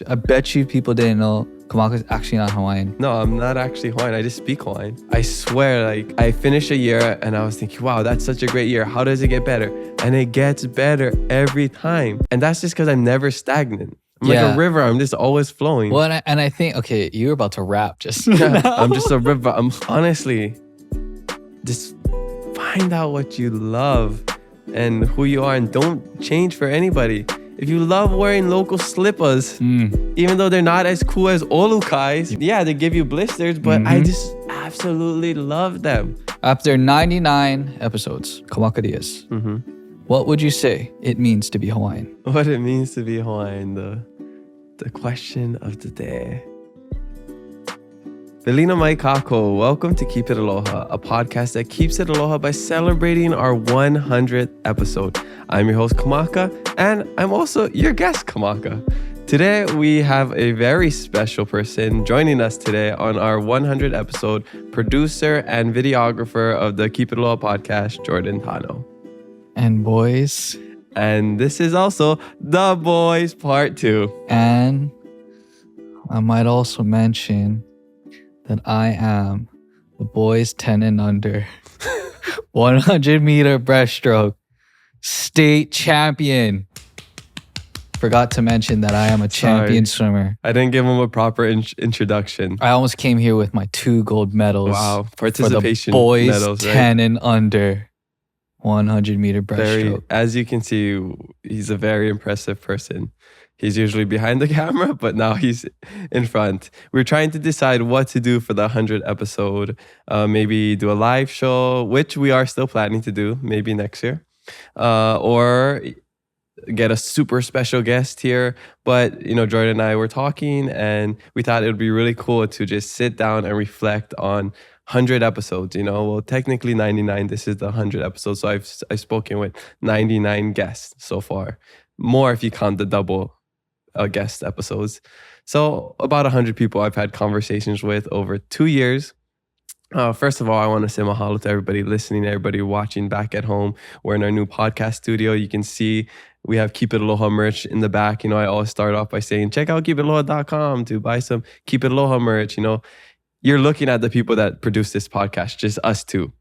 I bet you people didn't know Kamaka's actually not Hawaiian. No, I'm not actually Hawaiian. I just speak Hawaiian. I swear, like, I finished a year and I was thinking, wow, that's such a great year. How does it get better? And it gets better every time. And that's just because I'm never stagnant. I'm like a river. I'm just always flowing. Well, and I think, okay, you were about to rap just yeah, I'm just a river. I'm honestly, just find out what you love and who you are and don't change for anybody. If you love wearing local slippers, even though they're not as cool as olukais, yeah, they give you blisters, but I just absolutely love them. After 99 episodes, Kamaka Dias, what would you say it means to be Hawaiian? What it means to be Hawaiian, the question of the day. Velina mai kako, welcome to Keep It Aloha, a podcast that keeps it aloha by celebrating our 100th episode. I'm your host, Kamaka, and I'm also your guest, Kamaka. Today, we have a very special person joining us today on our 100th episode, producer and videographer of the Keep It Aloha podcast, Jordan Tano. And boys. And this is also The Boys Part 2. And I might also mention that I am the boys 10 and under 100 meter breaststroke state champion. Forgot to mention that I am a champion swimmer. I didn't give him a proper introduction. I almost came here with my 2 gold medals. Wow, participation for the boys medals, 10 right? and under 100 meter breaststroke. As you can see, he's a very impressive person. He's usually behind the camera, but now he's in front. We're trying to decide what to do for the 100th episode. Maybe do a live show, which we are still planning to do, maybe next year. Or get a super special guest here. But, Jordan and I were talking and we thought it would be really cool to just sit down and reflect on 100 episodes, Well, technically 99, this is the 100th episode. So I've spoken with 99 guests so far. More if you count the double guest episodes. So about 100 people I've had conversations with over 2 years. First of all, I want to say mahalo to everybody listening, everybody watching back at home. We're in our new podcast studio. You can see we have Keep It Aloha merch in the back. I always start off by saying, check out keepitaloha.com to buy some Keep It Aloha merch. You're looking at the people that produce this podcast, just us two.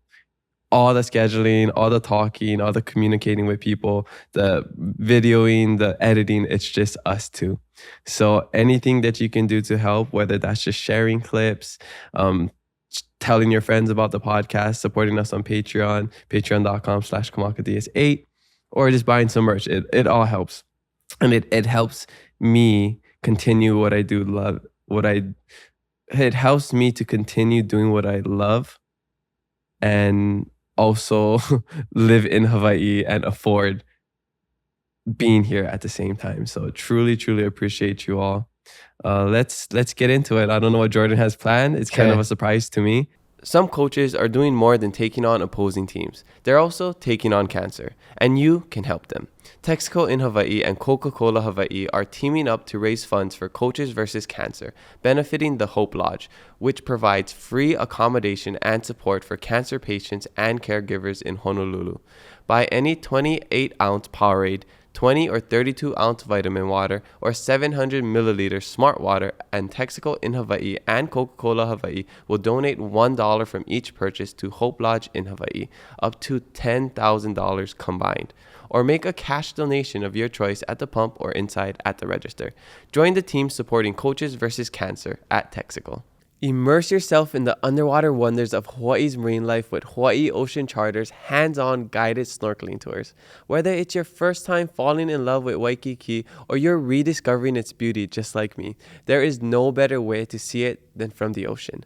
All the scheduling, all the talking, all the communicating with people, the videoing, the editing, it's just us two. So anything that you can do to help, whether that's just sharing clips, telling your friends about the podcast, supporting us on Patreon, patreon.com/Kamaka Dias 8, or just buying some merch. It all helps. And it helps me continue what I do love, it helps me to continue doing what I love and also live in Hawaii and afford being here at the same time. So truly, truly appreciate you all. Let's get into it. I don't know what Jordan has planned. It's kind of a surprise to me. Some coaches are doing more than taking on opposing teams. They're also taking on cancer, and you can help them. Texaco in Hawaii and Coca-Cola Hawaii are teaming up to raise funds for Coaches vs. Cancer, benefiting the Hope Lodge, which provides free accommodation and support for cancer patients and caregivers in Honolulu. Buy any 28-ounce Powerade, 20 or 32-ounce vitamin water, or 700 milliliter smart water, and Texaco in Hawaii and Coca-Cola Hawaii will donate $1 from each purchase to Hope Lodge in Hawaii, up to $10,000 combined. Or make a cash donation of your choice at the pump or inside at the register. Join the team supporting Coaches vs. Cancer at Texaco. Immerse yourself in the underwater wonders of Hawaii's marine life with Hawaii Ocean Charter's hands-on guided snorkeling tours. Whether it's your first time falling in love with Waikiki or you're rediscovering its beauty just like me, there is no better way to see it than from the ocean.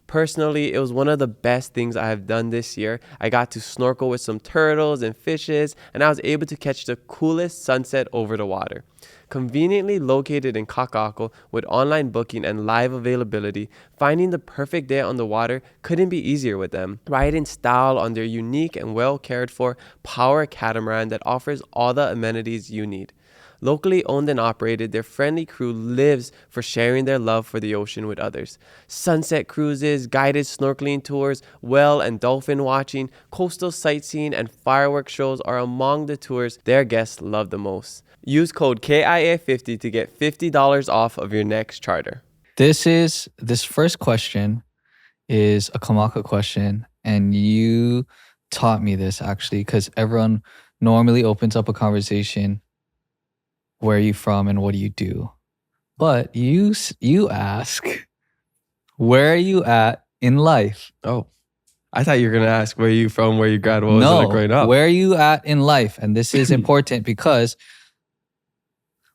Personally, it was one of the best things I have done this year. I got to snorkel with some turtles and fishes, and I was able to catch the coolest sunset over the water. Conveniently located in Kaka'ako with online booking and live availability, finding the perfect day on the water couldn't be easier with them. Ride in style on their unique and well cared for power catamaran that offers all the amenities you need. Locally owned and operated, their friendly crew lives for sharing their love for the ocean with others. Sunset cruises, guided snorkeling tours, whale and dolphin watching, coastal sightseeing, and fireworks shows are among the tours their guests love the most. Use code KIA50 to get $50 off of your next charter. This first question is a Kamaka question, and you taught me this actually, because everyone normally opens up a conversation, where are you from and what do you do? But you ask, where are you at in life? Oh, I thought you were going to ask, where are you from, where you grad, what was it like growing up? Where are you at in life? And this is important because,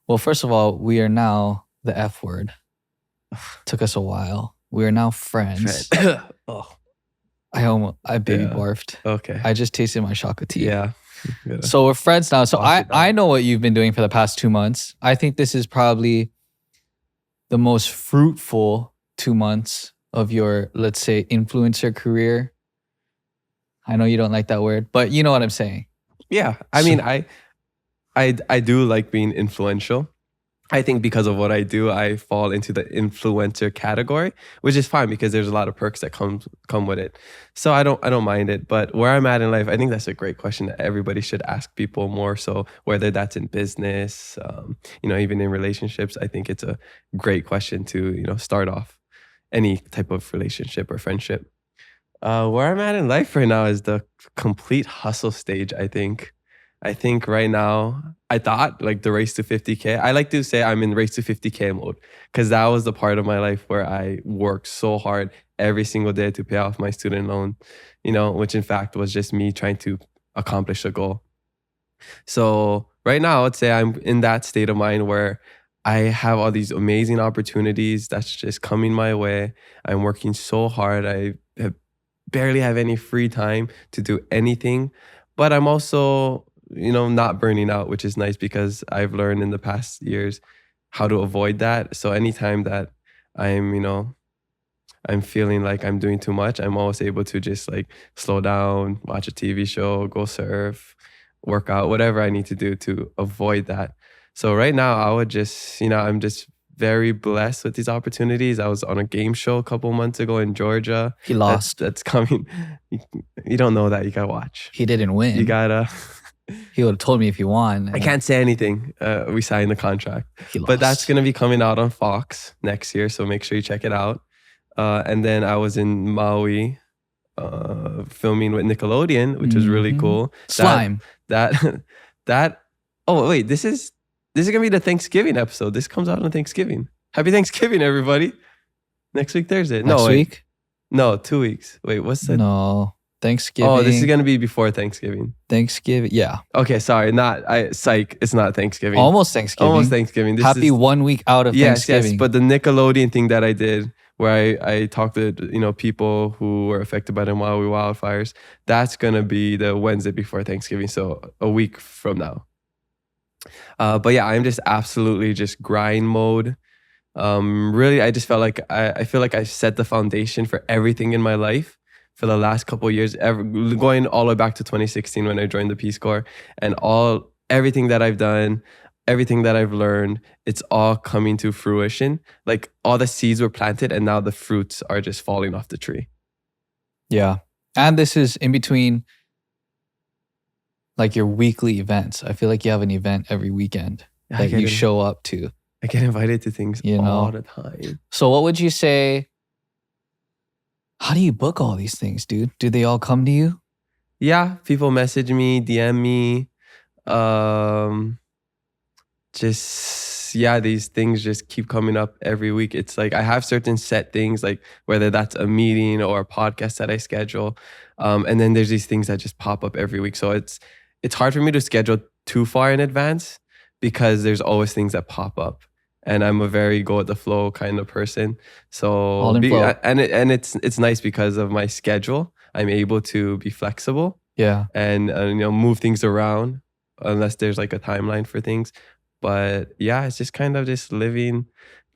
well, first of all, we are now the F word. Took us a while. We are now friends. Oh, I baby Yeah. barfed. okay. I just tasted my shaka tea. Yeah. So we're friends now. So Wash it I know what you've been doing for the past 2 months. I think this is probably the most fruitful 2 months of your, let's say, influencer career. I know you don't like that word, but you know what I'm saying. Yeah. I mean, I do like being influential. I think because of what I do, I fall into the influencer category, which is fine because there's a lot of perks that come with it. So I don't mind it. But where I'm at in life, I think that's a great question that everybody should ask people more. So whether that's in business, even in relationships, I think it's a great question to start off any type of relationship or friendship. Where I'm at in life right now is the complete hustle stage, I think. I think right now, I thought like the race to 50K. I like to say I'm in race to 50K mode because that was the part of my life where I worked so hard every single day to pay off my student loan, which in fact was just me trying to accomplish a goal. So right now, I'd say I'm in that state of mind where I have all these amazing opportunities that's just coming my way. I'm working so hard. Barely have any free time to do anything, but I'm also not burning out, which is nice because I've learned in the past years how to avoid that. So anytime that I'm feeling like I'm doing too much, I'm always able to just like slow down, watch a TV show, go surf, work out, whatever I need to do to avoid that. So right now I would just, I'm just very blessed with these opportunities. I was on a game show a couple months ago in Georgia. He lost. That's coming. You don't know that. You gotta watch. He didn't win. You gotta. He would have told me if he won. I can't say anything. We signed the contract. He lost. But that's going to be coming out on Fox next year. So make sure you check it out. And then I was in Maui filming with Nickelodeon, which was really cool. Slime. Oh, wait, this is going to be the Thanksgiving episode. This comes out on Thanksgiving. Happy Thanksgiving, everybody. Next week, Thursday. Next week? No, 2 weeks. Wait, what's that? No. Thanksgiving. Oh, this is going to be before Thanksgiving. Thanksgiving. Yeah. Okay, sorry. It's not Thanksgiving. Almost Thanksgiving. Almost Thanksgiving. Happy 1 week out of Thanksgiving. Yes. But the Nickelodeon thing that I did where I talked to people who were affected by the Maui wildfires, that's going to be the Wednesday before Thanksgiving. So a week from now. But yeah, I'm just absolutely just grind mode. Really, I just felt like I feel like I set the foundation for everything in my life for the last couple of years, going all the way back to 2016 when I joined the Peace Corps, and everything that I've done, everything that I've learned, it's all coming to fruition. Like all the seeds were planted and now the fruits are just falling off the tree. Yeah. And this is in between like your weekly events. I feel like you have an event every weekend that you show up to. I get invited to things all the time. So what would you say? How do you book all these things, dude? Do they all come to you? Yeah, people message me, DM me. These things just keep coming up every week. It's like I have certain set things, like whether that's a meeting or a podcast that I schedule. And then there's these things that just pop up every week. So it's hard for me to schedule too far in advance because there's always things that pop up. And I'm a very go with the flow kind of person. So it's nice because of my schedule. I'm able to be flexible. Yeah. And move things around unless there's like a timeline for things. But yeah, it's just kind of just living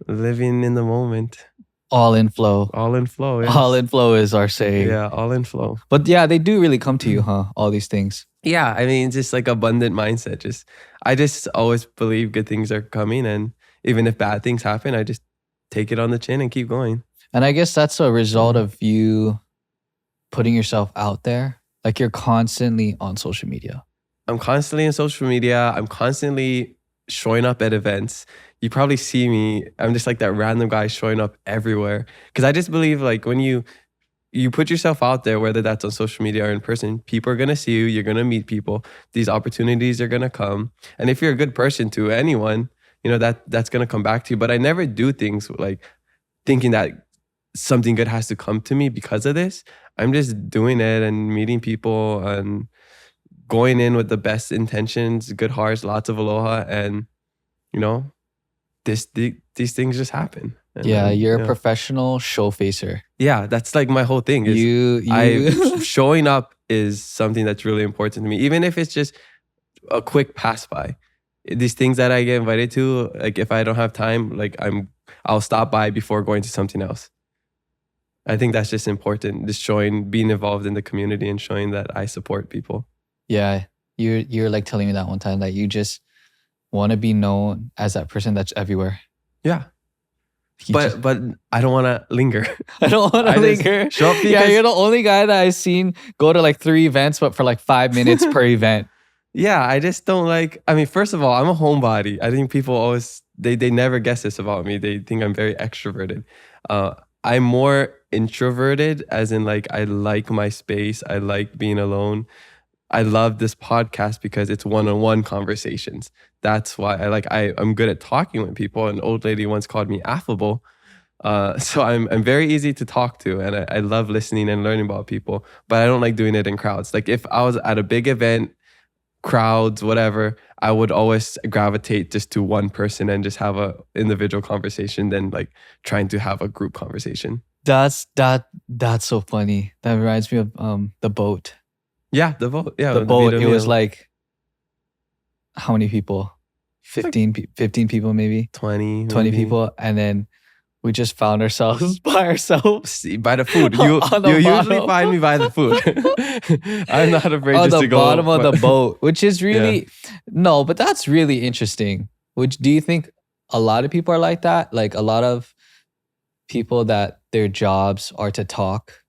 in the moment. All in flow. All in flow. Yes. All in flow is our saying. Yeah, all in flow. But yeah, they do really come to you, huh? All these things. Yeah, I mean, just like abundant mindset. I just always believe good things are coming, and even if bad things happen, I just take it on the chin and keep going. And I guess that's a result Yeah. of you putting yourself out there. Like you're constantly on social media. I'm constantly on social media. I'm constantly showing up at events. You probably see me. I'm just like that random guy showing up everywhere. Because I just believe like when you put yourself out there, whether that's on social media or in person, people are going to see you. You're going to meet people. These opportunities are going to come. And if you're a good person to anyone, that's going to come back to you. But I never do things like thinking that something good has to come to me because of this. I'm just doing it and meeting people and going in with the best intentions, good hearts, lots of aloha. And, these things just happen. And Yeah, you're a professional show facer. Yeah, that's like my whole thing. Is showing up is something that's really important to me, even if it's just a quick pass by. These things that I get invited to, like if I don't have time, like I'll stop by before going to something else. I think that's just important. Just being involved in the community and showing that I support people. Yeah, you're like telling me that one time that you just want to be known as that person that's everywhere. Yeah. But I don't want to linger. I don't want to linger. Show up Yeah, you're the only guy that I've seen go to like 3 events, but for like 5 minutes per event. Yeah, I just don't like. I mean, first of all, I'm a homebody. I think people always they never guess this about me. They think I'm very extroverted. I'm more introverted, as in like I like my space. I like being alone. I love this podcast because it's one-on-one conversations. That's why I'm good at talking with people. An old lady once called me affable. So I'm very easy to talk to, and I love listening and learning about people, but I don't like doing it in crowds. Like if I was at a big event, crowds, whatever, I would always gravitate just to one person and just have a individual conversation than like trying to have a group conversation. That's so funny. That reminds me of the boat. Yeah, the boat. Yeah, the boat. It was like how many people? 15 people maybe. 20 people, and then we just found ourselves by ourselves. By the food. You usually find me by the food. I'm not afraid just to go. On the bottom of the boat, which is really no, but that's really interesting. Do you think a lot of people are like that? Like a lot of people that their jobs are to talk,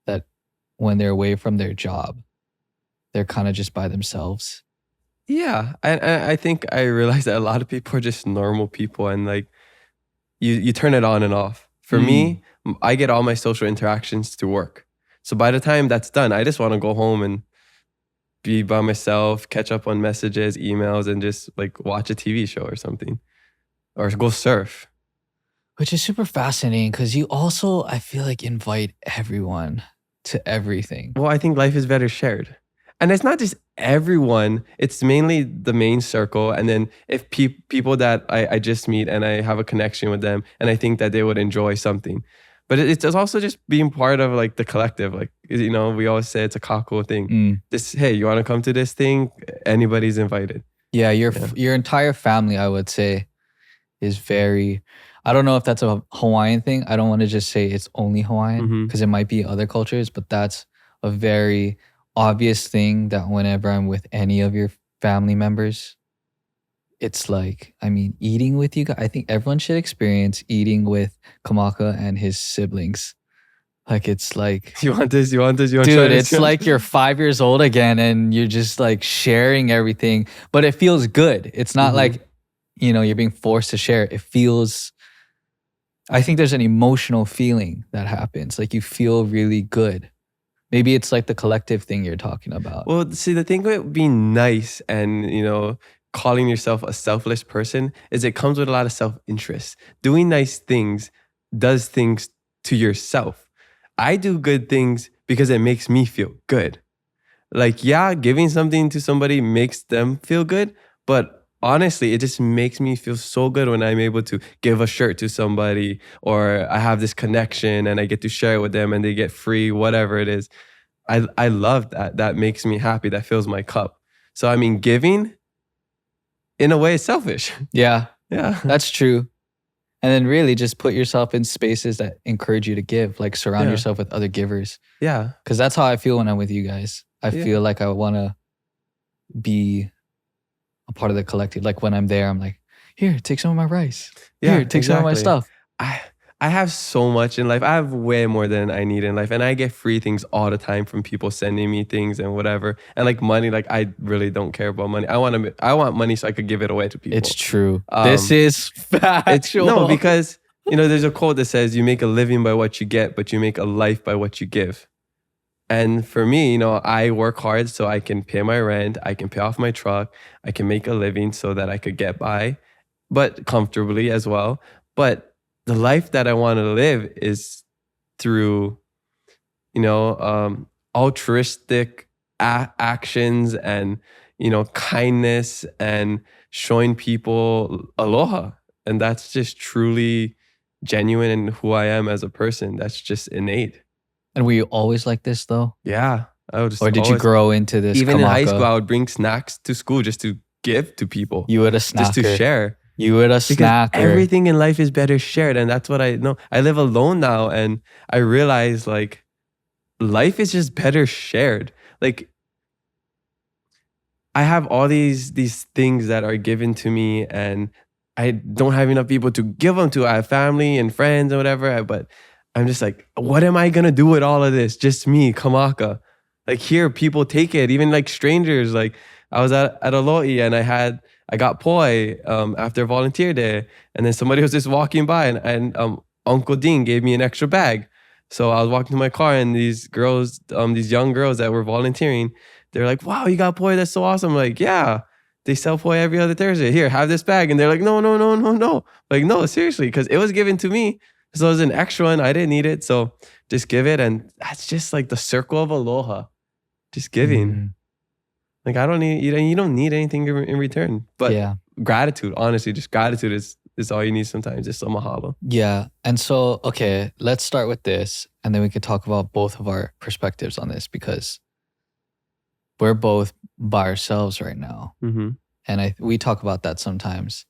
that when they're away from their job, they're kind of just by themselves. Yeah, I think I realized that a lot of people are just normal people, and like you turn it on and off. For me, I get all my social interactions to work. So by the time that's done, I just want to go home and be by myself, catch up on messages, emails, and just like watch a TV show or something, or go surf. Which is super fascinating because you also, I feel like, invite everyone to everything. Well, I think life is better shared. And it's not just everyone, it's mainly the main circle. And then if people that I just meet and I have a connection with them and I think that they would enjoy something. But it's also just being part of like the collective. Like, we always say it's a kako thing. Just, hey, you want to come to this thing? Anybody's invited. Yeah, your entire family, I would say, is very... I don't know if that's a Hawaiian thing. I don't want to just say it's only Hawaiian because it might be other cultures, but that's a very obvious thing that whenever I'm with any of your family members, it's like, I mean, eating with you guys. I think everyone should experience eating with Kamaka and his siblings. Like, it's like... You want this? Dude, it's like you're 5 years old again and you're just like sharing everything, but it feels good. It's not like, you're being forced to share. It feels... I think there's an emotional feeling that happens. Like you feel really good. Maybe it's like the collective thing you're talking about. Well, see, the thing with being nice and, calling yourself a selfless person is it comes with a lot of self-interest. Doing nice things does things to yourself. I do good things because it makes me feel good. Like, yeah, giving something to somebody makes them feel good, but honestly, it just makes me feel so good when I'm able to give a shirt to somebody, or I have this connection and I get to share it with them and they get free, whatever it is. I love that. That makes me happy. That fills my cup. So, I mean, giving in a way is selfish. Yeah. Yeah. That's true. And then really just put yourself in spaces that encourage you to give, like surround yourself with other givers. Yeah. Because that's how I feel when I'm with you guys. I feel like I want to be a part of the collective. Like when I'm there, I'm like, here, take some of my rice. Yeah, Here, take some of my exactly. stuff. I have so much in life. I have way more than I need in life. And I get free things all the time from people sending me things and whatever. And like money, like I really don't care about money. I want money so I could give it away to people. It's true. This is factual. No, because there's a quote that says you make a living by what you get, but you make a life by what you give. And for me, I work hard so I can pay my rent, I can pay off my truck, I can make a living so that I could get by, but comfortably as well. But the life that I want to live is through, altruistic actions and, kindness and showing people aloha. And that's just truly genuine in who I am as a person. That's just innate. And were you always like this though? Yeah. Or did you grow into this? Even in high Kamaka? school, I would bring snacks to school just to give to people. You were a snacker. Just to share. You were a Because snacker. everything in life is better shared. And that's what I know. I live alone now and I realize like life is just better shared. Like I have all these things that are given to me and I don't have enough people to give them to. I have family and friends and whatever, but I'm just like, what am I gonna do with all of this? Just me, Kamaka. Like here, people take it, even like strangers. Like I was at Aloha and I got poi after volunteer day, and then somebody was just walking by and Uncle Dean gave me an extra bag. So I was walking to my car and these girls, these young girls that were volunteering, they're like, wow, you got poi, that's so awesome. I'm like, yeah, they sell poi every other Thursday. Here, have this bag. And they're like, no. Like, no, seriously, because it was given to me. So it was an extra and I didn't need it. So just give it. And that's just like the circle of aloha. Just giving. Mm. Like I don't need, you don't need anything in return. But Yeah. gratitude, honestly, just gratitude is all you need sometimes. Just a mahalo. Yeah. And so, okay, let's start with this and then we could talk about both of our perspectives on this because we're both by ourselves right now. Mm-hmm. And we talk about that sometimes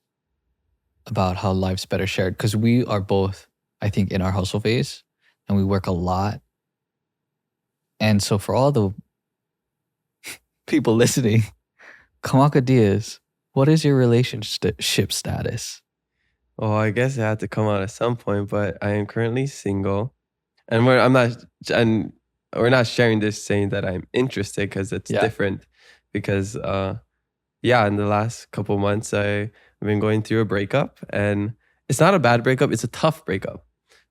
about how life's better shared because we are both, I think, in our hustle phase and we work a lot. And so for all the people listening, Kamaka Dias, what is your relationship status? Oh, I guess it had to come out at some point, but I am currently single, and we're not sharing this saying that I'm interested because it's different. Because in the last couple months I've been going through a breakup, and it's not a bad breakup; it's a tough breakup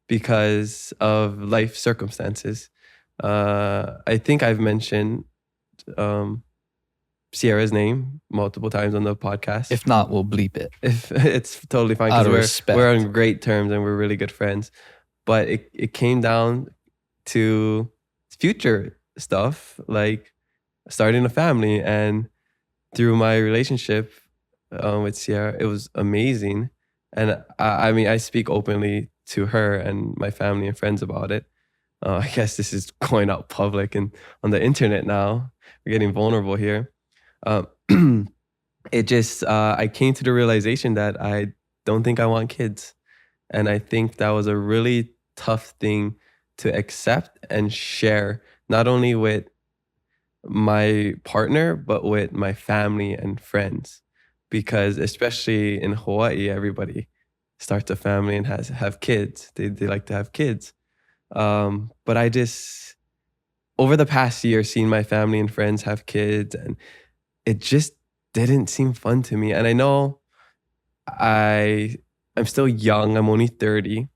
because of life circumstances. I think I've mentioned Sierra's name multiple times on the podcast. If not, we'll bleep it. If it's totally fine because we're on great terms and we're really good friends. But it came down to future stuff like starting a family, and through my relationship with Sierra, it was amazing. And I speak openly to her and my family and friends about it. I guess this is going out public and on the internet now. We're getting vulnerable here. It just, I came to the realization that I don't think I want kids. And I think that was a really tough thing to accept and share, not only with my partner, but with my family and friends. Because especially in Hawaii, everybody starts a family and have kids. They like to have kids. But I just, over the past year, seen my family and friends have kids, and it just didn't seem fun to me. And I know I'm still young. I'm only 30.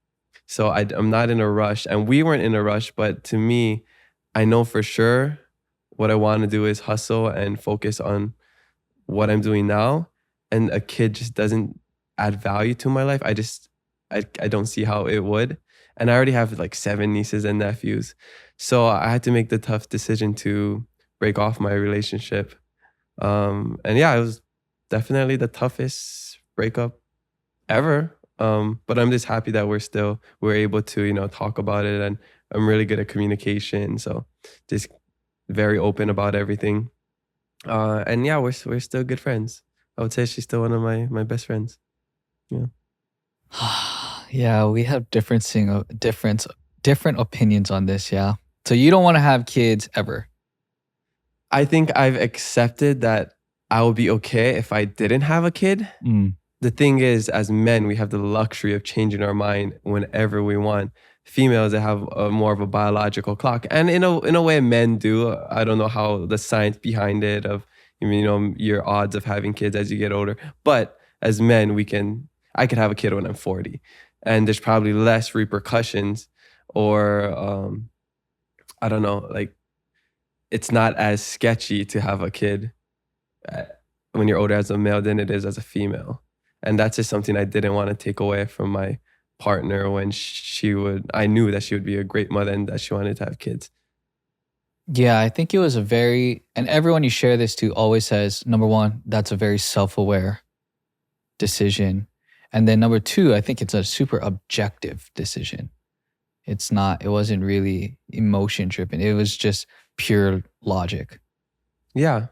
So I'm not in a rush. And we weren't in a rush. But to me, I know for sure what I want to do is hustle and focus on what I'm doing now. And a kid just doesn't add value to my life. I don't see how it would. And I already have like 7 nieces and nephews. So I had to make the tough decision to break off my relationship. And yeah, it was definitely the toughest breakup ever. But I'm just happy that we're able to, talk about it, and I'm really good at communication. So just very open about everything. And yeah, we're still good friends. I would say she's still one of my best friends. Yeah. Yeah, we have different opinions on this. Yeah. So you don't want to have kids ever. I think I've accepted that I would be okay if I didn't have a kid. Mm. The thing is, as men, we have the luxury of changing our mind whenever we want. Females, they have more of a biological clock, and in a way, men do. I don't know how the science behind it of your odds of having kids as you get older, but as men, I could have a kid when I'm 40, and there's probably less repercussions, or I don't know, like it's not as sketchy to have a kid when you're older as a male than it is as a female. And that's just something I didn't want to take away from my partner when I knew that she would be a great mother and that she wanted to have kids. Yeah, I think it was and everyone you share this to always says, number one, that's a very self-aware decision. And then number two, I think it's a super objective decision. It wasn't really emotion driven. It was just pure logic. Yeah.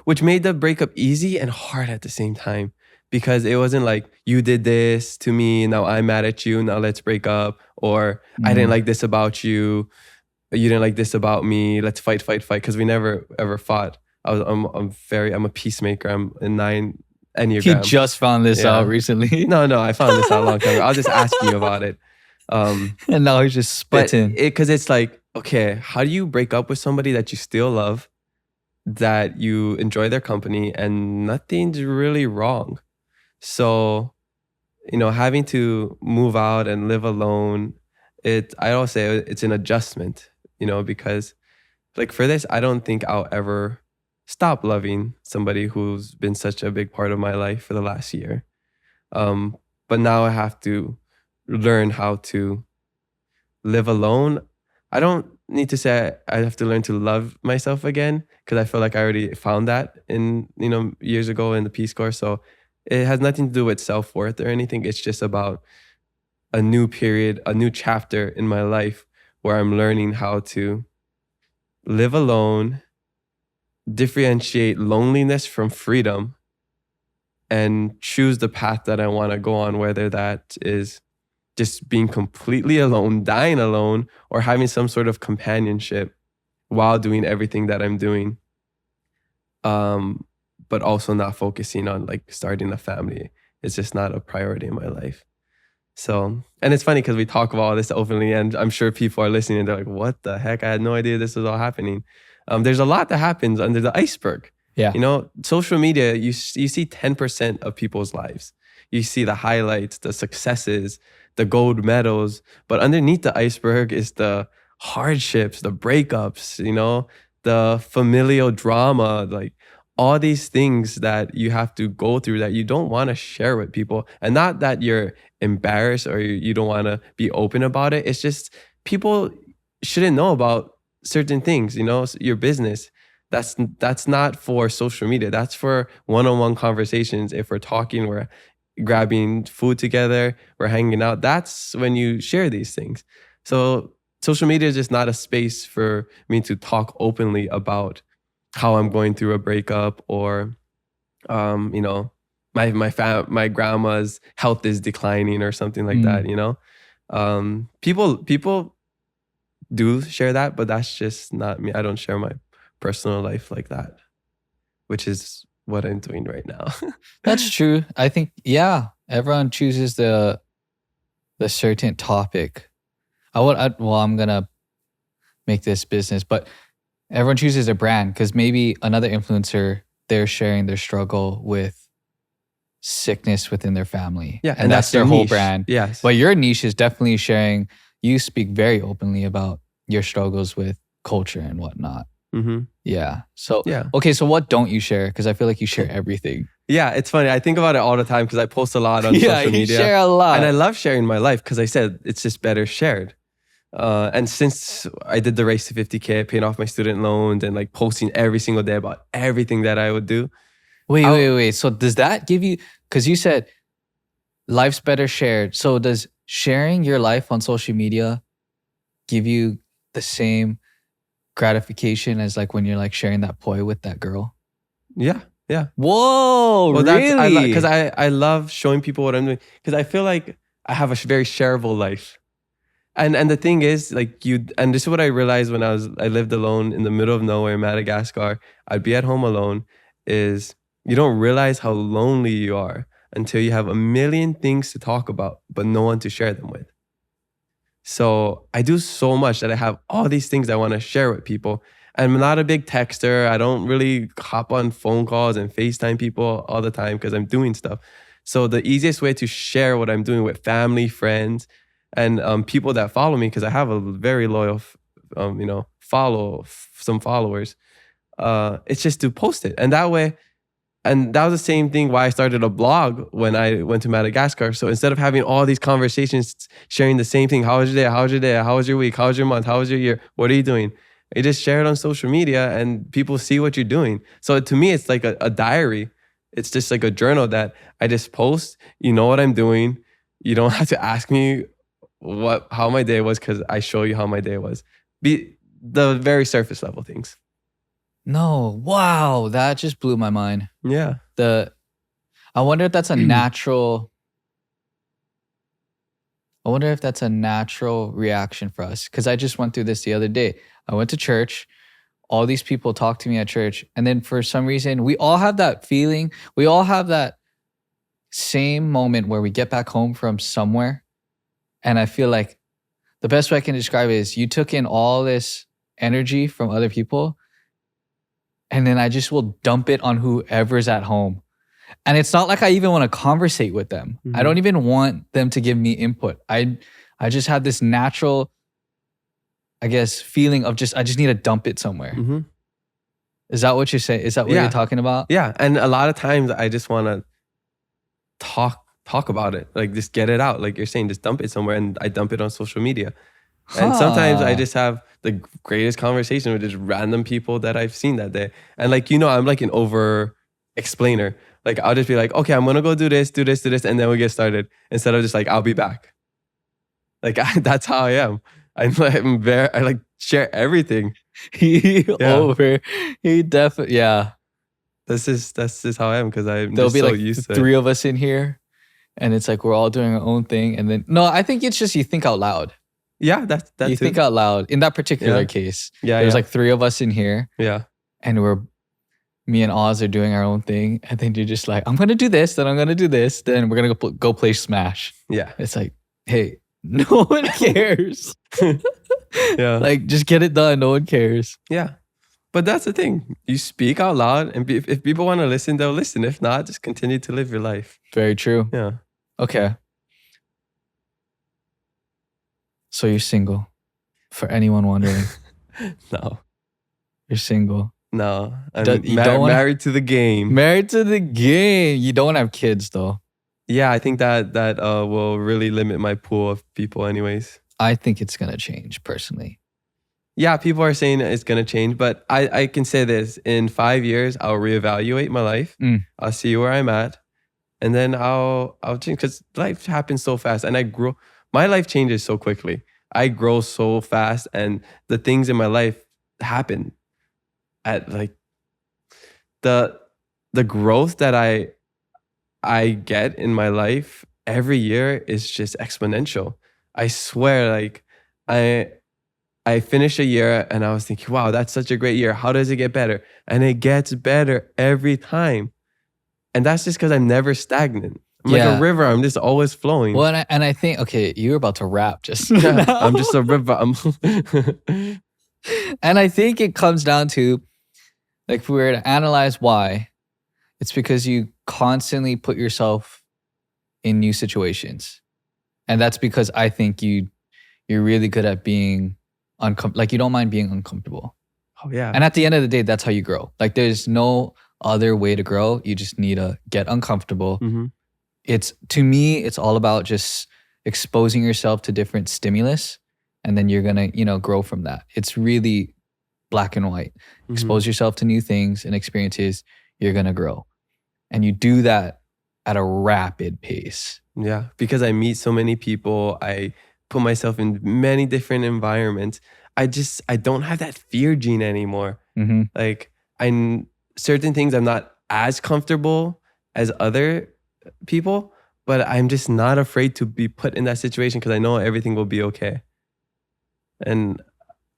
Which made the breakup easy and hard at the same time. Because it wasn't like, you did this to me, now I'm mad at you, now let's break up. Or I didn't like this about you, you didn't like this about me, let's fight. Because we never ever fought. I'm a peacemaker. I'm a 9 Enneagram. You just found this out recently. No, I found this out a long time ago. I was just asking you about it. And now he's just spitting. Because it's like, okay, how do you break up with somebody that you still love, that you enjoy their company, and nothing's really wrong? So, having to move out and live alone, I don't say it's an adjustment, because like for this, I don't think I'll ever stop loving somebody who's been such a big part of my life for the last year. But now I have to learn how to live alone. I don't need to say I have to learn to love myself again, because I feel like I already found that in, years ago in the Peace Corps. So it has nothing to do with self-worth or anything. It's just about a new period, a new chapter in my life where I'm learning how to live alone, differentiate loneliness from freedom, and choose the path that I want to go on, whether that is just being completely alone, dying alone, or having some sort of companionship while doing everything that I'm doing. But also not focusing on like starting a family. It's just not a priority in my life. So, and it's funny because we talk about all this openly, and I'm sure people are listening and they're like, what the heck? I had no idea this was all happening. There's a lot that happens under the iceberg. Yeah. Social media, you see 10% of people's lives. You see the highlights, the successes, the gold medals, but underneath the iceberg is the hardships, the breakups, the familial drama, like all these things that you have to go through that you don't want to share with people. And not that you're embarrassed or you don't want to be open about it. It's just people shouldn't know about certain things, your business. That's not for social media. That's for one-on-one conversations. If we're talking, we're grabbing food together, we're hanging out. That's when you share these things. So social media is just not a space for me to talk openly about how I'm going through a breakup, or my grandma's health is declining or something like that. People do share that, but that's just not me. I don't share my personal life like that, which is what I'm doing right now. That's true. I think, everyone chooses the certain topic. I'm gonna make this business, but everyone chooses a brand, because maybe another influencer, they're sharing their struggle with sickness within their family. Yeah, and that's their whole niche. brand. Yes. But your niche is definitely sharing. You speak very openly about your struggles with culture and whatnot. Mm-hmm. Yeah. So, yeah. Okay, so what don't you share? Because I feel like you share everything. Yeah, it's funny. I think about it all the time because I post a lot on social media. You share a lot. And I love sharing my life because I said it's just better shared. And since I did the race to 50K, paying off my student loans and like posting every single day about everything that I would do. Wait. So does that give you, because you said life's better shared. So does sharing your life on social media give you the same gratification as like when you're like sharing that poi with that girl? Yeah. Whoa, well, really? Because I love showing people what I'm doing, because I feel like I have a very shareable life. And the thing is, like and this is what I realized when I lived alone in the middle of nowhere in Madagascar. I'd be at home alone, is You don't realize how lonely you are until you have a million things to talk about, but no one to share them with. So I do so much that I have all these things I want to share with people. I'm not a big texter. I don't really hop on phone calls and FaceTime people all the time because I'm doing stuff. So the easiest way to share what I'm doing with family, friends, and people that follow me, because I have a very loyal, some followers. It's just to post it, and that way. And that was the same thing why I started a blog when I went to Madagascar. So instead of having all these conversations, sharing the same thing, how was your day? How was your day? How was your week? How was your month? How was your year? What are you doing? You just share it on social media and people see what you're doing. So to me, it's like a diary. It's just like a journal that I just post. You know what I'm doing. You don't have to ask me how my day was because I show you how my day was. Be the very surface level things. No, wow, that just blew my mind. Yeah. I wonder if that's a natural. I wonder if that's a natural reaction for us, because I just went through this the other day. I went to church. All these people talked to me at church, and then for some reason, we all have that feeling. We all have that same moment where we get back home from somewhere, and I feel like the best way I can describe it is you took in all this energy from other people. And then I just will dump it on whoever's at home. And it's not like I even want to conversate with them. I don't even want them to give me input. I just have this natural, I guess, feeling of I just need to dump it somewhere. Is that what you're saying? Is that what you're talking about? Yeah. And a lot of times I just want to talk about it. Like just get it out. Like you're saying, just dump it somewhere, and I dump it on social media. And sometimes I just have the greatest conversation with just random people that I've seen that day. And like, I'm like an over explainer. Like I'll just be like, okay, I'm going to go do this. And then we get started instead of just like, I'll be back. Like that's how I am. I like share everything. He definitely, yeah. That's just how I am, because I'm There'll just be so like used to three it. of us in here, and it's like we're all doing our own thing. And then, no, I think it's just you think out loud. Yeah, that's you think out loud. In that particular case, there's like three of us in here. Yeah. And me and Oz are doing our own thing. And then you're just like, I'm going to do this, then I'm going to do this. Then we're going to go play Smash. Yeah. It's like, hey, no one cares. Yeah. Like, just get it done. No one cares. Yeah. But that's the thing. You speak out loud, and if people want to listen, they'll listen. If not, just continue to live your life. Very true. Yeah. Okay. So you're single, for anyone wondering. No. You're single. No. I'm married to the game. Married to the game. You don't have kids, though. Yeah, I think that will really limit my pool of people anyways. I think it's going to change, personally. Yeah, people are saying it's going to change, but I can say this. In 5 years, I'll reevaluate my life. I'll see where I'm at. And then I'll change, because life happens so fast, and I grow. My life changes so quickly. I grow so fast, and the things in my life happen at like the growth that I get in my life every year is just exponential. I swear, like I finished a year and I was thinking, wow, that's such a great year. How does it get better? And it gets better every time. And that's just because I'm never stagnant. I'm like a river. I'm just always flowing. Well, and I think, okay, you were about to rap just now. I'm just a river. And I think it comes down to, like, if we were to analyze why, it's because you constantly put yourself in new situations. And that's because I think you're really good at being uncomfortable. Like, you don't mind being uncomfortable. Oh, yeah. And at the end of the day, that's how you grow. Like, there's no other way to grow. You just need to get uncomfortable. To me, it's all about just exposing yourself to different stimulus, and then you're gonna, grow from that. It's really black and white. Expose yourself to new things and experiences, you're gonna grow. And you do that at a rapid pace. Yeah, because I meet so many people. I put myself in many different environments. I don't have that fear gene anymore. Like, certain things I'm not as comfortable as other people, but I'm just not afraid to be put in that situation because I know everything will be okay. And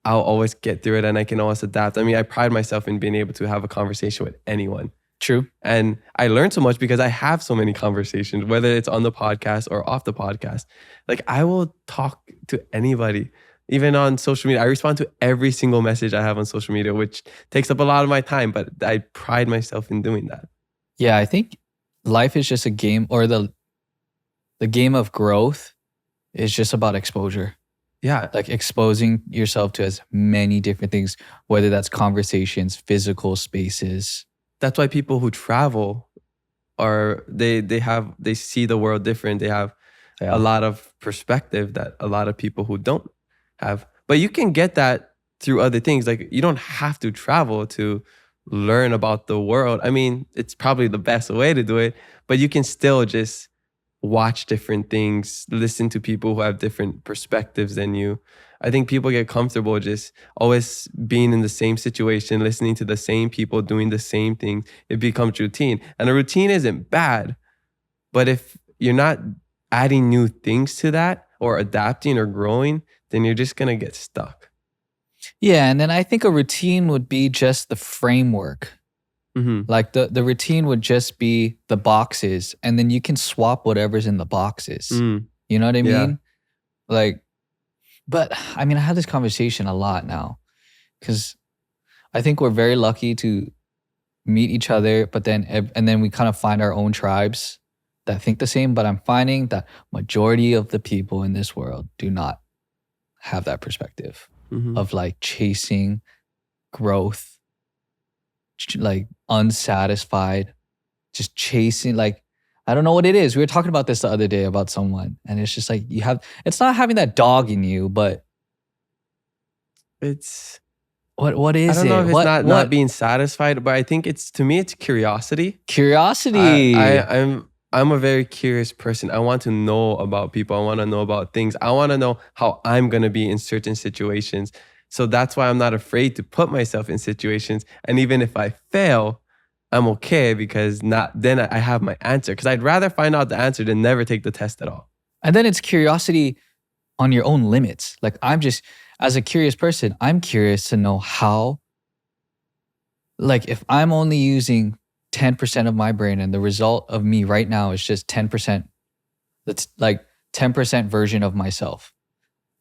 I'll always get through it, and I can always adapt. I mean, I pride myself in being able to have a conversation with anyone. True. And I learned so much because I have so many conversations, whether it's on the podcast or off the podcast. Like I will talk to anybody, even on social media. I respond to every single message I have on social media, which takes up a lot of my time, but I pride myself in doing that. Yeah, I think life is just a game, or the game of growth is just about exposure. Yeah. Like exposing yourself to as many different things, whether that's conversations, physical spaces. That's why people who travel are, they see the world different. They have a lot of perspective that a lot of people who don't have. But you can get that through other things. Like you don't have to travel to learn about the world. I mean, it's probably the best way to do it, but you can still just watch different things, listen to people who have different perspectives than you. I think people get comfortable just always being in the same situation, listening to the same people, doing the same thing. It becomes routine. And a routine isn't bad, but if you're not adding new things to that or adapting or growing, then you're just going to get stuck. Yeah, and then I think a routine would be just the framework. Mm-hmm. Like the routine would just be the boxes, and then you can swap whatever's in the boxes. You know what I mean? Yeah. Like, but I mean, I have this conversation a lot now because I think we're very lucky to meet each other, but then and then we kind of find our own tribes that think the same. But I'm finding that majority of the people in this world do not have that perspective of like chasing growth, like unsatisfied, just chasing, like, I don't know what it is. We were talking about this the other day about someone, and it's just like it's not having that dog in you, but it's, what is it? I don't know if it's not being satisfied, but I think to me, it's curiosity. Curiosity. I'm a very curious person. I want to know about people. I want to know about things. I want to know how I'm going to be in certain situations. So that's why I'm not afraid to put myself in situations. And even if I fail, I'm okay because then I have my answer. Because I'd rather find out the answer than never take the test at all. And then it's curiosity on your own limits. Like I'm just, as a curious person, I'm curious to know how, like if I'm only using 10% of my brain and the result of me right now is just 10%, that's like 10% version of myself.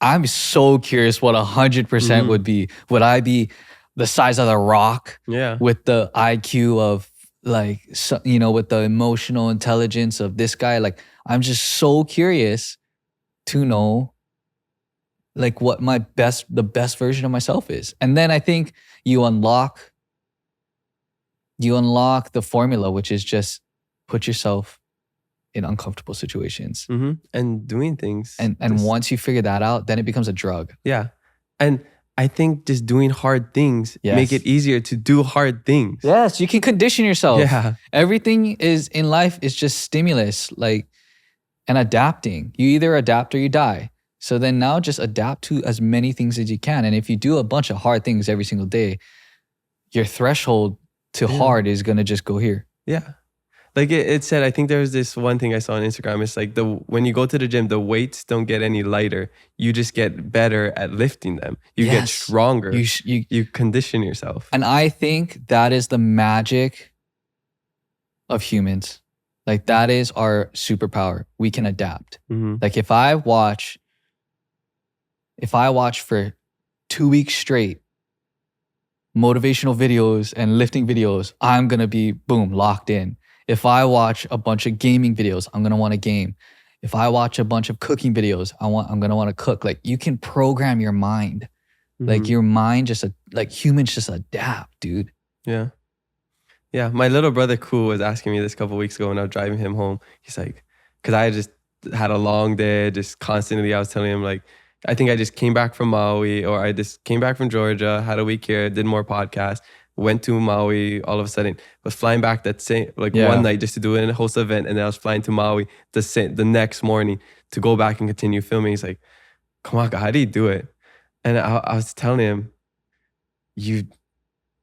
I'm so curious what 100% would be. Would I be the size of the rock? Yeah. With the IQ of like, you know, with the emotional intelligence of this guy? Like, I'm just so curious to know like what the best version of myself is. And then I think you unlock the formula, which is just put yourself in uncomfortable situations. And doing things. And once you figure that out, then it becomes a drug. Yeah. And I think just doing hard things make it easier to do hard things. Yes, you can condition yourself. Yeah. Everything is in life is just stimulus, like, and adapting. You either adapt or you die. So then now just adapt to as many things as you can. And if you do a bunch of hard things every single day, your threshold to hard is going to just go here. Yeah. Like it said, I think there was this one thing I saw on Instagram. It's like when you go to the gym, the weights don't get any lighter. You just get better at lifting them. You get stronger. You condition yourself. And I think that is the magic of humans. Like that is our superpower. We can adapt. Like if I watch for 2 weeks straight, motivational videos and lifting videos, I'm going to be locked in. If I watch a bunch of gaming videos, I'm going to want to game. If I watch a bunch of cooking videos, I'm going to want to cook. Like you can program your mind. Like your mind humans just adapt, dude. Yeah. Yeah. My little brother Ku was asking me this a couple of weeks ago when I was driving him home. He's like, because I just had a long day, just constantly, I was telling him like, I think I just came back from Maui, or I just came back from Georgia, had a week here, did more podcasts, went to Maui, all of a sudden was flying back that same, one night just to do a host event. And then I was flying to Maui the next morning to go back and continue filming. He's like, Kamaka, how do you do it? And I was telling him,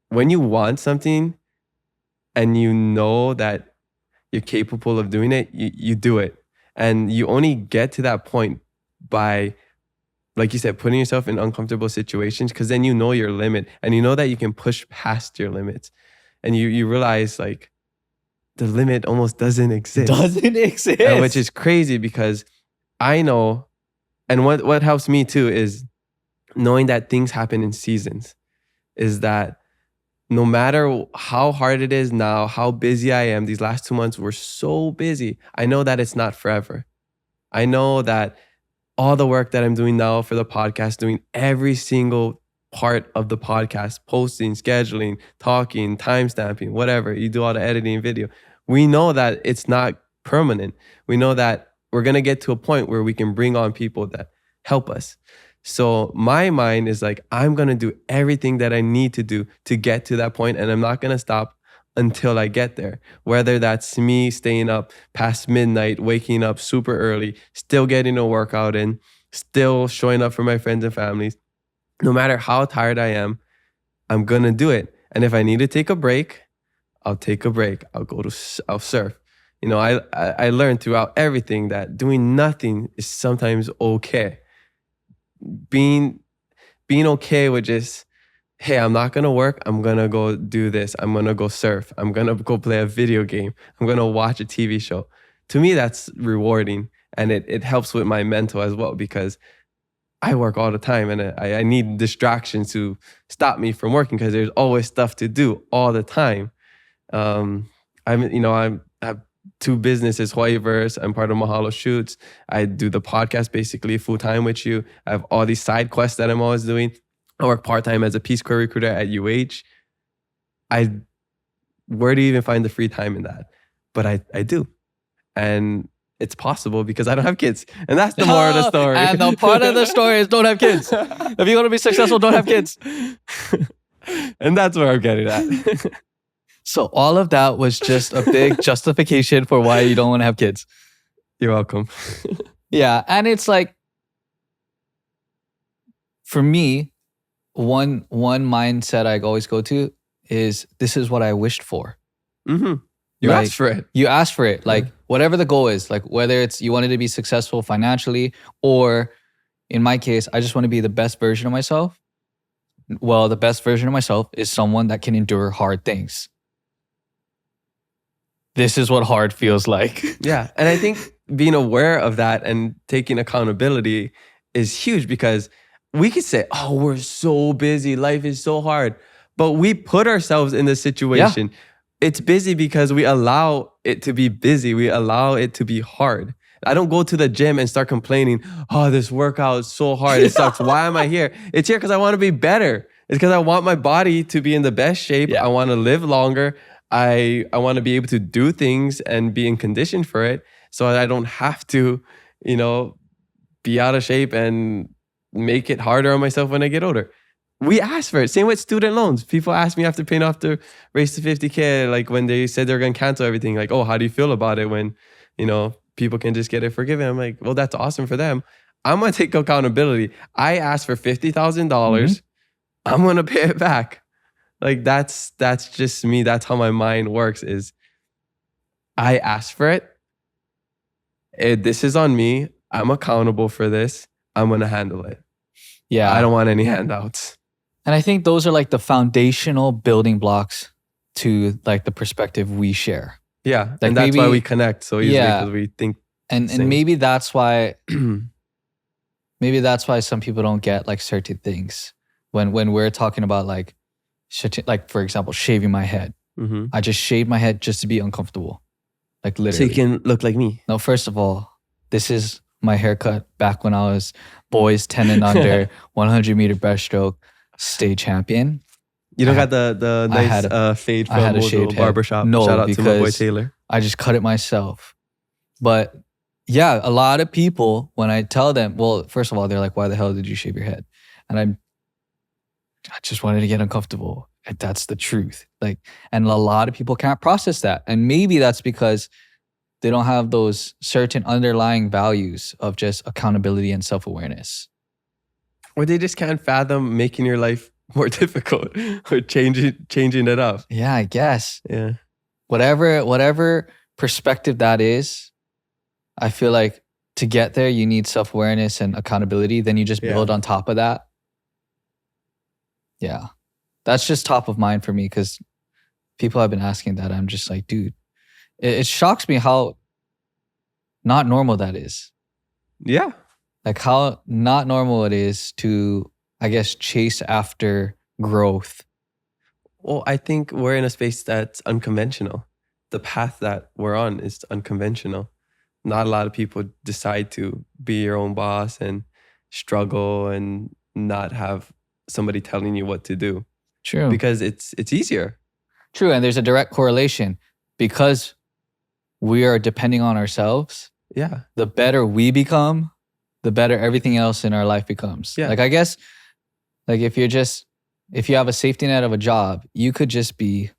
when you want something and you know that you're capable of doing it, you do it. And you only get to that point by, like you said, putting yourself in uncomfortable situations, because then you know your limit and you know that you can push past your limits. And you realize like the limit almost doesn't exist. Doesn't exist. Which is crazy because I know, and what helps me too is knowing that things happen in seasons, is that no matter how hard it is now, how busy I am, these last 2 months were so busy. I know that it's not forever. I know that all the work that I'm doing now for the podcast, doing every single part of the podcast, posting, scheduling, talking, timestamping, whatever, you do all the editing video. We know that it's not permanent. We know that we're going to get to a point where we can bring on people that help us. So my mind is like, I'm going to do everything that I need to do to get to that point, and I'm not going to stop until I get there. Whether that's me staying up past midnight, waking up super early, still getting a workout in, still showing up for my friends and families. No matter how tired I am, I'm going to do it. And if I need to take a break, I'll take a break. I'll surf. You know, I learned throughout everything that doing nothing is sometimes okay. Being okay with just, hey, I'm not going to work. I'm going to go do this. I'm going to go surf. I'm going to go play a video game. I'm going to watch a TV show. To me, that's rewarding. And it helps with my mental as well, because I work all the time and I need distractions to stop me from working, because there's always stuff to do all the time. I have 2 businesses, Hawaiiverse. I'm part of Mahalo Shoots. I do the podcast basically full time with you. I have all these side quests that I'm always doing. I work part-time as a Peace Corps recruiter at UH. Where do you even find the free time in that? But I do. And it's possible because I don't have kids. And that's the moral of the story. And the part of the story is don't have kids. If you want to be successful, don't have kids. And that's where I'm getting at. So all of that was just a big justification for why you don't want to have kids. You're welcome. Yeah. And it's like, for me, one mindset I always go to is, this is what I wished for. Mm-hmm. You asked for it. You asked for it. Like, whatever the goal is, like whether it's you wanted to be successful financially, or in my case, I just want to be the best version of myself. Well, the best version of myself is someone that can endure hard things. This is what hard feels like. Yeah. And I think being aware of that and taking accountability is huge, because we could say, oh, we're so busy. Life is so hard. But we put ourselves in this situation. Yeah. It's busy because we allow it to be busy. We allow it to be hard. I don't go to the gym and start complaining, oh, this workout is so hard. It sucks. Why am I here? It's here because I want to be better. It's because I want my body to be in the best shape. Yeah. I want to live longer. I want to be able to do things and be in condition for it, so that I don't have to, be out of shape and make it harder on myself when I get older. We ask for it. Same with student loans. People ask me after paying off the race to 50K, like when they said they're going to cancel everything, like, oh, how do you feel about it when, people can just get it forgiven? I'm like, well, that's awesome for them. I'm going to take accountability. I asked for $50,000. Mm-hmm. I'm going to pay it back. Like that's just me. That's how my mind works, is I asked for it. This is on me. I'm accountable for this. I'm going to handle it. Yeah. I don't want any handouts. And I think those are like the foundational building blocks to like the perspective we share. Yeah. Like and that's why we connect so easily, because we think. And maybe that's why some people don't get like certain things when we're talking about like for example, shaving my head. Mm-hmm. I just shaved my head just to be uncomfortable. Like literally. So you can look like me. No, first of all, this is my haircut back when I was boys 10 and under, 100-meter breaststroke state champion. You don't got the nice fade from Mojo Barbershop. No, shout out to my boy Taylor. I just cut it myself. But yeah, a lot of people, when I tell them, well, first of all, they're like, why the hell did you shave your head? And I just wanted to get uncomfortable. And that's the truth. Like, and a lot of people can't process that. And maybe that's because they don't have those certain underlying values of just accountability and self-awareness. Or they just can't fathom making your life more difficult or changing it up. Yeah, I guess. Yeah. Whatever perspective that is, I feel like to get there, you need self-awareness and accountability. Then you just build on top of that. Yeah. That's just top of mind for me, because people have been asking that. I'm just like, dude, it shocks me how not normal that is. Yeah. Like how not normal it is to, I guess, chase after growth. Well, I think we're in a space that's unconventional. The path that we're on is unconventional. Not a lot of people decide to be your own boss and struggle and not have somebody telling you what to do True. because it's easier. True. And there's a direct correlation because we are depending on ourselves. Yeah. The better we become, the better everything else in our life becomes. Yeah. Like, I guess, like if you have a safety net of a job, you could just be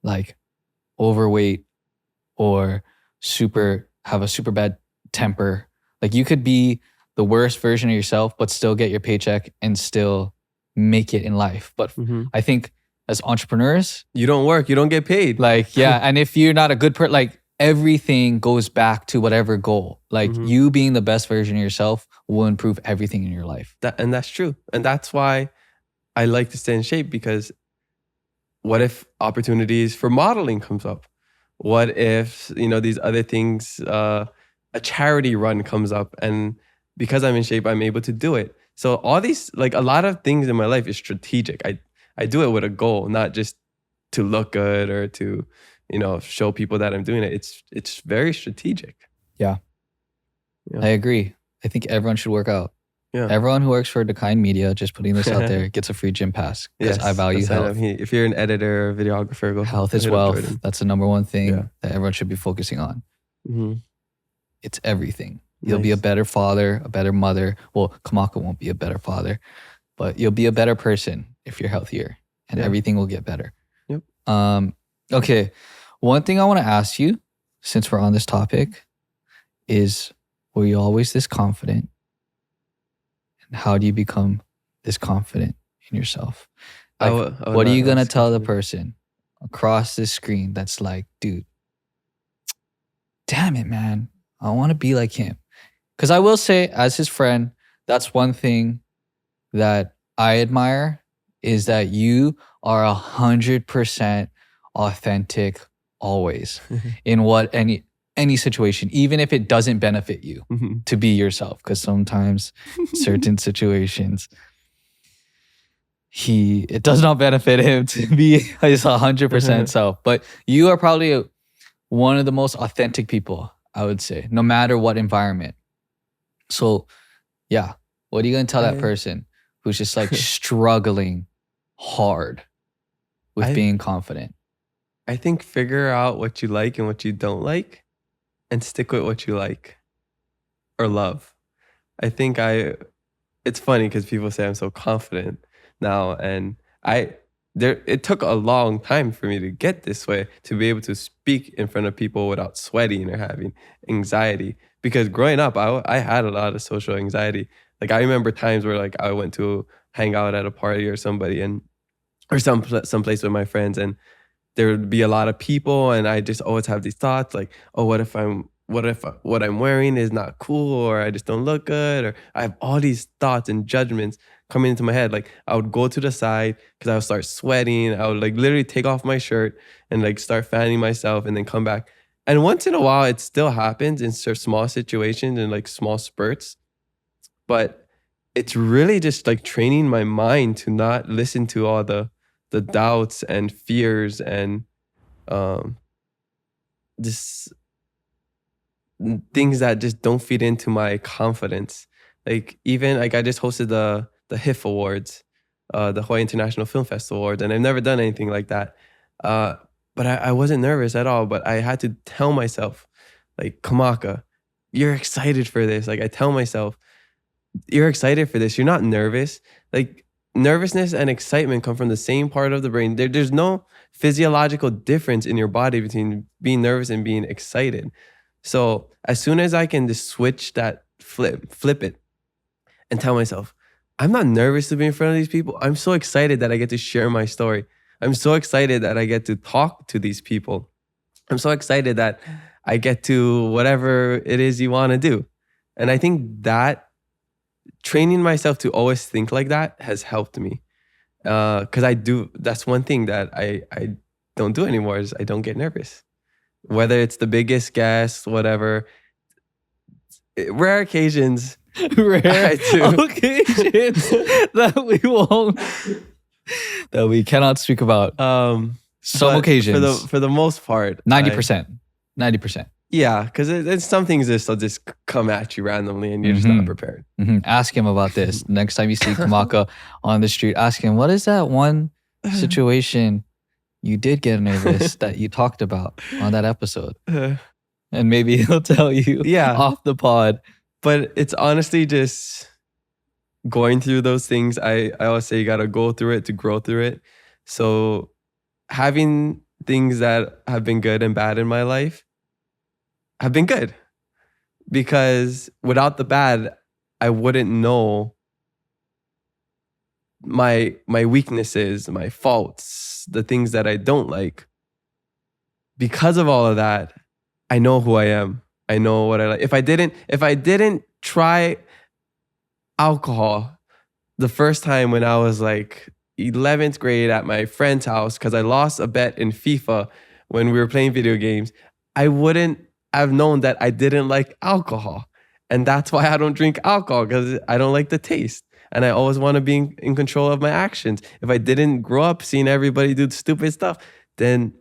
like overweight or have a super bad temper. Like you could be the worst version of yourself, but still get your paycheck and still make it in life. But I think as entrepreneurs, You don't work, you don't get paid. like, yeah. And if you're not a good person, like everything goes back to whatever goal. Like you being the best version of yourself will improve everything in your life. And that's true. And that's why I like to stay in shape, because what if opportunities for modeling comes up? What if, these other things, a charity run comes up, and because I'm in shape, I'm able to do it. So all these, like a lot of things in my life is strategic. I do it with a goal, not just to look good or to, show people that I'm doing it. It's very strategic. Yeah. I agree. I think everyone should work out. Yeah. Everyone who works for Decline Media, just putting this out there, gets a free gym pass because I value health. If you're an editor or videographer, go Health is hit up wealth. Jordan. That's the number one thing Yeah. that everyone should be focusing on. Mhm. It's everything. You'll be a Nice. better father, a better mother. Well, Kamaka won't be a better father, but you'll be a better person if you're healthier, and Yeah. everything will get better. Yep. Okay. One thing I want to ask you, since we're on this topic, is were you always this confident? And how do you become this confident in yourself? Like, what are you going to tell the person across this screen that's like, dude, damn it, man, I want to be like him? Because I will say, as his friend, that's one thing that I admire, is that you are 100% authentic always in any situation, even if it doesn't benefit you to be yourself. Because sometimes certain situations, it does not benefit him to be his 100% self. But you are probably one of the most authentic people, I would say, no matter what environment. So yeah, what are you going to tell that person who's just like struggling hard with being confident? I think figure out what you like and what you don't like, and stick with what you like or love. I think it's funny because people say I'm so confident now, and it took a long time for me to get this way, to be able to speak in front of people without sweating or having anxiety. Because growing up, I had a lot of social anxiety. Like I remember times where like I went to hang out at a party or someplace with my friends, and there would be a lot of people, and I just always have these thoughts like, oh, what if what I'm wearing is not cool, or I just don't look good, or I have all these thoughts and judgments coming into my head. Like I would go to the side because I would start sweating. I would like literally take off my shirt and like start fanning myself, and then come back. And once in a while, it still happens in small situations and like small spurts. But it's really just like training my mind to not listen to all the doubts and fears and just things that just don't feed into my confidence. Like even like I just hosted the HIF Awards, the Hawaii International Film Festival Awards, and I've never done anything like that. But I wasn't nervous at all. But I had to tell myself, like, Kamaka, you're excited for this. Like I tell myself, you're excited for this. You're not nervous. Like nervousness and excitement come from the same part of the brain. There's no physiological difference in your body between being nervous and being excited. So as soon as I can just switch that, flip it, and tell myself, I'm not nervous to be in front of these people. I'm so excited that I get to share my story. I'm so excited that I get to talk to these people. I'm so excited that I get to whatever it is you want to do. And I think that training myself to always think like that has helped me. Because that's one thing that I don't do anymore, is I don't get nervous. whether it's the biggest guest, whatever. Rare occasions. Rare I do. occasions that we cannot speak about. Some But occasions. for the most part, 90%. 90%. Yeah, because it's some things that'll just come at you randomly and you're just not prepared. Ask him about this. Next time you see Kamaka on the street, ask him, what is that one situation you did get nervous that you talked about on that episode? And maybe he'll tell you off the pod. But it's honestly just going through those things. I always say you got to go through it to grow through it. So having things that have been good and bad in my life have been good, because without the bad, I wouldn't know my weaknesses, my faults, the things that I don't like. Because of all of that, I know who I am. I know what I like. If I didn't try alcohol the first time when I was like 11th grade at my friend's house, because I lost a bet in FIFA when we were playing video games, I wouldn't have known that I didn't like alcohol. And that's why I don't drink alcohol, because I don't like the taste. And I always want to be in control of my actions. If I didn't grow up seeing everybody do stupid stuff, then,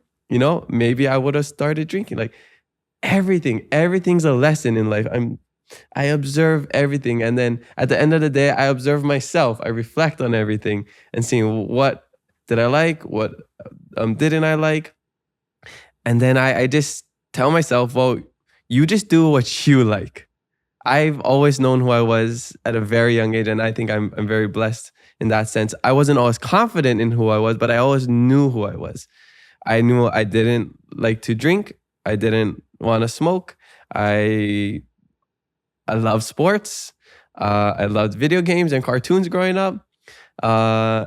maybe I would have started drinking. Like everything's a lesson in life. I observe everything. And then at the end of the day, I observe myself. I reflect on everything and seeing what did I like, what didn't I like. And then I just tell myself, well, you just do what you like. I've always known who I was at a very young age, and I think I'm very blessed in that sense. I wasn't always confident in who I was, but I always knew who I was. I knew I didn't like to drink. I didn't want to smoke. I love sports. I loved video games and cartoons growing up. I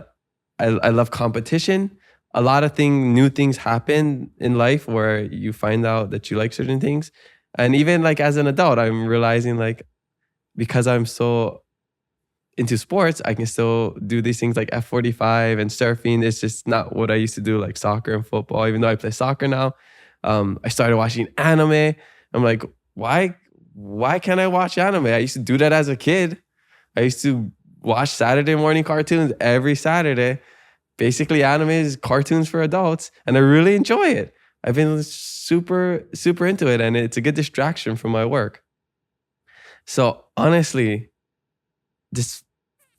love competition. A lot of new things happen in life where you find out that you like certain things. And even like as an adult, I'm realizing like, because I'm so into sports, I can still do these things like F45 and surfing. It's just not what I used to do, like soccer and football, even though I play soccer now. I started watching anime. I'm like, why can't I watch anime? I used to do that as a kid. I used to watch Saturday morning cartoons every Saturday. Basically, anime is cartoons for adults, and I really enjoy it. I've been super, super into it, and it's a good distraction from my work. So honestly, just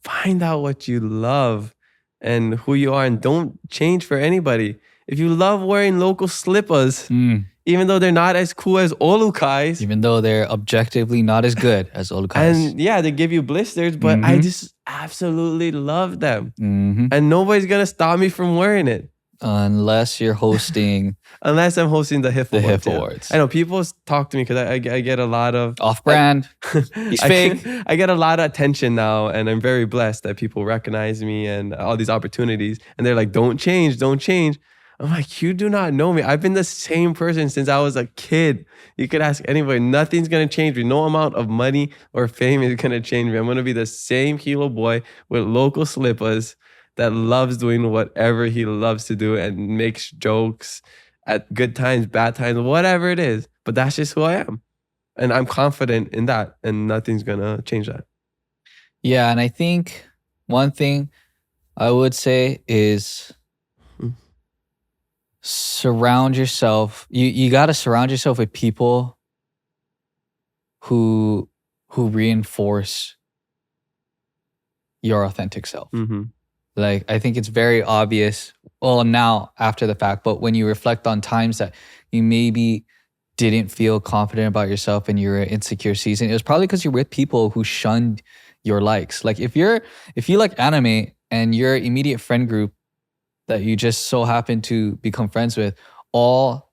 find out what you love and who you are, and don't change for anybody. If you love wearing local slippers, even though they're not as cool as Olukais. Even though they're objectively not as good as Olukais. And yeah, they give you blisters, but I just absolutely love them. And nobody's going to stop me from wearing it. Unless you're hosting... Unless I'm hosting the HIF Awards. Awards. I know people talk to me because I get a lot of... Off-brand. He's fake. I get a lot of attention now, and I'm very blessed that people recognize me and all these opportunities. And they're like, don't change, don't change. I'm like, you do not know me. I've been the same person since I was a kid. You could ask anybody. Nothing's going to change me. No amount of money or fame is going to change me. I'm going to be the same Hilo boy with local slippers that loves doing whatever he loves to do and makes jokes at good times, bad times, whatever it is. But that's just who I am. And I'm confident in that. And nothing's going to change that. Yeah. And I think one thing I would say is... surround yourself. You got to surround yourself with people who reinforce your authentic self. Like, I think it's very obvious, well, now after the fact, but when you reflect on times that you maybe didn't feel confident about yourself and you were in insecure season, it was probably because you're with people who shunned your likes. Like if you like anime and your immediate friend group that you just so happen to become friends with all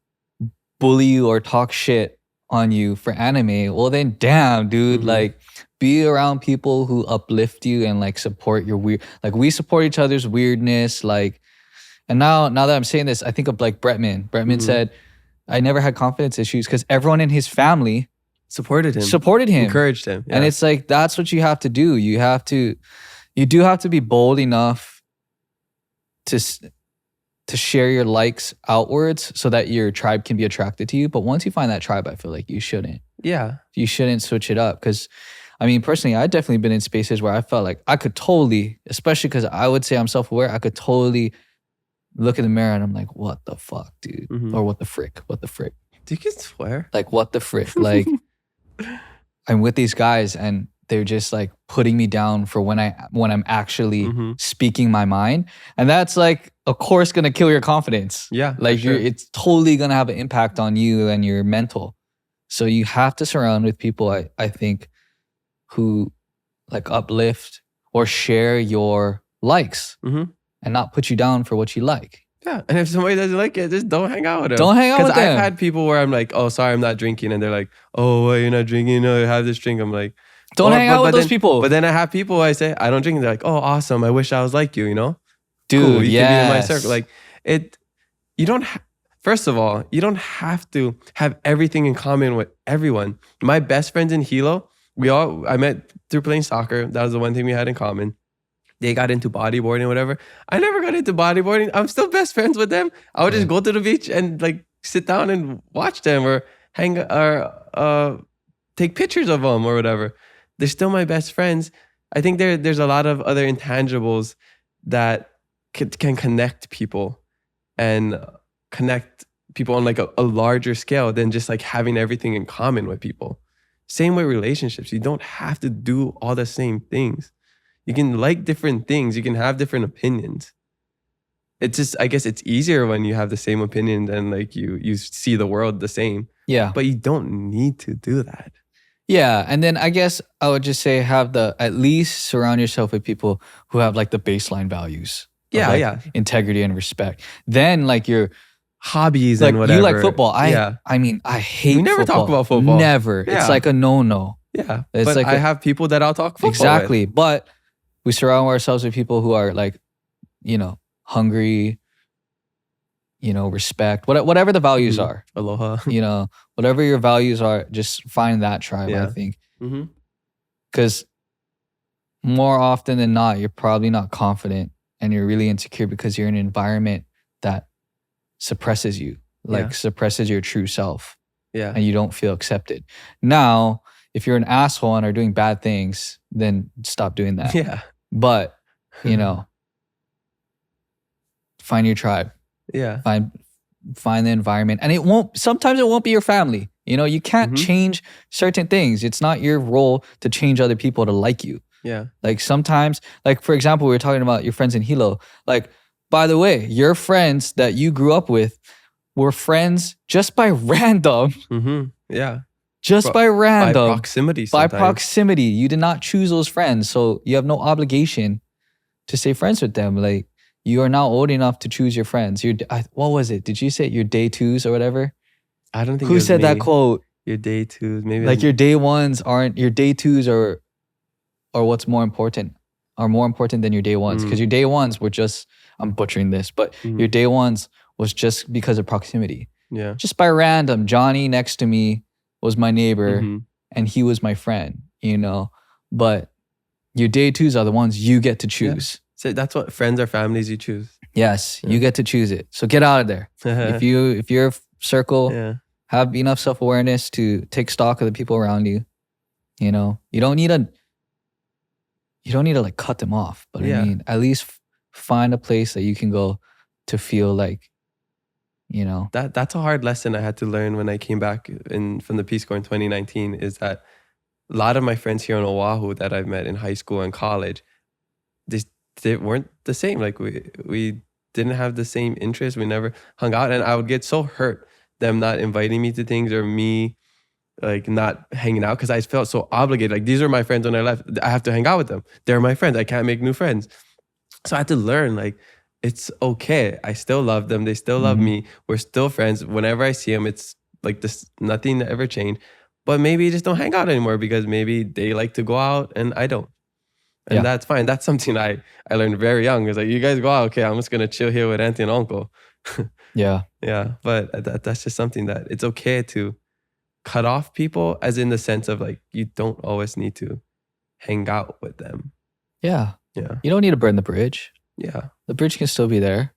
bully you or talk shit on you for anime, well then damn, dude, like be around people who uplift you and like support your weird, like we support each other's weirdness. Like, and now that I'm saying this, I think of like Bretman. Bretman said, I never had confidence issues because everyone in his family supported him, encouraged him. Yeah. And it's like, that's what you have to do. You do have to be bold enough to to share your likes outwards so that your tribe can be attracted to you. But once you find that tribe, I feel like you shouldn't switch it up. Because I mean, personally, I've definitely been in spaces where I felt like I could totally, especially because I would say I'm self-aware, I could totally look in the mirror and I'm like, what the fuck, dude? Or what the frick? Do you can swear? Like, what the frick? Like, I'm with these guys and they're just like putting me down for when I'm actually speaking my mind. And that's like, of course, gonna kill your confidence. Yeah. Like it's totally gonna have an impact on you and your mental. So you have to surround with people, I think, who like uplift or share your likes and not put you down for what you like. Yeah, and if somebody doesn't like it, just don't hang out with them. Don't hang out with them. Because I've had people where I'm like, oh, sorry, I'm not drinking. And they're like, oh, well, you're not drinking? No, have this drink. I'm like, don't hang out with those people. But then I have people I say, I don't drink. And they're like, oh, awesome. I wish I was like you, you know? Dude, cool, you can be in my circle. Like, you don't, first of all, you don't have to have everything in common with everyone. My best friends in Hilo, I met through playing soccer. That was the one thing we had in common. They got into bodyboarding or whatever. I never got into bodyboarding. I'm still best friends with them. I would just go to the beach and like sit down and watch them or hang or take pictures of them or whatever. They're still my best friends. I think there's a lot of other intangibles that can connect people and connect people on like a larger scale than just like having everything in common with people. Same with relationships. You don't have to do all the same things. You can like different things. You can have different opinions. It's just, I guess it's easier when you have the same opinion and like you see the world the same. Yeah. But you don't need to do that. Yeah. And then I guess I would just say at least surround yourself with people who have like the baseline values. Yeah, Integrity and respect. Then like your hobbies like and whatever. You like football. I mean, I hate We never football. talk about football. Never. Yeah. It's like a no-no. Yeah. It's but like I have people that I'll talk football exactly. with. But we surround ourselves with people who are like, you know, hungry, you know, respect, whatever the values are. Aloha. You know, whatever your values are, just find that tribe, I think. Because more often than not, you're probably not confident and you're really insecure because you're in an environment that suppresses you, suppresses your true self. Yeah. And you don't feel accepted. Now, if you're an asshole and are doing bad things, then stop doing that. Yeah. But, you know, find your tribe. Yeah. Find the environment. And sometimes it won't be your family. You know, you can't change certain things. It's not your role to change other people to like you. Yeah. Like sometimes, like for example, we were talking about your friends in Hilo. Like, by the way, your friends that you grew up with were friends just by random. Yeah. Just by random. By proximity sometimes. By proximity. You did not choose those friends. So you have no obligation to stay friends with them. Like, you are now old enough to choose your friends. What was it? Did you say your day twos or whatever? I don't think Who said that quote? Your day twos. Maybe like your day ones aren't, your day twos or what's more important, are more important than your day ones. Because your day ones were just, I'm butchering this, but your day ones was just because of proximity. Yeah. Just by random, Johnny next to me was my neighbor and he was my friend, you know. But your day twos are the ones you get to choose. Yeah. So that's what friends or families you choose. Yes, you get to choose it. So get out of there. if you're a circle, have enough self-awareness to take stock of the people around you. You know, you don't need to like cut them off, but I mean, at least find a place that you can go to feel like, you know. That's a hard lesson I had to learn when I came back from the Peace Corps in 2019, is that a lot of my friends here on Oahu that I've met in high school and college, they weren't the same. Like we didn't have the same interests. We never hung out, and I would get so hurt them not inviting me to things or me like not hanging out because I felt so obligated. Like, these are my friends when I left. I have to hang out with them. They're my friends. I can't make new friends. So I had to learn, like, it's okay. I still love them. They still love me. We're still friends. Whenever I see them, it's like this, nothing ever changed. But maybe you just don't hang out anymore because maybe they like to go out and I don't. And that's fine. That's something I learned very young. It's like, you guys go out, okay, I'm just going to chill here with auntie and uncle. Yeah. But that's just something that it's okay to cut off people, as in the sense of like, you don't always need to hang out with them. Yeah. Yeah. You don't need to burn the bridge. Yeah. The bridge can still be there.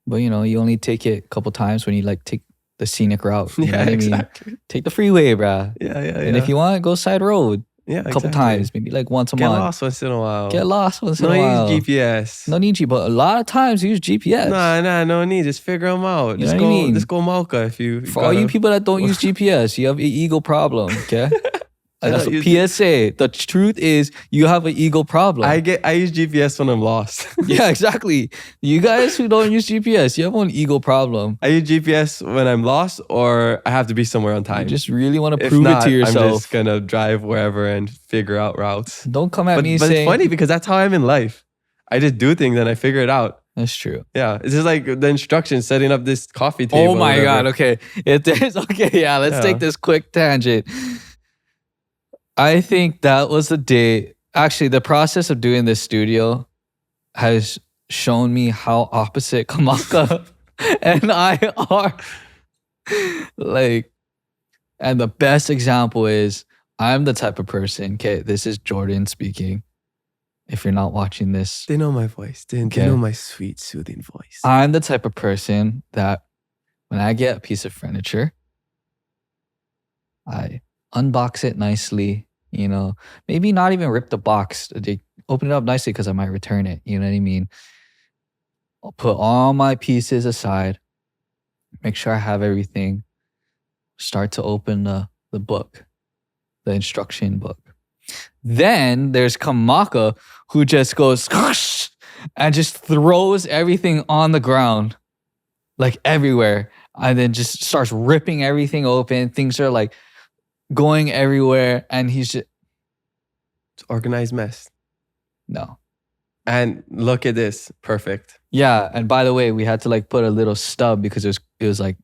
But you know, you only take it a couple times when you like take the scenic route. You know what I mean? exactly. Take the freeway, bruh. Yeah. And if you want, go side road yeah, a couple times, maybe like once a Get month. lost once in a while. Get lost once no in a while. use GPS. No need but a lot of times use GPS. Nah, no need. Just figure them out. You know what I mean? Just go Malka if you. For all you people that don't use GPS, you have an ego problem. Okay. And that's a PSA. The truth is, you have an ego problem. I use GPS when I'm lost. Yeah, exactly. You guys who don't use GPS, you have an ego problem. I use GPS when I'm lost or I have to be somewhere on time. You just really want to If prove not, it to yourself. I'm just gonna drive wherever and figure out routes. Don't come at me but saying. it's funny because that's how I'm in life. I just do things and I figure it out. That's true. Yeah, it's just like the instructions setting up this coffee table. Oh my God. Okay. Let's take this quick tangent. I think that was the day. Actually, the process of doing this studio has shown me how opposite Kamaka and I are. Like, and the best example is I'm the type of person. Okay, this is Jordan speaking. If you're not watching this, they know my voice. They know my sweet, soothing voice. I'm the type of person that when I get a piece of furniture, I unbox it nicely, you know, maybe not even rip the box. They open it up nicely because I might return it. You know what I mean? I'll put all my pieces aside, make sure I have everything, start to open the book, the instruction book. Then there's Kamaka who just goes and just throws everything on the ground, like everywhere. And then just starts ripping everything open. Things are like going everywhere. And he's just... It's organized mess. No. And look at this. Perfect. Yeah. And by the way, we had to like put a little stub because it was like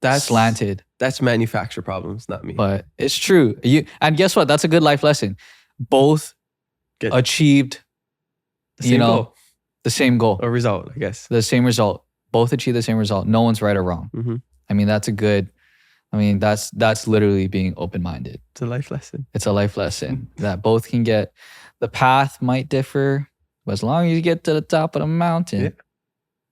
that's slanted. That's manufacturer problems, not me. But it's true. And guess what? That's a good life lesson. Both achieved, goal. the same goal. Or result, I guess. The same result. Both achieve the same result. No one's right or wrong. Mm-hmm. I mean, that's literally being open-minded. It's a life lesson. It's a life lesson that both can get. The path might differ, but as long as you get to the top of the mountain,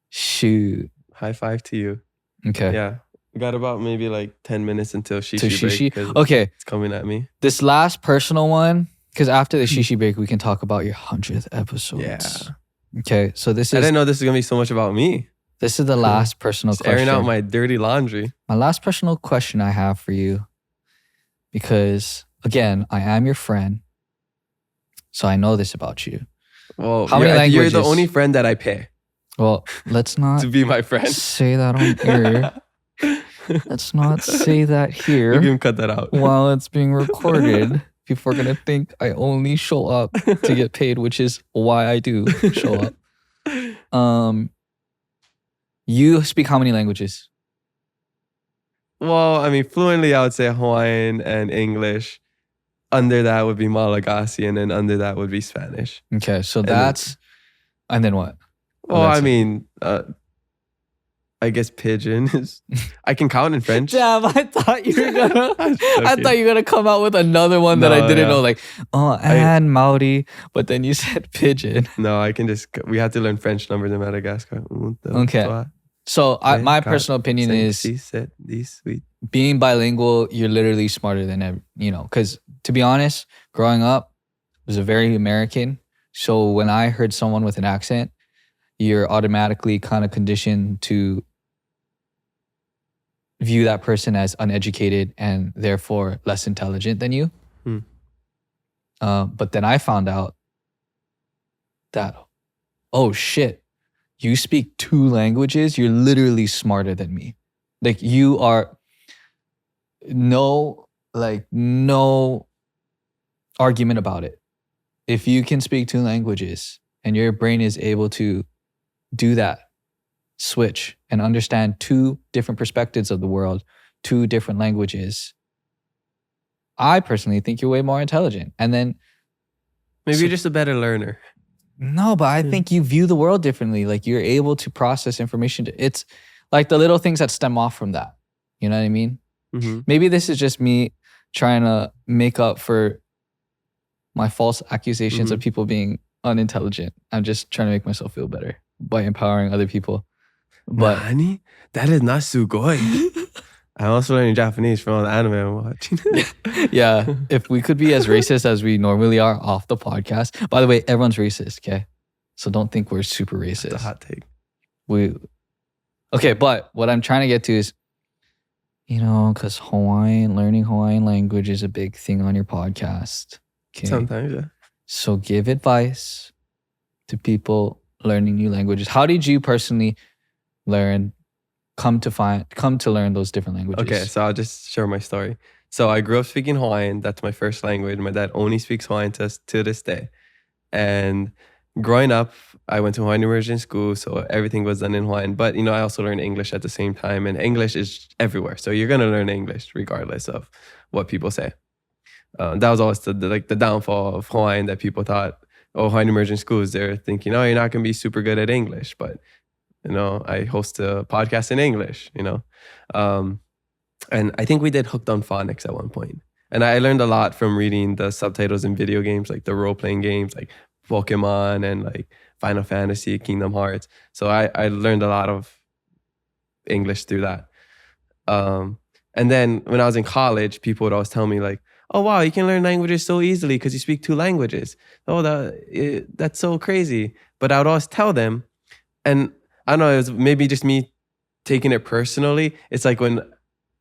shoot. High five to you. Okay. Yeah. We got about maybe like 10 minutes until shishi break. Okay. It's coming at me. This last personal one, because after the shishi break, we can talk about your 100th episode. Yeah. Okay. So this is... I didn't know this was going to be so much about me. This is the last personal Just question. airing out my dirty laundry. My last personal question I have for you, because again, I am your friend, so I know this about you. Well, how many languages? You're the only friend that I pay. Well, let's not to be my friend. Say that on air. Let's not say that here. We can cut that out. While it's being recorded. People are going to think I only show up to get paid, which is why I do show up. You speak how many languages? Well, I mean, fluently, I would say Hawaiian and English. Under that would be Malagasy, and then under that would be Spanish. Okay, so and then what? Well, I mean, I guess Pidgin is... I can count in French. Damn, I thought you were gonna come out with another one that I didn't know. Like, and Maori, but then you said Pidgin. No, I can just... We have to learn French numbers in Madagascar. Okay. So my personal opinion is being bilingual, you're literally smarter than ever, because to be honest, growing up, I was a very American. So when I heard someone with an accent, you're automatically kind of conditioned to view that person as uneducated and therefore less intelligent than you. But then I found out that, oh shit, you speak 2 languages, you're literally smarter than me. Like you are no argument about it. If you can speak 2 languages and your brain is able to do that switch and understand 2 different perspectives of the world, 2 different languages, I personally think you're way more intelligent. And then maybe you're just a better learner. No, but I think you view the world differently. Like you're able to process information. It's like the little things that stem off from that. You know what I mean? Mm-hmm. Maybe this is just me trying to make up for my false accusations of people being unintelligent. I'm just trying to make myself feel better by empowering other people. But Nani? That is not sugoi. I'm also learning Japanese from all the anime I'm watching. yeah, if we could be as racist as we normally are off the podcast. By the way, everyone's racist, okay? So don't think we're super That's a racist. hot take. Okay, but what I'm trying to get to is, because learning Hawaiian language is a big thing on your podcast. Okay. Sometimes, yeah. So give advice to people learning new languages. How did you personally come to learn those different languages? Okay, so I'll just share my story. So I grew up speaking Hawaiian. That's my first language. My dad only speaks Hawaiian to this day. And growing up, I went to Hawaiian immersion school, so everything was done in Hawaiian. But, I also learned English at the same time. And English is everywhere. So you're going to learn English regardless of what people say. That was always the downfall of Hawaiian, that people thought, Hawaiian immersion schools, they're thinking, you're not going to be super good at English. But, I host a podcast in English, and I think we did Hooked on Phonics at one point. And I learned a lot from reading the subtitles in video games, like the role-playing games, like Pokemon and like Final Fantasy, Kingdom Hearts. So I learned a lot of English through that. And then when I was in college, people would always tell me like, oh, wow, you can learn languages so easily because you speak 2 languages. Oh, that's so crazy. But I would always tell them, and I don't know, it was maybe just me taking it personally. It's like when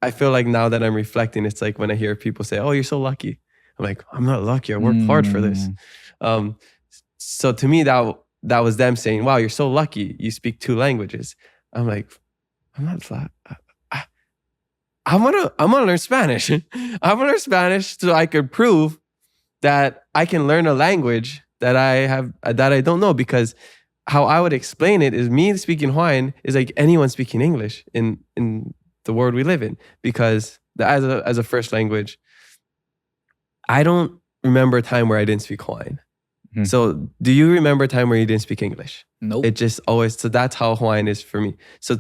I feel like now that I'm reflecting, it's like when I hear people say, oh, you're so lucky. I'm like, I'm not lucky. I worked hard for this. So to me, that was them saying, wow, you're so lucky. You speak 2 languages. I'm like, I'm not lucky. I'm gonna learn Spanish. I'm gonna learn Spanish so I could prove that I can learn a language that I don't know, because how I would explain it is me speaking Hawaiian is like anyone speaking English in the world we live in, because as a first language, I don't remember a time where I didn't speak Hawaiian. Hmm. So do you remember a time where you didn't speak English? Nope. It just always, so that's how Hawaiian is for me. So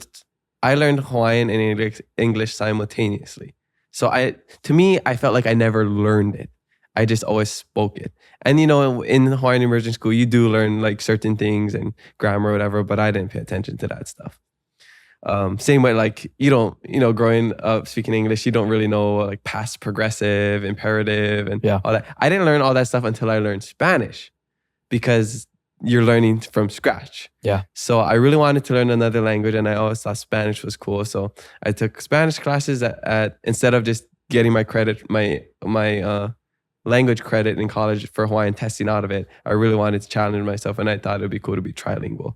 I learned Hawaiian and English simultaneously. So to me, I felt like I never learned it. I just always spoke it. And in Hawaiian immersion school, you do learn like certain things and grammar or whatever, but I didn't pay attention to that stuff. Same way, like you don't, growing up speaking English, you don't really know like past progressive, imperative, and all that. I didn't learn all that stuff until I learned Spanish, because you're learning from scratch. Yeah. So I really wanted to learn another language, and I always thought Spanish was cool. So I took Spanish classes at instead of just getting my credit, my language credit in college for Hawaiian, testing out of it. I really wanted to challenge myself, and I thought it would be cool to be trilingual.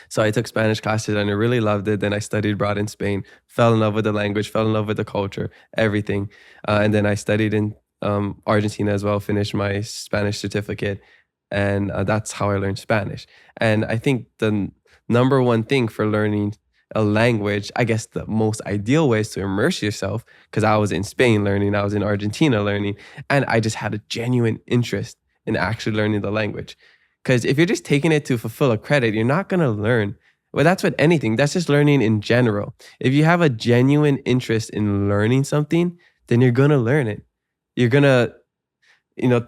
So I took Spanish classes and I really loved it. Then I studied abroad in Spain, fell in love with the language, fell in love with the culture, everything. And then I studied in Argentina as well, finished my Spanish certificate. And that's how I learned Spanish. And I think the number one thing for learning a language, I guess the most ideal way is to immerse yourself, because I was in Spain learning, I was in Argentina learning, and I just had a genuine interest in actually learning the language. Because if you're just taking it to fulfill a credit, you're not going to learn. Well, that's with anything. That's just learning in general. If you have a genuine interest in learning something, then you're going to learn it. You're going to,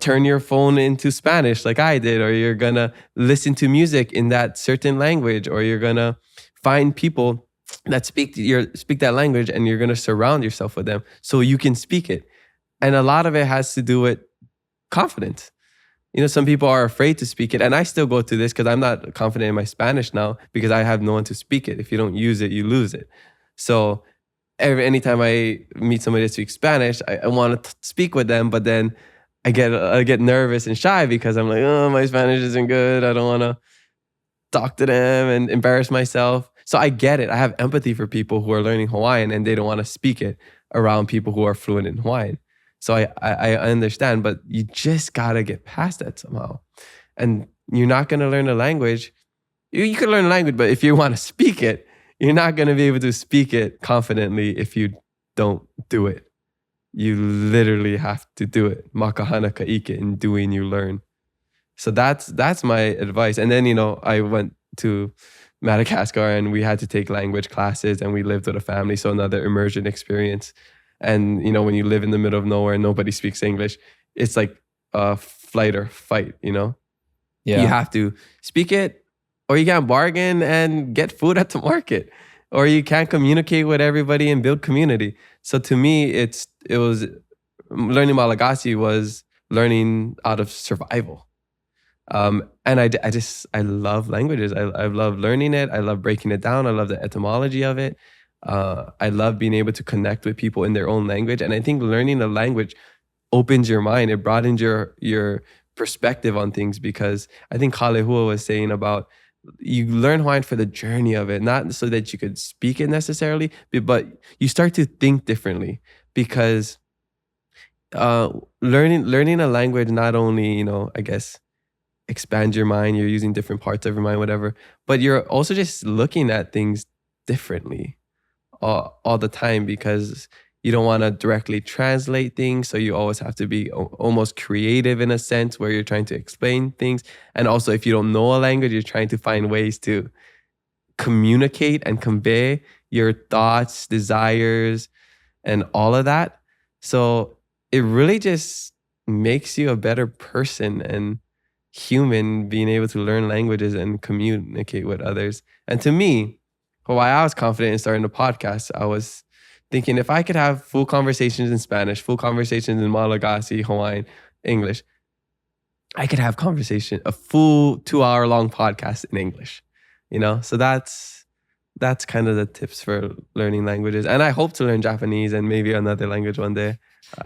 turn your phone into Spanish like I did, or you're going to listen to music in that certain language, or you're going to find people that speak that language, and you're going to surround yourself with them so you can speak it. And a lot of it has to do with confidence. Some people are afraid to speak it. And I still go through this because I'm not confident in my Spanish now, because I have no one to speak it. If you don't use it, you lose it. So anytime I meet somebody that speaks Spanish, I want to speak with them, but then I get nervous and shy because I'm like, oh, my Spanish isn't good. I don't want to talk to them and embarrass myself. So I get it. I have empathy for people who are learning Hawaiian and they don't want to speak it around people who are fluent in Hawaiian. So I understand, but you just got to get past that somehow. And you're not going to learn a language. You can learn a language, but if you want to speak it, you're not going to be able to speak it confidently if you don't do it. You literally have to do it. Makahana ka ike, in doing you learn. So that's my advice. And then, I went to Madagascar and we had to take language classes, and we lived with a family. So another immersion experience. And, when you live in the middle of nowhere and nobody speaks English, it's like a flight or fight, Yeah. You have to speak it or you can't bargain and get food at the market, or you can't communicate with everybody and build community. So to me, it was learning Malagasy was learning out of survival. And I love languages. I love learning it. I love breaking it down. I love the etymology of it. I love being able to connect with people in their own language. And I think learning a language opens your mind. It broadens your perspective on things, because I think Kalehua was saying about you learn Hawaiian for the journey of it, not so that you could speak it necessarily, but you start to think differently, because learning a language not only, I guess, expand your mind, you're using different parts of your mind, whatever, but you're also just looking at things differently all the time, because you don't want to directly translate things. So you always have to be almost creative in a sense, where you're trying to explain things. And also, if you don't know a language, you're trying to find ways to communicate and convey your thoughts, desires, and all of that. So it really just makes you a better person and human, being able to learn languages and communicate with others. And to me, why I was confident in starting the podcast, I was thinking, if I could have full conversations in Spanish, full conversations in Malagasy, Hawaiian, English, I could have a full 2-hour long podcast in English, So that's kind of the tips for learning languages. And I hope to learn Japanese and maybe another language one day.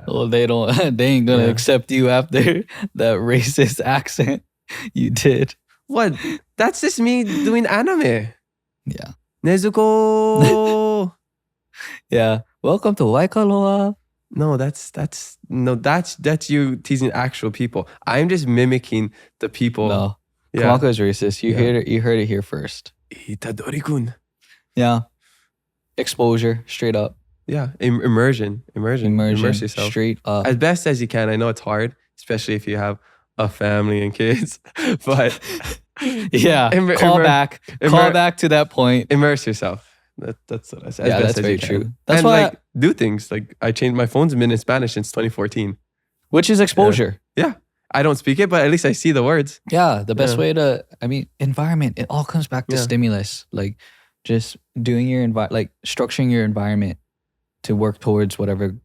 Well, they ain't gonna accept you after that racist accent you did. What? That's just me doing anime. Yeah. Nezuko. Yeah. Welcome to Waikoloa. No, that's you teasing actual people. I'm just mimicking the people. No. Kamaka is racist. You heard it here first. Itadori-kun. Yeah. Exposure, straight up. Yeah. Immersion. Immerse yourself. Straight up. As best as you can. I know it's hard, especially if you have a family and kids. But yeah. Call back to that point. Immerse yourself. That's what I said. Yeah, that's very true. That's and why do things. Like I changed my phone's been in Spanish since 2014. Which is exposure. Yeah. I don't speak it, but at least I see the words. Yeah. The best way environment, it all comes back to stimulus. Like just doing your structuring your environment to work towards whatever,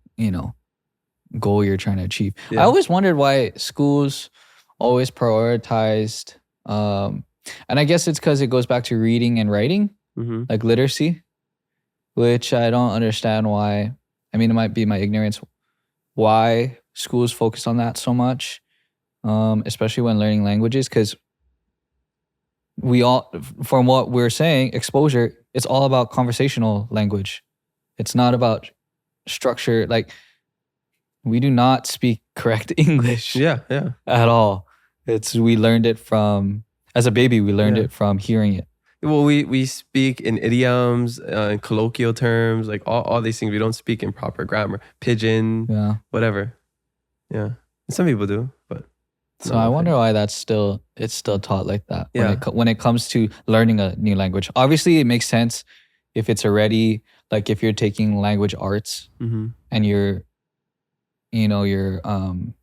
goal you're trying to achieve. Yeah. I always wondered why schools always prioritized, and I guess it's because it goes back to reading and writing, like literacy, which I don't understand why. I mean, it might be my ignorance, why schools focus on that so much, especially when learning languages, because from what we're saying, exposure, it's all about conversational language. It's not about structure. Like, we do not speak correct English. Yeah. At all. We learned it from, as a baby, we learned it from hearing it. Well, we speak in idioms, in colloquial terms, like all these things. We don't speak in proper grammar, pidgin, whatever. Yeah, some people do, but so I wonder why it's still taught like that. Yeah. When it comes to learning a new language, obviously it makes sense if it's already like if you're taking language arts and your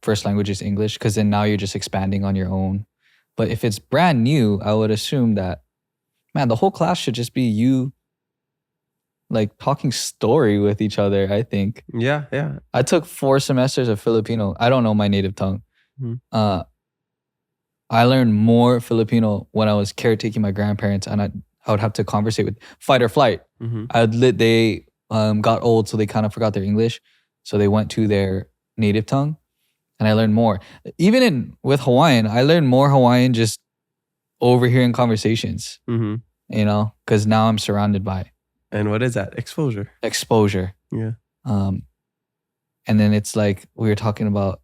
first language is English, because then now you're just expanding on your own. But if it's brand new, I would assume that, man, the whole class should just be you like talking story with each other, I think. Yeah. I took 4 semesters of Filipino. I don't know my native tongue. I learned more Filipino when I was caretaking my grandparents, and I would have to conversate with fight or flight. They got old, so they kind of forgot their English. So they went to their native tongue, and I learned more. Even with Hawaiian, I learned more Hawaiian just overhearing conversations, because now I'm surrounded by. And what is that? Exposure. Yeah. And then it's like we were talking about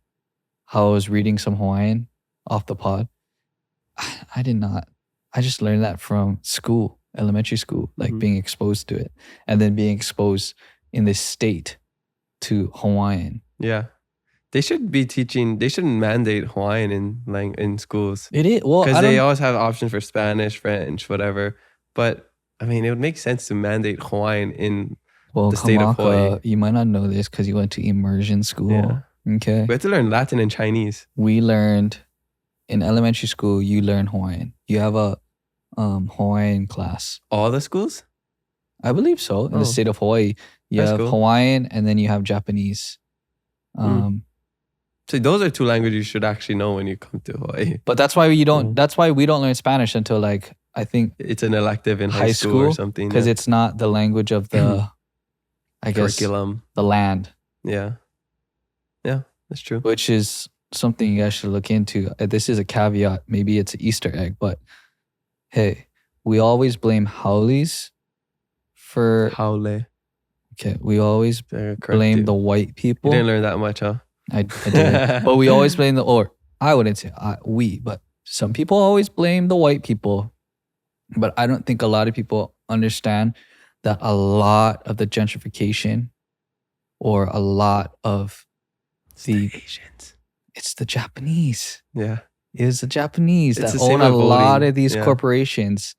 how I was reading some Hawaiian off the pod. I did not. I just learned that from school, elementary school, like being exposed to it, and then being exposed in this state to Hawaiian. Yeah. They should be teaching. They shouldn't mandate Hawaiian in schools. It is because they always have options for Spanish, French, whatever. But I mean, it would make sense to mandate Hawaiian in the state of Hawaii. You might not know this because you went to immersion school. Yeah. Okay. We had to learn Latin and Chinese. We learned in elementary school. You learn Hawaiian. You have a Hawaiian class. All the schools? I believe so. In Oh. the state of Hawaii, you That's have cool. Hawaiian and then you have Japanese. So those are two languages you should actually know when you come to Hawaii. But that's why you don't. Oh. That's why we don't learn Spanish until like I think It's an elective in high school or something. because it's not the language of the, I guess, curriculum. the land, Yeah, that's true. which is something you guys should look into. This is a caveat. Maybe it's an Easter egg, but hey, we always blame haoles for. Haole. Okay, we always They're correct, blame dude. the white You people. didn't learn that much, huh? I did, but we always blame or I wouldn't say we, but some people always blame the white people. But I don't think a lot of people understand that a lot of the gentrification or a lot of the Asians. it's the Japanese. Yeah. It was the Japanese It's that the same own a with lot voting. of these Yeah. corporations.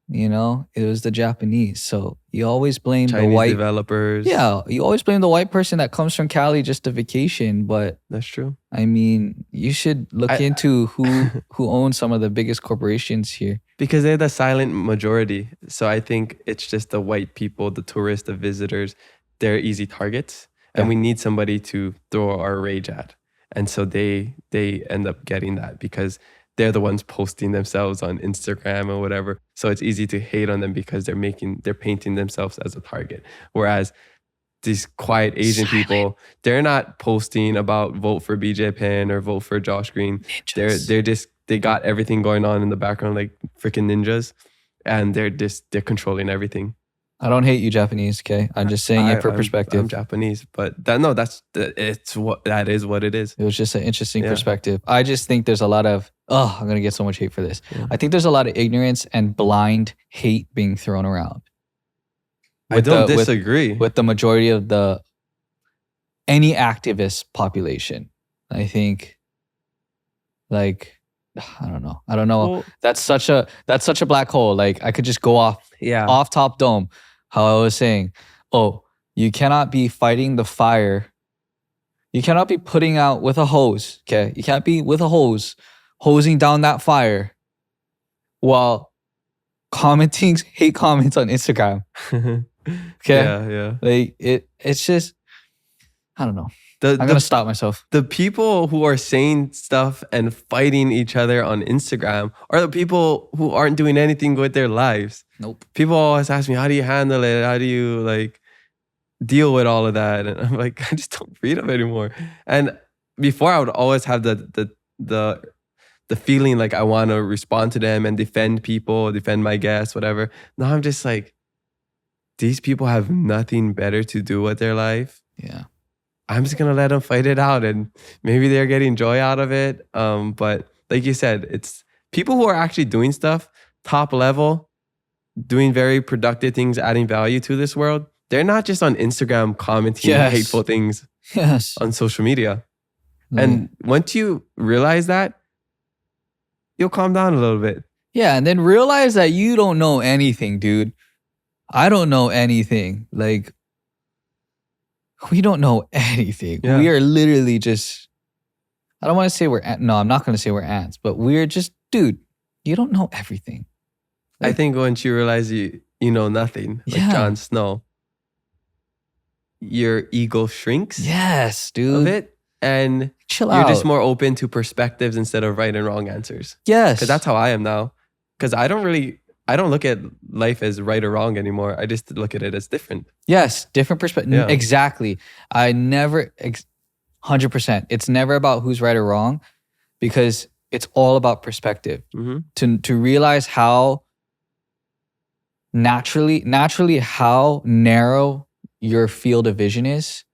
You know, it was the Japanese. So you always blame Chinese the white. developers. Yeah, you always blame the white person that comes from Cali just to vacation. But That's true. I mean, you should look into who owns some of the biggest corporations here. Because they're the silent majority. So I think it's just the white people, the tourists, the visitors, they're easy targets. And Yeah. we need somebody to throw our rage at. And so they end up getting that because they're the ones posting themselves on Instagram or whatever. So it's easy to hate on them because they're painting themselves as a target. Whereas these quiet Asian people, they're not posting about vote for BJ Penn or vote for Josh Green. Ninjas. They got everything going on in the background like freaking ninjas, and they're controlling everything. I don't hate you, Japanese. Okay, I'm just saying it for perspective. I'm Japanese, but that is what it is. It was just an interesting Yeah. perspective. I just think there's a lot of I'm gonna get so much hate for this. Yeah. I think there's a lot of ignorance and blind hate being thrown around. I don't disagree. with the majority of any activist population. I think, like, I don't know. Well, That's such a black hole. Like I could just go off top dome. How I was saying, you cannot be fighting the fire. You cannot be putting out with a hose. Okay, you can't be with a hose, hosing down that fire, while commenting hate comments on Instagram. Okay, Yeah. like it's just, I don't know. I'm gonna stop myself. The people who are saying stuff and fighting each other on Instagram are the people who aren't doing anything with their lives. Nope. People always ask me, how do you handle it? How do you like deal with all of that? And I'm like, I just don't read them anymore. And before I would always have the feeling like I want to respond to them and defend people, defend my guests, whatever. Now I'm just like, these people have nothing better to do with their life. Yeah. I'm just gonna let them fight it out, and maybe they're getting joy out of it. But like you said, it's people who are actually doing stuff top level, doing very productive things, adding value to this world. They're not just on Instagram commenting Yes. hateful things Yes. on social media. Like, And once you realize that, you'll calm down a little bit. yeah, and then realize that you don't know anything, dude. I don't know anything. Like, we don't know anything. Yeah. We are literally just, I don't want to say no, I'm not going to say we're ants, but we're just, dude, you don't know everything. I think once you realize you know nothing, like Yeah. Jon Snow, your ego shrinks Yes, a dude. bit, and Chill you're out. just more open to perspectives instead of right and wrong answers. Yes. Because that's how I am now. Because I don't look at life as right or wrong anymore. I just look at it as different. Yes, different perspective. Yeah. Exactly. I never, 100%. It's never about who's right or wrong because it's all about perspective. Mm-hmm. To realize how naturally how narrow your field of vision is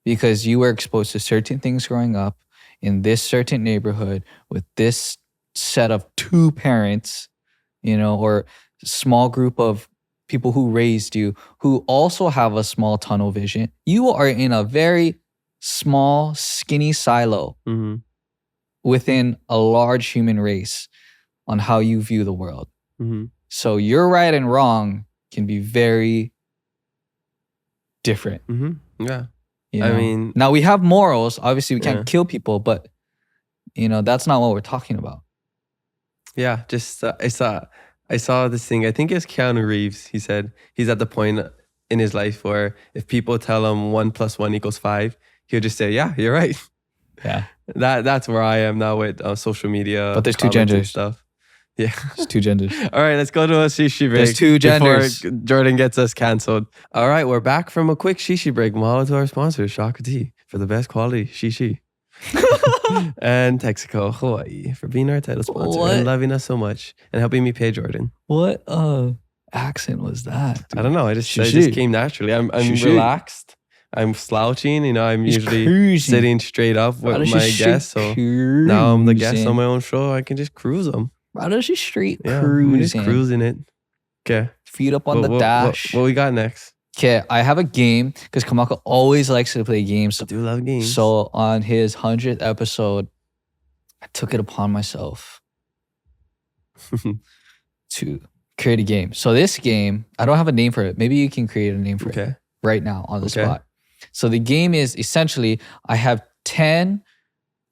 because you were exposed to certain things growing up in this certain neighborhood with this set of two parents, or small group of people who raised you who also have a small tunnel vision. You are in a very small, skinny silo Mm-hmm. within a large human race on how you view the world. Mm-hmm. So your right and wrong can be very different. Mm-hmm. Yeah. you I know? mean, Now we have morals. Obviously, we can't Yeah. kill people, but that's not what we're talking about. yeah, just it's I saw this thing. I think it's Keanu Reeves. He said he's at the point in his life where if people tell him 1 + 1 = 5, he'll just say, "Yeah, you're right." Yeah. That's where I am now with social media. But there's two comments and genders. stuff. Yeah. There's two genders. All right, let's go to a shishi break. There's two genders. Before Jordan gets us canceled. All right, we're back from a quick shishi break. Mahalo to our sponsor, Shaka Tea, for the best quality shishi. And Texaco, Hawaii, for being our title sponsor and loving us so much and helping me pay Jordan. What accent was that? Dude? I don't know. I just came naturally. I'm Shishi. relaxed. I'm slouching. You know, I'm usually cruising. sitting straight up with Brother, my she's guests. So cruising. now I'm the guest on my own show. I can just cruise them. Brother, she's straight Yeah, cruising. I'm just cruising it. Okay. Feet up on the dash. What we got next? Okay, I have a game because Kamaka always likes to play games. I do love games. So on his 100th episode, I took it upon myself to create a game. So this game, I don't have a name for it. Maybe you can create a name for it right now on the spot. So the game is essentially, I have 10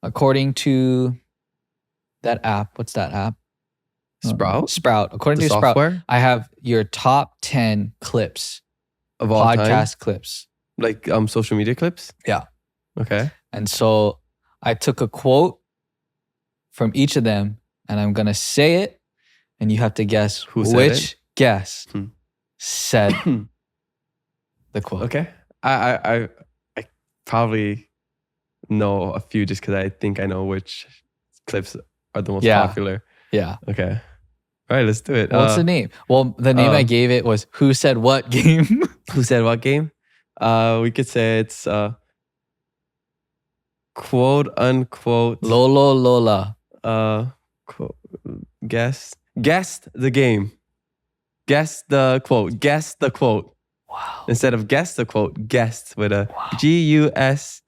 according to that app. What's that app? Sprout? Sprout. According to software? Sprout, I have your top 10 clips. Of all podcast time? clips. Like social media clips? Yeah. Okay. And so I took a quote from each of them and I'm going to say it and you have to guess Who said which guest Hmm. said the quote. Okay. I probably know a few just because I think I know which clips are the most popular. Yeah. Okay. All right, let's do it. What's the name? Well, the name I gave it was Who Said What Game. Who said what game? We could say it's quote unquote Lolo Lola. quote, guess the game. Guess the quote. Guess the quote. Wow. Instead of guess the quote, guest with a Wow. Guest.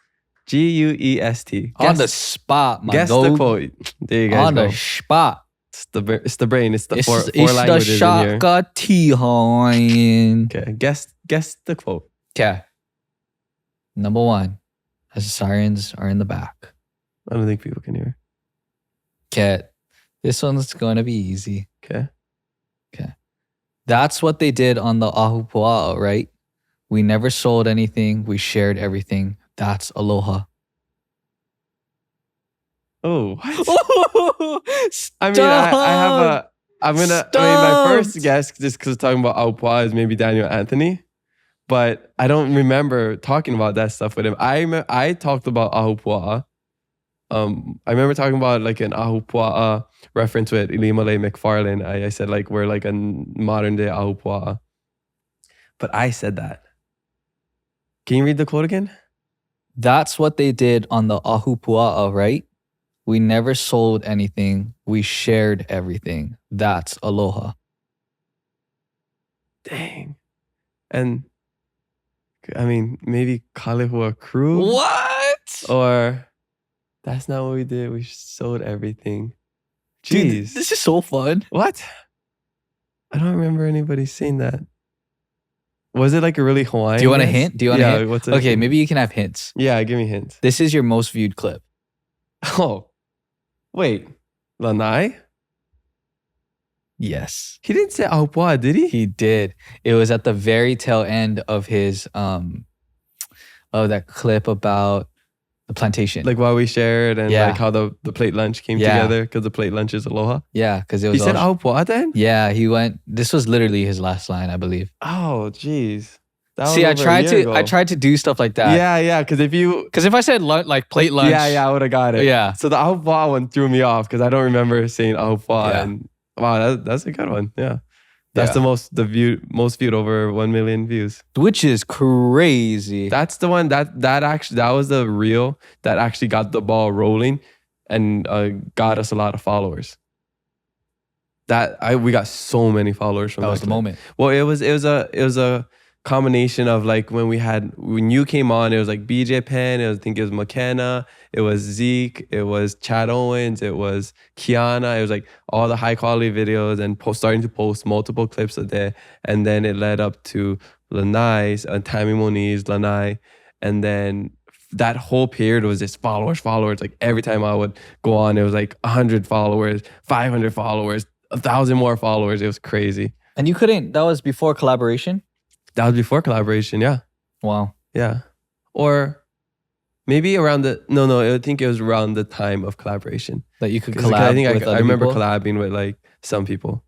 On the spot, my Guess goat. the quote. There you guys On go. the spot. It's the brain. It's the four It's languages the in here. Shaka Tea Hawaiian. Okay, guess the quote. Okay. Number one, as the sirens are in the back. I don't think people can hear. Okay. This one's going to be easy. Okay. That's what they did on the Ahupua'a, right? We never sold anything. We shared everything. That's Aloha. Oh, what? I mean, I have a. My first guess, just because talking about Aupua, is maybe Daniel Anthony, but I don't remember talking about that stuff with him. I talked about Ahupua'a. I remember talking about like an Ahupua'a reference with Ilimale McFarlane. I said like we're like a modern day Ahupua'a, but I said that. Can you read the quote again? That's what they did on the Ahupua'a, right? We never sold anything. We shared everything. That's Aloha. Dang. And I mean, maybe Kalehua Crew? What? Or that's not what we did. We sold everything. Dude, Jeez. this is so fun. What? I don't remember anybody saying that. Was it like a really Hawaiian? Do you want a guess? hint? Do you want a hint? What's Okay, maybe you can have hints. Yeah, give me hints. This is your most viewed clip. Oh, wait. Lanai? Yes. He didn't say Aupua, did he? He did. It was at the very tail end of his of that clip about the plantation. Like while we shared and Yeah. like how the plate lunch came Yeah. together because the plate lunch is Aloha. Yeah, because it He was said all, Aupua then? yeah, he went. This was literally his last line, I believe. Oh, jeez. That See, I was over a tried year to ago. I tried to do stuff like that. Yeah, because if you Because if I said like plate lunch, Yeah, I would have got it. Yeah. So the Aupua one threw me off because I don't remember saying Aupua. Yeah. And wow, that's a good one. Yeah. That's Yeah. the most viewed over 1 million views. which is crazy. That's the one that was the reel that actually got the ball rolling and got us a lot of followers. We got so many followers from That was the clip. moment. Well, it was a combination of like when you came on, it was like BJ Penn, I think it was McKenna, it was Zeke, it was Chad Owens, it was Kiana, it was like all the high quality videos and starting to post multiple clips a day. And then it led up to Lanai's, Tammy Moniz, Lanai. And then that whole period was just followers. Like every time I would go on, it was like 100 followers, 500 followers, 1,000 more followers. It was crazy. And you couldn't, that was before collaboration? That was before collaboration. Yeah. Wow. Yeah. Or maybe around I think it was around the time of collaboration. That you could 'Cause collab I think with I other remember people? collabing with like some people.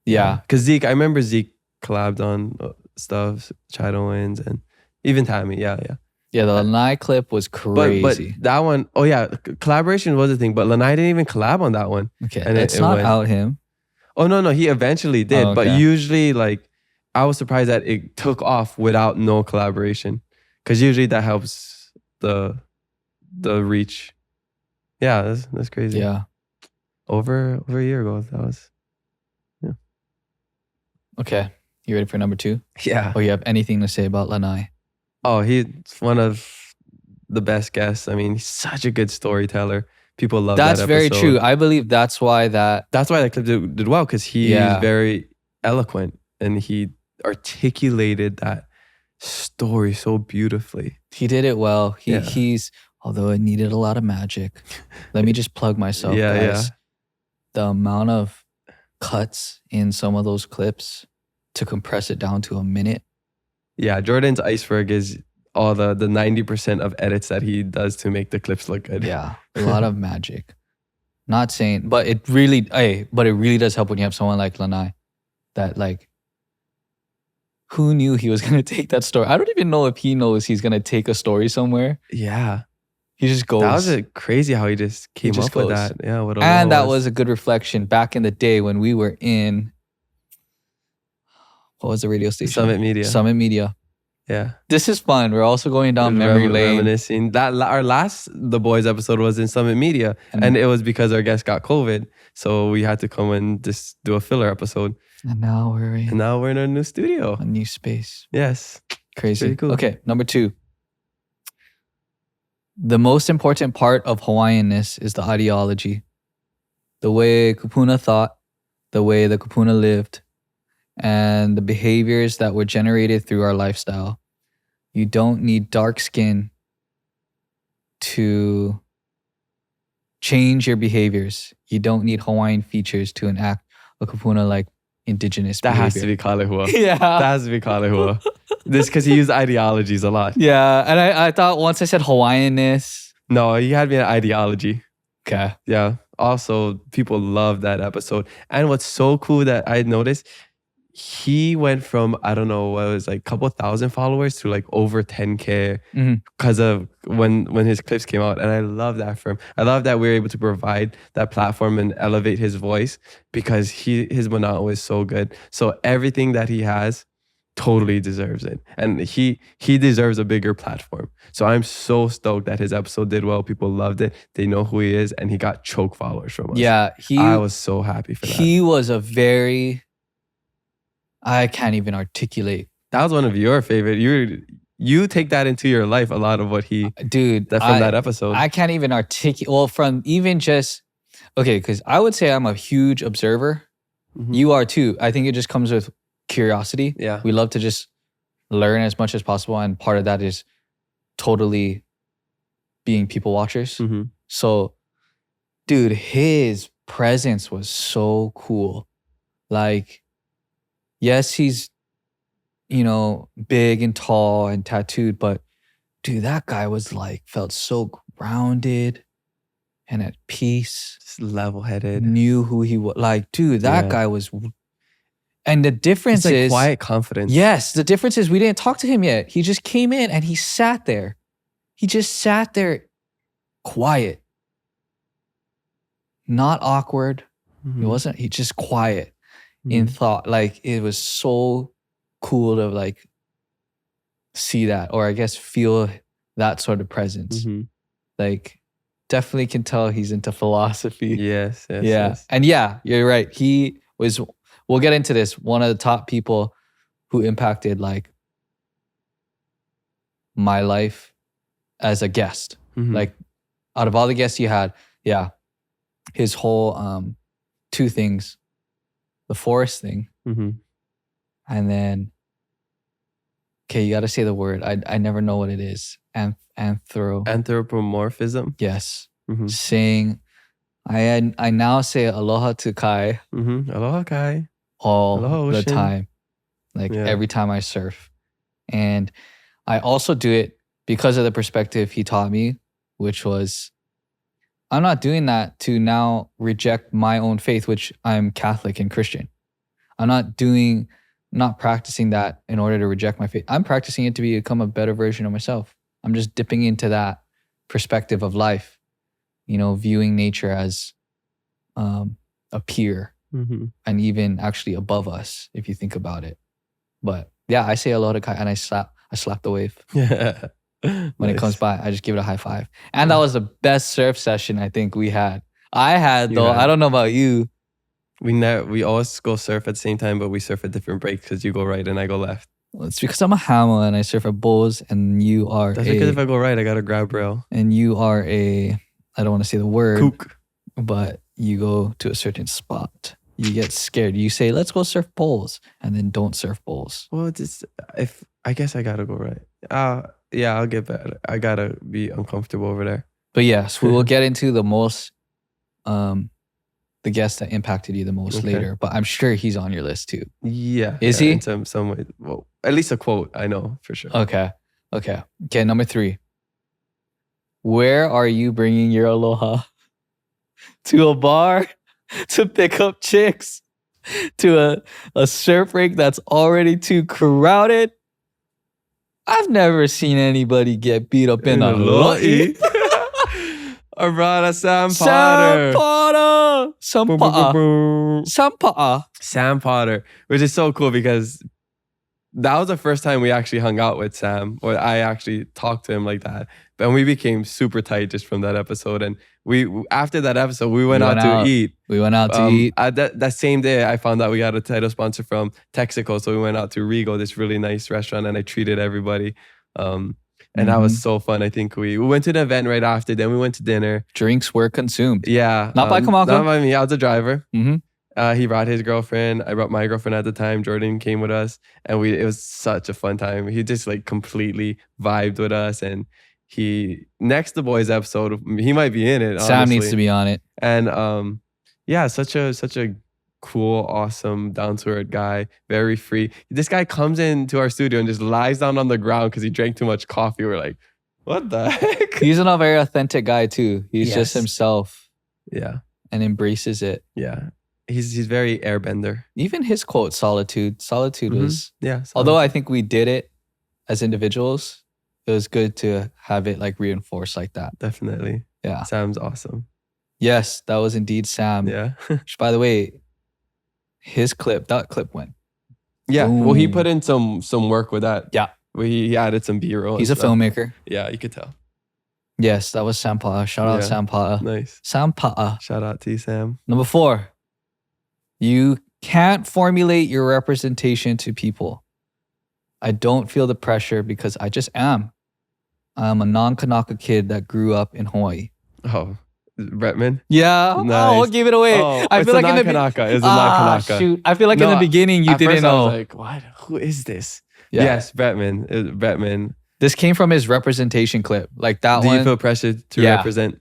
Yeah. Because I remember Zeke collabed on stuff, Chido Wins, and even Tammy. Yeah. Yeah, the Lanai clip was But crazy. that one, oh yeah, collaboration was a thing. But Lanai didn't even collab on that one. Okay, and let's it not went- out him. Oh no, he eventually did. Oh, But okay. usually, like, I was surprised that it took off without no collaboration. Because usually that helps the reach. Yeah, that's crazy. Yeah. Over a year ago, that was. Okay. You ready for number 2? Yeah. Or you have anything to say about Lanai? Oh, he's one of the best guests. I mean, he's such a good storyteller. People love That's that very episode. true. I believe that's why that. That's why that clip did well, because he's Yeah. very eloquent and he articulated that story so beautifully. He did it well. Yeah. He's, although it needed a lot of magic. Let me just plug myself, Yeah, guys. The amount of cuts in some of those clips to compress it down to a minute. Yeah, Jordan's iceberg is all the 90% of edits that he does to make the clips look good. Yeah, a lot of magic. Not saying, but it really does help when you have someone like Lanai that like, who knew he was going to take that story? I don't even know if he knows he's going to take a story somewhere. Yeah. He just goes. That was crazy how he just came just up with goes. that. Yeah, what And Aloha that was a good reflection back in the day when we were in, what was the radio station? Summit Media. Summit Media. Yeah. This is fun. We're also going down memory lane. Reminiscing. Our last The Boys episode was in Summit Media, and it was because our guest got COVID, so we had to come and just do a filler episode. And now we're in our new studio. a new space. Yes. Crazy. Pretty cool. Okay, number 2. The most important part of Hawaiianness is the ideology. The way Kupuna thought, the way the Kupuna lived, and the behaviors that were generated through our lifestyle. You don't need dark skin to change your behaviors. You don't need Hawaiian features to enact a Kupuna like indigenous That behavior. has to be Kalehua. Yeah. That has to be Kalehua. This because he used ideologies a lot. Yeah, and I thought once I said Hawaiianness. No, he had me an ideology. Okay. Yeah. Also, people love that episode. And what's so cool that I noticed, he went from, I don't know, what it was like a couple thousand followers to like over 10K Mhm. because of when his clips came out. And I love that for him. I love that we were able to provide that platform and elevate his voice because his mana'o is so good. So everything that he has totally deserves it. And he deserves a bigger platform. So I'm so stoked that his episode did well. People loved it. They know who he is. And he got choke followers from us. Yeah, I was so happy for that. he was a very, I can't even articulate. That was one of your favorite. You take that into your life, a lot of what he Dude, that from that episode. I can't even articulate. Well, from even just, okay, because I would say I'm a huge observer. Mhm. You are too. I think it just comes with curiosity. Yeah. We love to just learn as much as possible. And part of that is totally being people watchers. Mhm. So, dude, his presence was so cool. Like, yes, he's, big and tall and tattooed, but dude, that guy was like, felt so grounded and at peace. Just level-headed. Knew who he was. Like, dude, that Yeah. guy was. And the difference It's like is, quiet confidence. yes, the difference is we didn't talk to him yet. He just came in and he sat there. He just sat there quiet, not awkward. Mhm. He wasn't, he just quiet Mhm. in thought. Like, it was so cool to like see that, or I guess feel that sort of presence. Mhm. Like, definitely can tell he's into philosophy. Yes. Yeah. Yes. And yeah, you're right. He was, we'll get into this, one of the top people who impacted like my life as a guest. Mhm. Like, out of all the guests you had, yeah, his whole 2 things, the forest thing, Mhm. and then, okay, you got to say the word. I never know what it is. Anthropomorphism. Anthropomorphism. Yes. Mhm. Saying I now say aloha to Kai Aloha, Kai. all Aloha, the ocean. time. Like Yeah. every time I surf. And I also do it because of the perspective he taught me, which was I'm not doing that to now reject my own faith, which I'm Catholic and Christian. I'm not practicing that in order to reject my faith. I'm practicing it to become a better version of myself. I'm just dipping into that perspective of life, viewing nature as a peer Mm-hmm. and even actually above us, if you think about it. But yeah, I say aloha to Kai and I slap the wave. Yeah. When it comes by, I just give it a high five. And that was the best surf session I think we had. I had You though. had. I don't know about you. We always go surf at the same time, but we surf at different breaks because you go right and I go left. Well, it's because I'm a hammer and I surf at Bulls, and you are That's because if I go right, I gotta grab rail. and you are a. I don't want to say the word, Kook. but you go to a certain spot. You get scared. You say, "Let's go surf bowls," and then don't surf bowls. Well, I guess I gotta go right. Yeah, I'll get better. I gotta be uncomfortable over there. But yes, we will get into the guest that impacted you the most Okay. later. But I'm sure he's on your list too. Yeah. Is yeah, he? In some way. Well, at least a quote, I know for sure. Okay. Number 3. Where are you bringing your aloha? To a bar? To pick up chicks? To a surf rink that's already too crowded? I've never seen anybody get beat up in a lo'i. Arada Sam Sam Potter. Potter. Sam Potter. Sam Potter, which is so cool because that was the first time we actually hung out with Sam, or I actually talked to him like that. And we became super tight just from that episode. And after that episode, we went out to eat. We went out to eat. That same day, I found out we got a title sponsor from Texaco. So we went out to Rigo, this really nice restaurant, and I treated everybody. And that was so fun. I think we went to the event right after. Then we went to dinner. Drinks were consumed. Yeah. Not by Kamaka. Not by me. I was the driver. Mm-hmm. He brought his girlfriend. I brought my girlfriend at the time. Jordan came with us. And it was such a fun time. He just like completely vibed with us. And next The Boys episode, he might be in it. Sam honestly. needs to be on it. And yeah, such a cool, awesome, down-to-earth guy, very free. This guy comes into our studio and just lies down on the ground because he drank too much coffee. We're like, what the heck? He's a very authentic guy too. He's just Yes. himself Yeah, and embraces it. yeah. He's very airbender. Even his quote, solitude. Solitude Mhm. was, Yeah. although I think we did it as individuals, it was good to have it like reinforced like that. Definitely. Yeah. Sam's awesome. Yes, that was indeed Sam. Yeah. Which, by the way, that clip went. Yeah. Well, he Boom. put in some work with that. Yeah. He added some B-roll. He's and a stuff. filmmaker. Yeah, you could tell. Yes, that was Sam Pa'a. Shout out Yeah. Sam Pa'a. Nice. Sam Pa'a. Shout out to you, Sam. Number 4, you can't formulate your representation to people. I don't feel the pressure because I just am. I'm a non-Kanaka kid that grew up in Hawaii. Oh, Bretman. Yeah. Nice. Oh, give it away. Oh, I it's feel a like in the non-Kanaka. It's a non-Kanaka. shoot. I feel like in No, the beginning you At didn't first I know. was like, what? Who is this? Yeah. Yes, Bretman. Bretman. This came from his representation clip. Like that Do one. you feel pressured to Yeah. represent?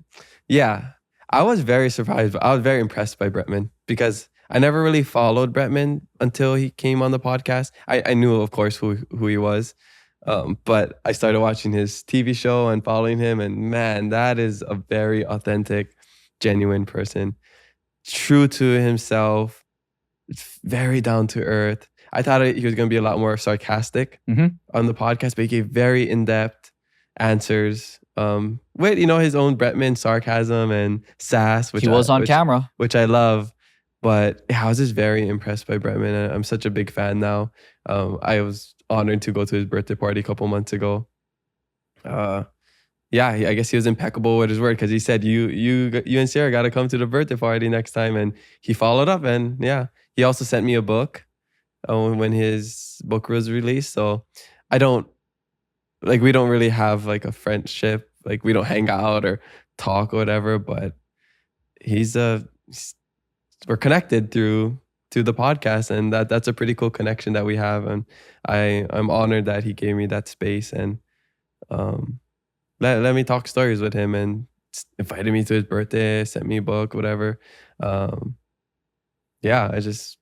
Yeah. I was very surprised. I was very impressed by Bretman because I never really followed Bretman until he came on the podcast. I knew, of course, who he was. But I started watching his TV show and following him. And man, that is a very authentic, genuine person. True to himself. Very down to earth. I thought he was going to be a lot more sarcastic Mhm. on the podcast, but he gave very in-depth answers with, his own Bretman sarcasm and sass. He was on camera. Which I love. But yeah, I was just very impressed by Bretman. And I'm such a big fan now. I was honored to go to his birthday party a couple months ago. Yeah, I guess he was impeccable with his word because he said, you and Sarah got to come to the birthday party next time. And he followed up. And yeah, he also sent me a book when his book was released. So we don't really have like a friendship. Like we don't hang out or talk or whatever, but we're connected through the podcast, and that's a pretty cool connection that we have. And I'm honored that he gave me that space and let me talk stories with him and invited me to his birthday, sent me a book, whatever. Yeah, I just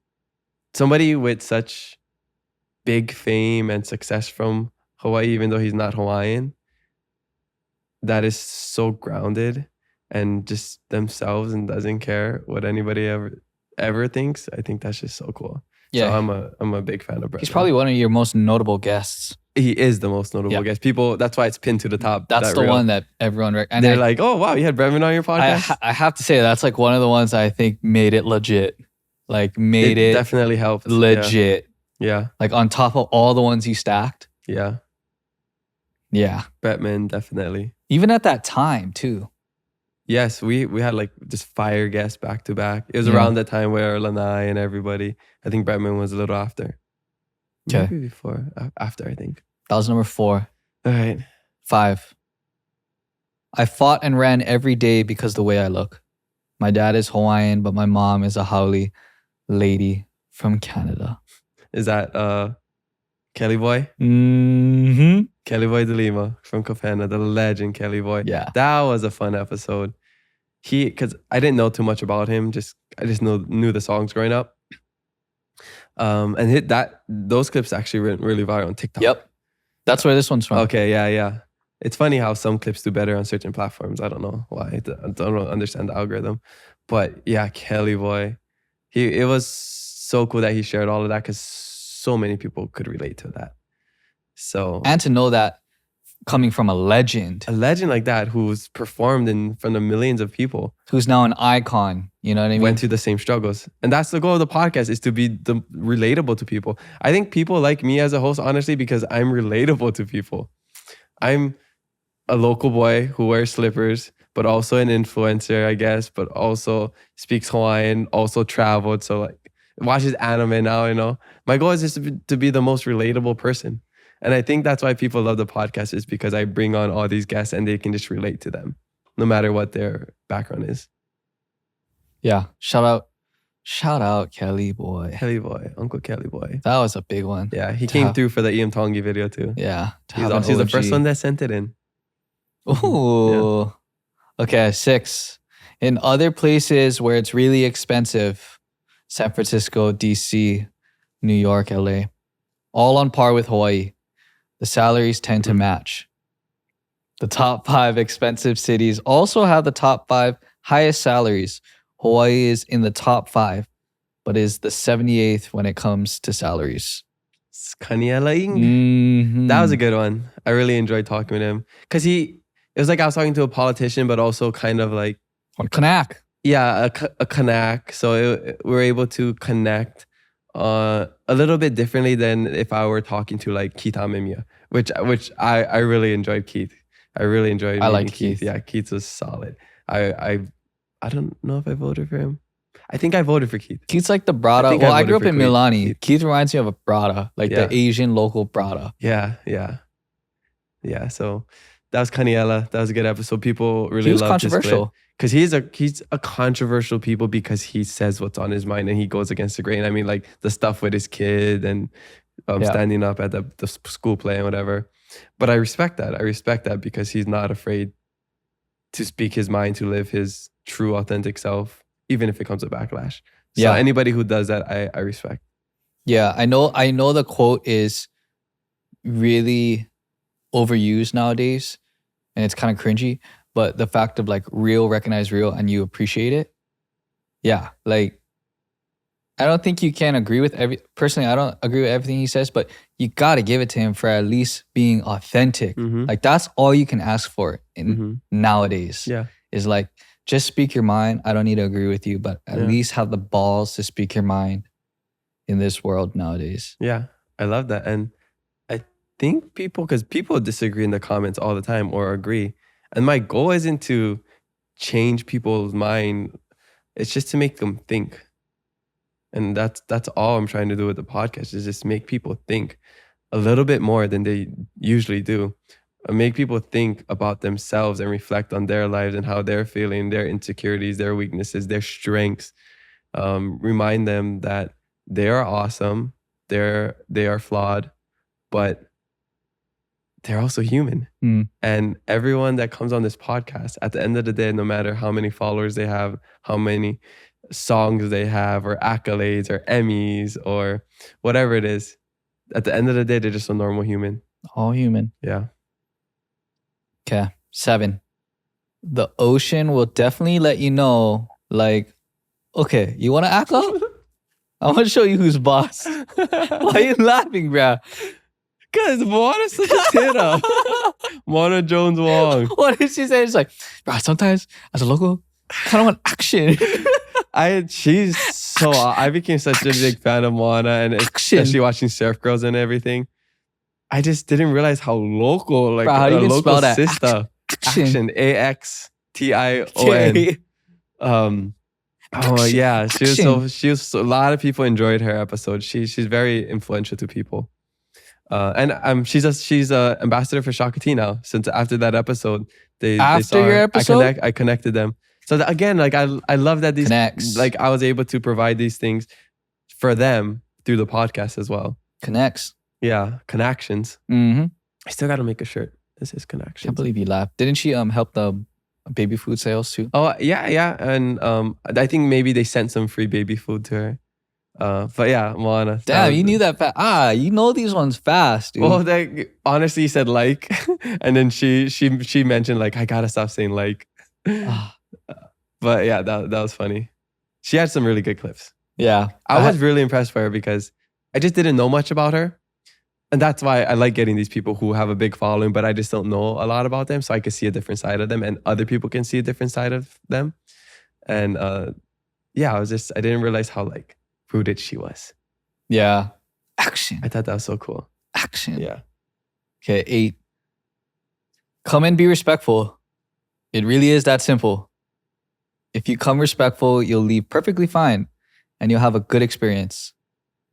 somebody with such big fame and success from Hawaii, even though he's not Hawaiian, that is so grounded and just themselves and doesn't care what anybody ever thinks. I think that's just so cool. Yeah. So I'm a big fan of Brett. He's probably one of your most notable guests. He is the most notable guest. People, that's why it's pinned to the top. That's the reel. one that everyone and they're like, oh wow, you had Bremen on your podcast. I have to say that's like one of the ones I think made it legit. Like made it definitely helped. legit. Yeah. Like on top of all the ones he stacked. Yeah. Yeah. Bretman, definitely. Even at that time too. Yes, we had like just fire guests back to back. It was around the time where Lanai and everybody. I think Bretman was a little after. Okay. Maybe before. After, I think. That was number 4. All right. 5. I fought and ran every day because the way I look. My dad is Hawaiian, but my mom is a haole lady from Canada. Is that Kelly Boy? Mm-hmm. Kelly Boy de Lima from Kopena, the legend Kelly Boy. Yeah. That was a fun episode. Because I didn't know too much about him. I just knew the songs growing up. And those clips actually went really viral on TikTok. Yep. That's where this one's from. Okay, yeah. It's funny how some clips do better on certain platforms. I don't know why. I don't understand the algorithm. But yeah, Kelly Boy. It was so cool that he shared all of that because so many people could relate to that. So And to know that coming from a legend like that who's performed in front of millions of people, who's now an icon, you know what I mean? went through the same struggles. And that's the goal of the podcast, is to be relatable to people. I think people like me as a host, honestly, because I'm relatable to people. I'm a local boy who wears slippers, but also an influencer, I guess, but also speaks Hawaiian, also traveled. So like watches anime now, you know. My goal is just to be the most relatable person. And I think that's why people love the podcast, is because I bring on all these guests and they can just relate to them, no matter what their background is. Yeah. Shout out Kelly Boy. Kelly Boy, Uncle Kelly Boy. That was a big one. Yeah, he came through for the Iam Tongi video too. Yeah. He's the first one that sent it in. Ooh. Yeah. Okay, 6. In other places where it's really expensive, San Francisco, DC, New York, LA, all on par with Hawaii. The salaries tend to match. The top 5 expensive cities also have the top 5 highest salaries. Hawaii is in the top 5, but is the 78th when it comes to salaries. Kanielaing. Mm-hmm. That was a good one. I really enjoyed talking with him. Because it was like I was talking to a politician, but also kind of like... On Kanak. Yeah, a Kanak. So we were able to connect a little bit differently than if I were talking to like Keith Amemia, which I really enjoyed Keith. I really enjoyed meeting liked Keith. Yeah, Keith was solid. I don't know if I voted for him. I think I voted for Keith. Keith's like the Brada. Well, I grew up in Milani. Keith reminds me of a Brada, like the Asian local Brada. Yeah. So that was Kaniela. That was a good episode. People really loved his clip. Because he's a controversial people because he says what's on his mind and he goes against the grain. I mean, like the stuff with his kid and standing up at the school play and whatever. But I respect that. I respect that because he's not afraid to speak his mind, to live his true, authentic self, even if it comes with backlash. So anybody who does that, I respect. Yeah, I know the quote is really overused nowadays and it's kind of cringy. But the fact of like real, recognize real, and you appreciate it. Yeah. Like, I don't think you can agree with personally, I don't agree with everything he says, but you got to give it to him for at least being authentic. Mm-hmm. Like that's all you can ask for nowadays. Yeah. Is like, just speak your mind. I don't need to agree with you, but at least have the balls to speak your mind in this world nowadays. Yeah. I love that. And I think because people disagree in the comments all the time or agree. And my goal isn't to change people's mind. It's just to make them think. And that's all I'm trying to do with the podcast, is just make people think a little bit more than they usually do. Make people think about themselves and reflect on their lives and how they're feeling, their insecurities, their weaknesses, their strengths. Remind them that they are awesome. They are flawed, but they're also human. Mm. And everyone that comes on this podcast, at the end of the day, no matter how many followers they have, how many songs they have, or accolades, or Emmys, or whatever it is, at the end of the day, they're just a normal human. All human. Yeah. Okay. 7. The ocean will definitely let you know, like, okay, you want to act up? I want to show you who's boss. Why are you laughing, bro? Because Moana's such a titter. Moana Jones Wong. What did she say? It's like, bro, sometimes as a local, kind of want action. I became such a big fan of Moana, and especially watching Surf Girls and everything. I just didn't realize how local, like, bro, how do you a even local spell that? sister. Action. AXTION. Oh yeah, she was. A lot of people enjoyed her episode. She's very influential to people. And she's a ambassador for Shakati now. Since after that episode, they saw your her. episode, I connected them. So again, like I love that these Connects. like I was able to provide these things for them through the podcast as well. Connects. Yeah, connections. Mm-hmm. I still got to make a shirt. This is connections. Can't believe you laughed. Didn't she help the baby food sales too? Oh yeah, and I think maybe they sent some free baby food to her. But yeah, Moana. Damn, you knew that fast. You know these ones fast, dude. Well, they honestly said like, and then she mentioned like, I gotta stop saying like. But yeah, that was funny. She had some really good clips. Yeah, I was really impressed by her because I just didn't know much about her. And that's why I like getting these people who have a big following, but I just don't know a lot about them. So I can see a different side of them and other people can see a different side of them. And yeah, I didn't realize how like rooted she was. Yeah. Action. I thought that was so cool. Action. Yeah. Okay, 8. Come and be respectful. It really is that simple. If you come respectful, you'll leave perfectly fine and you'll have a good experience.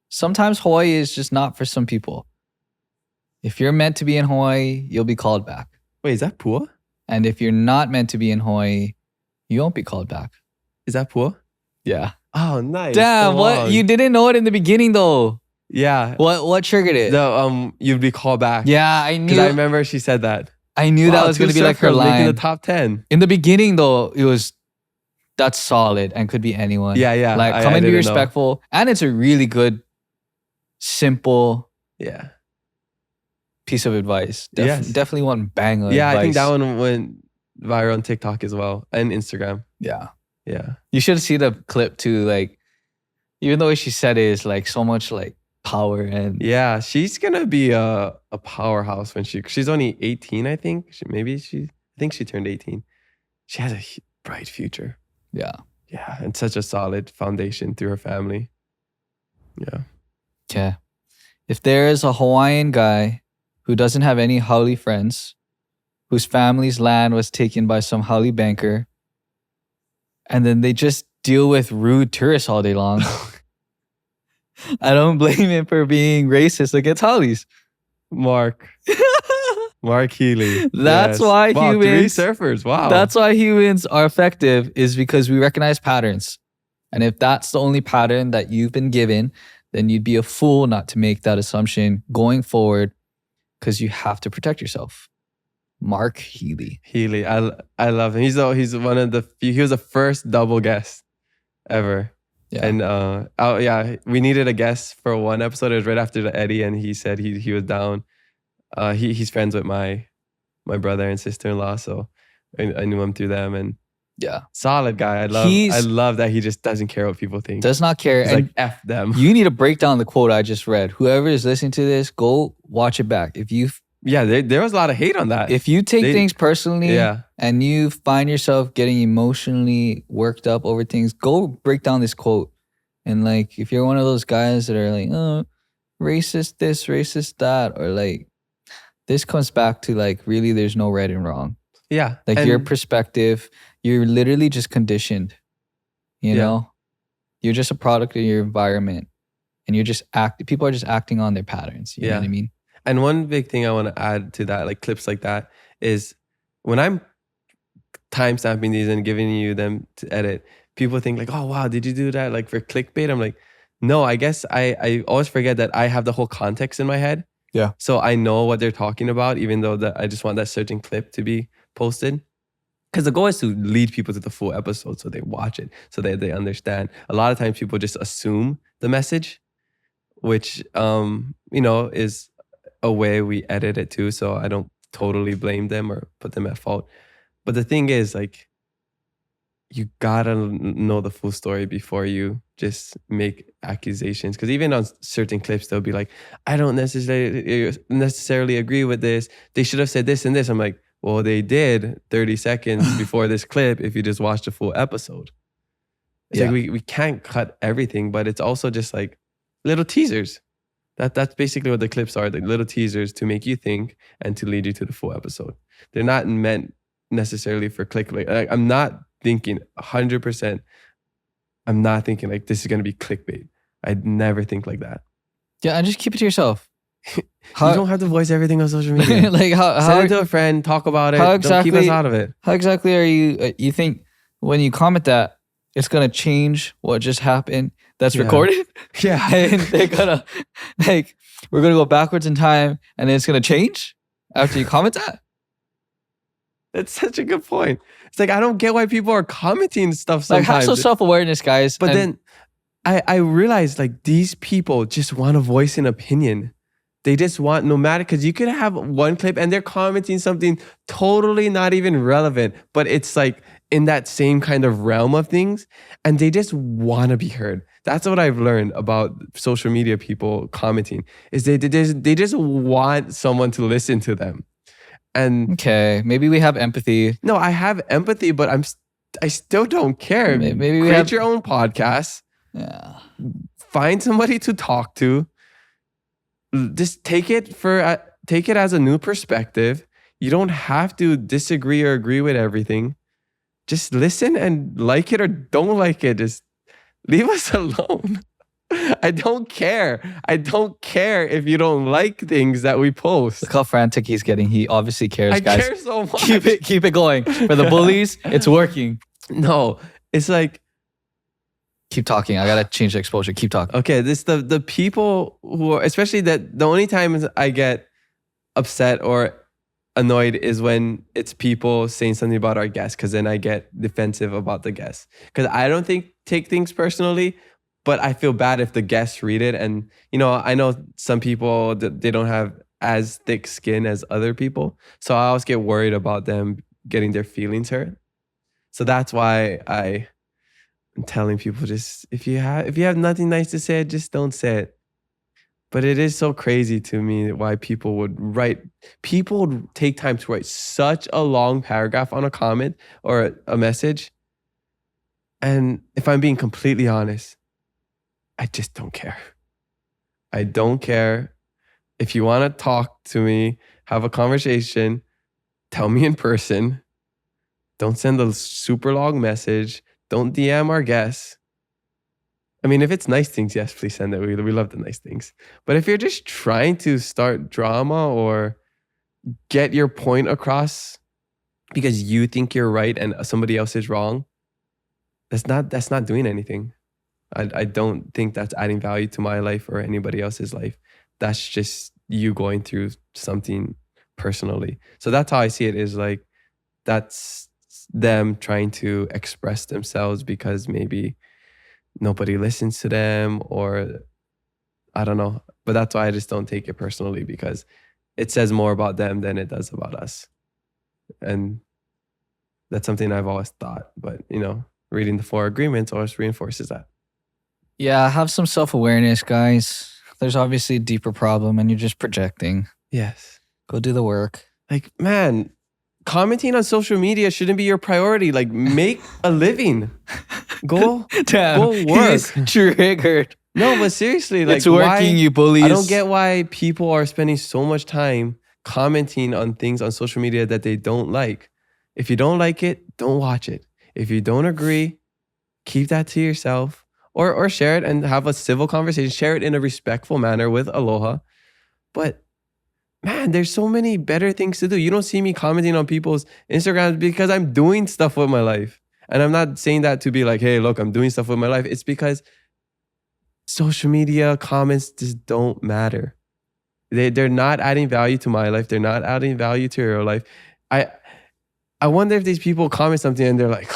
Sometimes Hawaii is just not for some people. If you're meant to be in Hawaii, you'll be called back. Wait, is that Pua? And if you're not meant to be in Hawaii, you won't be called back. Is that Pua? Yeah. Oh, nice. Damn, So what? long. You didn't know it in the beginning though. Yeah. What triggered it? You'd be called back. Yeah, I Because knew. I remember she said that. I knew that was going to be like her making the line. top 10. In the beginning though, that's solid and could be anyone. Yeah. Like, come and be respectful. And it's a really good, simple Yeah. piece of advice. Yes. Definitely one banger. Yeah, advice. I think that one went viral on TikTok as well and Instagram. Yeah. Yeah. You should see the clip too. Like, even the way she said it is like so much like power and Yeah, she's gonna be a powerhouse when she's only 18, I think. I think she turned 18. She has a bright future. yeah. Yeah, and such a solid foundation through her family. Yeah. Okay. If there is a Hawaiian guy who doesn't have any haole friends, whose family's land was taken by some haole banker, and then they just deal with rude tourists all day long, I don't blame him for being racist against haoles. Mark Healy. That's Yes. why wow, humans. 3 surfers. Wow. That's why humans are effective, is because we recognize patterns. And if that's the only pattern that you've been given, then you'd be a fool not to make that assumption going forward, because you have to protect yourself. Mark Healy. Healy. I love him. He's one of the few. He was the first double guest ever. Yeah. And we needed a guest for one episode. It was right after the Eddie, and he said he was down. He's friends with my brother and sister-in-law, so I knew him through them. And Yeah. solid guy. I love that he just doesn't care what people think. Does not care. He's And like F them. you need to break down the quote I just read. Whoever is listening to this, go watch it back. Yeah, there was a lot of hate on that. If you take They- things personally, Yeah. and you find yourself getting emotionally worked up over things, go break down this quote. And like, if you're one of those guys that are like, oh, racist this, racist that, or like, this comes back to like, really, there's no right and wrong. Yeah. Like, your perspective, you're literally just conditioned. You Yeah. know, you're just a product of your environment, and you're just people are just acting on their patterns. You know Yeah. what I mean? And one big thing I want to add to that, like clips like that, is when I'm timestamping these and giving you them to edit, people think like, oh, wow, did you do that like for clickbait? I'm like, no, I guess I always forget that I have the whole context in my head. Yeah. So I know what they're talking about, even though I just want that certain clip to be posted. Because the goal is to lead people to the full episode so they watch it, so that they understand. A lot of times people just assume the message, which, is a way we edit it too. So I don't totally blame them or put them at fault. But the thing is, like, you gotta know the full story before you just make accusations. Because even on certain clips, they'll be like, I don't necessarily agree with this. They should have said this and this. I'm like, well, they did 30 seconds before this clip if you just watch the full episode. It's like we can't cut everything, but it's also just like little teasers. That's basically what the clips are, the little teasers to make you think and to lead you to the full episode. They're not meant necessarily for clickbait. Like, I'm not thinking 100%. I'm not thinking like this is going to be clickbait. I'd never think like that. Yeah, and just keep it to yourself. You don't have to voice everything on social media. Like send it to a friend, talk about it. Don't keep us out of it. How exactly are you think when you comment that it's going to change what just happened that's recorded? Yeah. And they're going to, like, we're going to go backwards in time and it's going to change after you comment that? That's such a good point. It's like, I don't get why people are commenting stuff sometimes. Like, have some self-awareness, guys. But then I realized, like, these people just want to voice an opinion. They just want, no matter, because you could have one clip and they're commenting something totally not even relevant, but it's like in that same kind of realm of things, and they just want to be heard. That's what I've learned about social media people commenting, is they just want someone to listen to them. And okay, maybe we have empathy. No, I have empathy, but I still don't care. Maybe we create your own podcast. Yeah. Find somebody to talk to. Just take it as a new perspective. You don't have to disagree or agree with everything. Just listen and like it or don't like it. Just leave us alone. I don't care. I don't care if you don't like things that we post. Look how frantic he's getting. He obviously cares, guys. I care so much. Keep it going. For the bullies, it's working. No, it's like, keep talking. I gotta change the exposure. Keep talking. Okay, this the people who are, especially that the only times I get upset or annoyed is when it's people saying something about our guests, because then I get defensive about the guests. Because I don't take things personally, but I feel bad if the guests read it. And, I know some people, they don't have as thick skin as other people. So I always get worried about them getting their feelings hurt. So that's why I'm telling people, just if you have nothing nice to say, just don't say it. But it is so crazy to me why people would take time to write such a long paragraph on a comment or a message. And if I'm being completely honest, I just don't care. I don't care. If you want to talk to me, have a conversation, tell me in person. Don't send a super long message. Don't DM our guests. I mean, if it's nice things, yes, please send it. We love the nice things. But if you're just trying to start drama or get your point across because you think you're right and somebody else is wrong, that's not doing anything. I don't think that's adding value to my life or anybody else's life. That's just you going through something personally. So that's how I see it, is like, that's them trying to express themselves because maybe nobody listens to them, or I don't know. But that's why I just don't take it personally, because it says more about them than it does about us. And that's something I've always thought. But, reading the 4 agreements always reinforces that. Yeah, have some self-awareness, guys. There's obviously a deeper problem and you're just projecting. Yes. Go do the work. Like, man, commenting on social media shouldn't be your priority. Like, make a living. Go work. He's triggered. No, but seriously, like, it's working, you bullies. I don't get why people are spending so much time commenting on things on social media that they don't like. If you don't like it, don't watch it. If you don't agree, keep that to yourself. Or share it and have a civil conversation. Share it in a respectful manner with Aloha. But man, there's so many better things to do. You don't see me commenting on people's Instagrams because I'm doing stuff with my life. And I'm not saying that to be like, hey, look, I'm doing stuff with my life. It's because social media comments just don't matter. They're not adding value to my life. They're not adding value to your life. I wonder if these people comment something and they're like,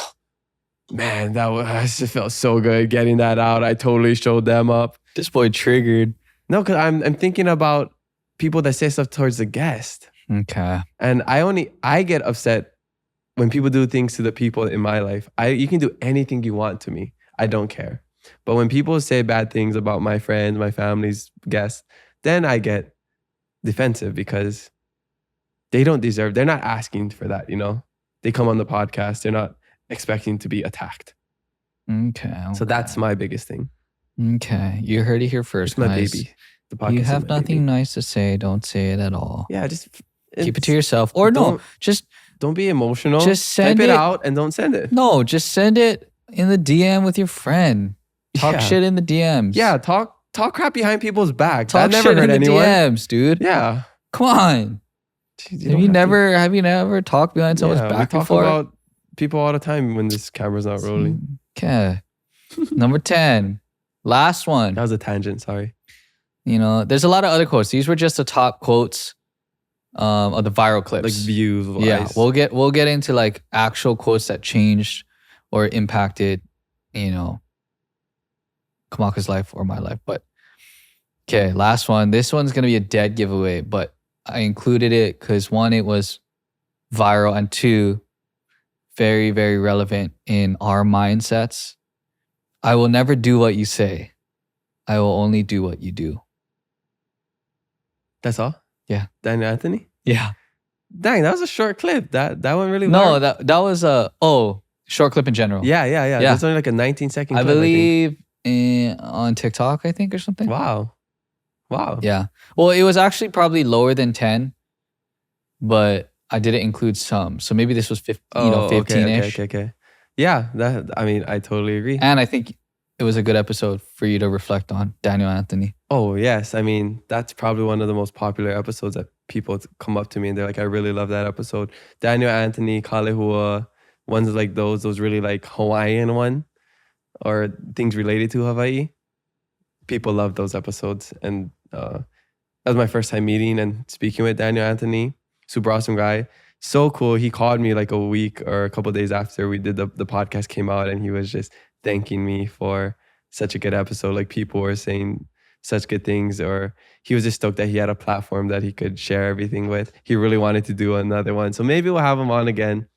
man, I just felt so good getting that out. I totally showed them up. This boy triggered. No, because I'm thinking about people that say stuff towards the guest. Okay. And I get upset when people do things to the people in my life. You can do anything you want to me. I don't care. But when people say bad things about my friends, my family's guests, then I get defensive because they're not asking for that, you know? They come on the podcast, they're not expecting to be attacked. Okay. So that's my biggest thing. Okay. You heard it here first, It's my guys. baby. The podcast You is have my nothing baby. nice to say. Don't say it at all. Yeah, Keep it to yourself. Or no, just don't be emotional. Just send Type it it- out and don't send it. no, just send it in the DM with your friend. Talk Yeah. shit in the DMs. Yeah, talk crap behind people's back. Talk That never shit hurt in the anyone. DMs, dude. Yeah. Come on. Jeez, Have you never talked behind someone's we back talk before? about people all the time when this camera's not rolling. Okay. Number 10. Last one. That was a tangent, sorry. You know, there's a lot of other quotes. These were just the top quotes of the viral clips. Like views wise. Yeah, we'll get into like actual quotes that changed or impacted, you know, Kamaka's life or my life. But okay, last one. This one's gonna be a dead giveaway, but I included it because one, it was viral, and two, very, very relevant in our mindsets. I will never do what you say. I will only do what you do. That's all? Yeah. Daniel Anthony? Yeah. Dang, that was a short clip. That went really No, well. that was a short clip in general. Yeah. Yeah. That's only like a 19-second I clip. believe on TikTok, I think, or something. Wow. Yeah. Well, it was actually probably lower than 10, but I didn't include some. So maybe this was 15-ish. Okay. Yeah, I totally agree. And I think it was a good episode for you to reflect on, Daniel Anthony. Oh, yes. I mean, that's probably one of the most popular episodes that people come up to me and they're like, I really love that episode. Daniel Anthony, Kalehua, ones like those really like Hawaiian one or things related to Hawaii. People love those episodes. And that was my first time meeting and speaking with Daniel Anthony. Super awesome guy. So cool. He called me like a week or a couple of days after we did the podcast came out, and he was just thanking me for such a good episode. Like people were saying such good things, or he was just stoked that he had a platform that he could share everything with. He really wanted to do another one. So maybe we'll have him on again.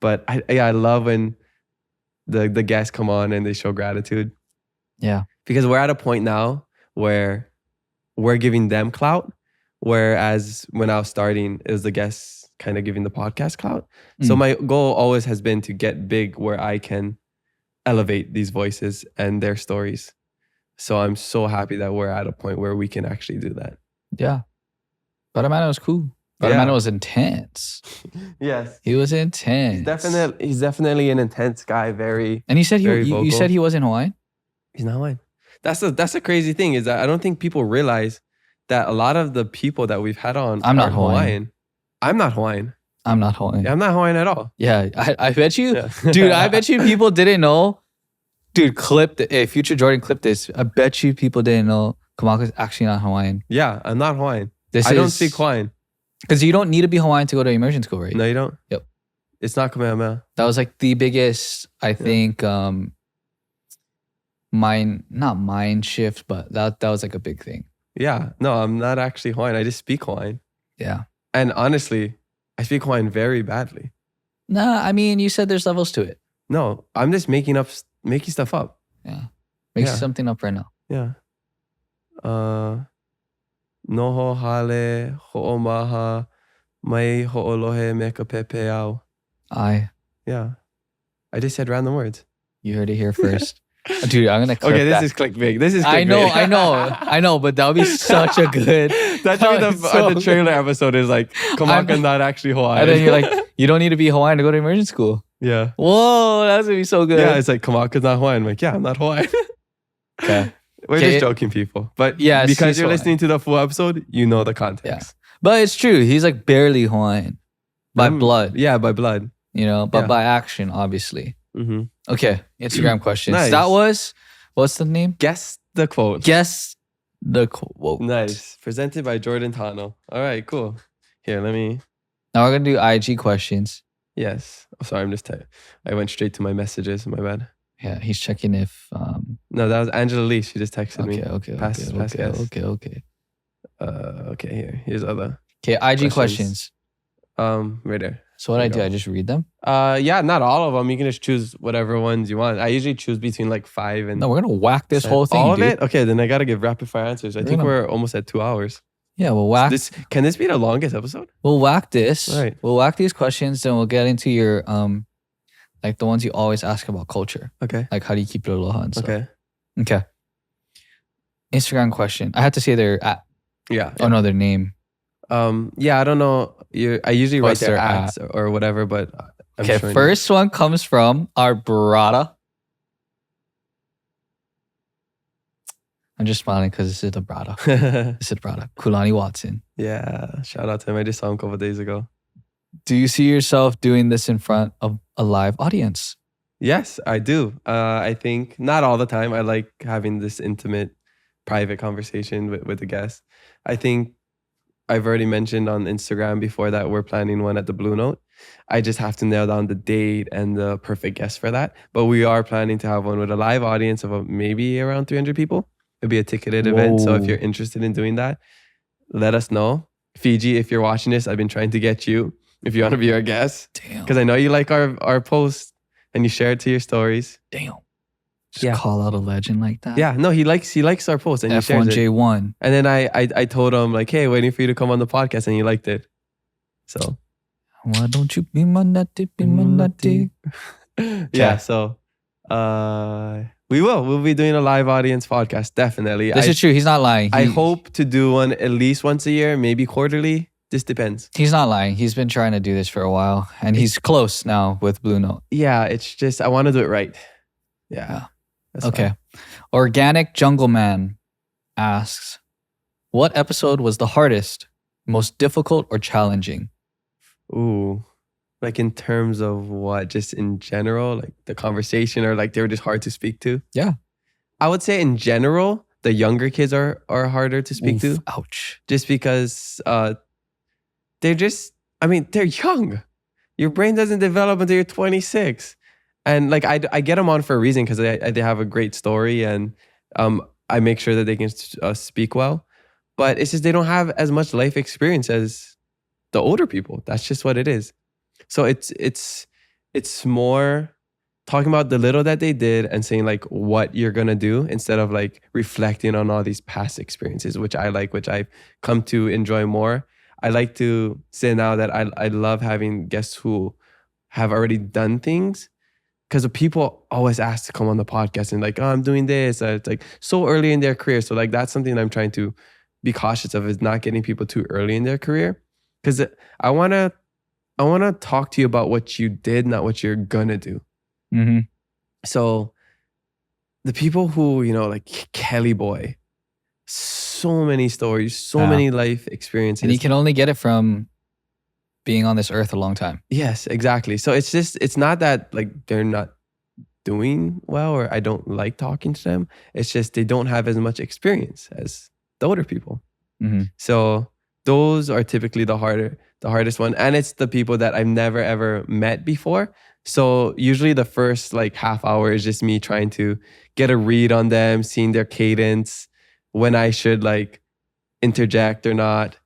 But I love when the guests come on and they show gratitude. Yeah. Because we're at a point now where we're giving them clout. Whereas when I was starting, it was the guests kind of giving the podcast clout. So my goal always has been to get big where I can elevate these voices and their stories. So I'm so happy that we're at a point where we can actually do that. Yeah. Guatemala was cool. Guatemala was intense. Yes. He was intense. He's definitely an intense guy. And you said very you vocal. said he wasn't Hawaiian? He's not Hawaiian. That's the crazy thing is that I don't think people realize that a lot of the people that we've had on I'm not are Hawaiian. I'm not Hawaiian. I'm not Hawaiian. Yeah, I'm not Hawaiian at all. Yeah, I bet you, Yeah. dude, I bet you people didn't know. Dude, Future Jordan clip this. I bet you people didn't know Kamaka's actually not Hawaiian. Yeah, I'm not Hawaiian. I don't speak Hawaiian. Because you don't need to be Hawaiian to go to immersion school, right? No, you don't? Yep. It's not Kamehameha. That was like the biggest, I think, not mind shift, but that was like a big thing. Yeah. No, I'm not actually Hawaiian. I just speak Hawaiian. Yeah. And honestly, I speak Hawaiian very badly. Nah, I mean, you said there's levels to it. No, I'm just making stuff up. Yeah. Make Yeah. something up right now. Yeah. Noho hale ho'omaha mai ho'olohe me ka pepe au. Yeah. I just said random words. You heard it here first. Dude, I'm gonna clip Okay, that. this is clickbait. This is I clickbait. know, but that would be such a good. That should be the trailer episode is like Kamaka not actually Hawaiian. And then you're like, you don't need to be Hawaiian to go to immersion school. yeah. Whoa, that's gonna be so good. Yeah, it's like Kamaka's not Hawaiian. I'm like, yeah, I'm not Hawaiian. Okay. We're Okay. just joking, people. But Yeah, because he's you're Hawaiian. listening to the full episode, you know the context. But it's true. He's like barely Hawaiian by blood, Yeah, by blood. you know, but Yeah. by action, obviously. Mm-hmm. Okay. Instagram questions. Nice. That was, what's the name? Guess the quote. Guess The quote. Nice. Presented by Jordan Tano. All right, cool. Here, let me. Now we're gonna do IG questions. Yes. Oh, sorry, I'm just typing. I went straight to my messages. My bad. Yeah, he's checking if. No, that was Angela Lee. She just texted me. Okay. Pass guess. Okay. Okay. Here's other. Okay, IG questions. Right there. So what There I you do, go. I just read them. Yeah, not all of them. You can just choose whatever ones you want. I usually choose between like 5 and. No, we're gonna whack this 10. whole thing, All of dude. it? Okay, then I gotta give rapid fire answers. I think gonna- we're almost at 2 hours. Yeah, we'll So whack. can this be the longest episode? We'll whack this. Right. We'll whack these questions, then we'll get into your like the ones you always ask about culture, Okay. like how do you keep it aloha and stuff. Okay. Okay. Instagram question. I have to say their at. Yeah. Oh no, their name. Yeah, I don't know. I usually write What's their their ads or whatever, but I'm Okay, sure first one comes from our brother. I'm just smiling because this is the brother. This is the brother. Kulani Watson. Yeah, shout out to him. I just saw him a couple of days ago. Do you see yourself doing this in front of a live audience? Yes, I do. I think not all the time. I like having this intimate, private conversation with the guests. I think I've already mentioned on Instagram before that we're planning one at the Blue Note. I just have to nail down the date and the perfect guest for that. But we are planning to have one with a live audience of maybe around 300 people. It'll be a ticketed event. So if Whoa. you're interested in doing that, let us know. Fiji, if you're watching this, I've been trying to get you if you want to be our guest. Damn. Because I know you like our posts and you share it to your stories. Damn. Just Yeah. call out a legend like that. Yeah, no, he likes our posts and he shares it. F1J1. And then I told him like, hey, waiting for you to come on the podcast, and he liked it. So Why don't you be my nutty, be my nutty? yeah, so we'll be doing a live audience podcast, definitely. This is true. He's not lying. I hope to do one at least once a year, maybe quarterly. This depends. He's not lying. He's been trying to do this for a while, and he's close now with Blue Note. Yeah, it's just I want to do it right. Yeah. Yeah. That's Okay. fine. Organic Jungle Man asks, what episode was the hardest, most difficult, or challenging? Ooh. Like in terms of what? Just in general, like the conversation, or like they were just hard to speak to? Yeah. I would say in general, the younger kids are harder to speak to. Ouch. Just because they're they're young. Your brain doesn't develop until you're 26. And like I get them on for a reason because they have a great story, and I make sure that they can speak well. But it's just they don't have as much life experience as the older people. That's just what it is. So it's more talking about the little that they did and saying like what you're gonna do instead of like reflecting on all these past experiences, which I've come to enjoy more. I like to say now that I love having guests who have already done things, because people always ask to come on the podcast and like, oh, I'm doing this. It's like so early in their career. So like that's something I'm trying to be cautious of, is not getting people too early in their career. Because I wanna talk to you about what you did, not what you're gonna do. Mm-hmm. So the people who, like Kelly Boy, so many stories, so Yeah. many life experiences. And you can only get it from being on this earth a long time. Yes, exactly. So it's not that like they're not doing well or I don't like talking to them. It's just they don't have as much experience as the older people. Mm-hmm. So those are typically the hardest one. And it's the people that I've never ever met before. So usually the first like half hour is just me trying to get a read on them, seeing their cadence, when I should like interject or not.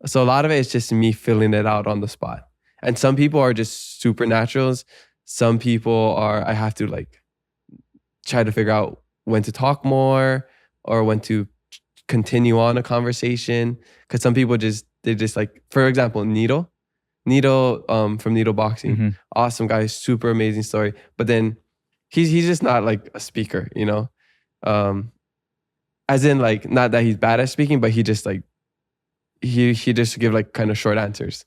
So a lot of it is just me filling it out on the spot. And some people are just supernaturals. Some people are, I have to like try to figure out when to talk more or when to continue on a conversation. Because some people they just like, for example, Nito from Nito Boxing, Mm-hmm. awesome guy, super amazing story. But then he's just not like a speaker, as in like, not that he's bad at speaking, but he just like, he just give like kind of short answers.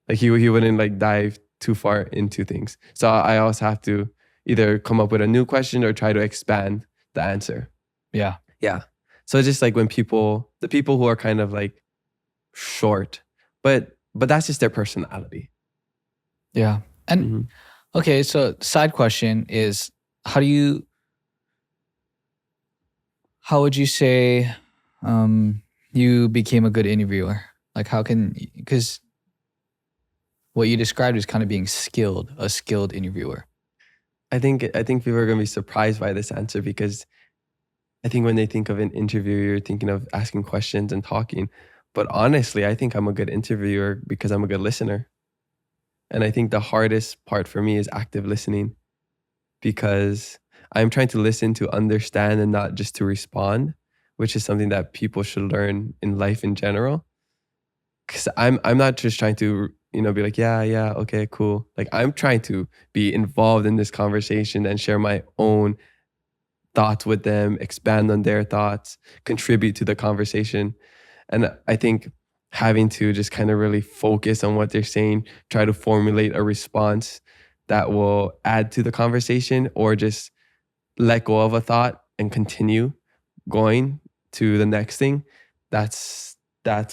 Like he wouldn't like dive too far into things. So I always have to either come up with a new question or try to expand the answer. Yeah. Yeah. So it's just like when the people who are kind of like short, but that's just their personality. Yeah. And Mhm. okay, so side question is, how would you say, you became a good interviewer? Like how can, because what you described is kind of being a skilled interviewer. I think people are going to be surprised by this answer, because I think when they think of an interview, you're thinking of asking questions and talking. But honestly, I think I'm a good interviewer because I'm a good listener. And I think the hardest part for me is active listening, because I'm trying to listen to understand and not just to respond, which is something that people should learn in life in general. Because I'm not just trying to, be like, yeah, okay, cool. Like I'm trying to be involved in this conversation and share my own thoughts with them, expand on their thoughts, contribute to the conversation. And I think having to just kind of really focus on what they're saying, try to formulate a response that will add to the conversation, or just let go of a thought and continue going to the next thing. That's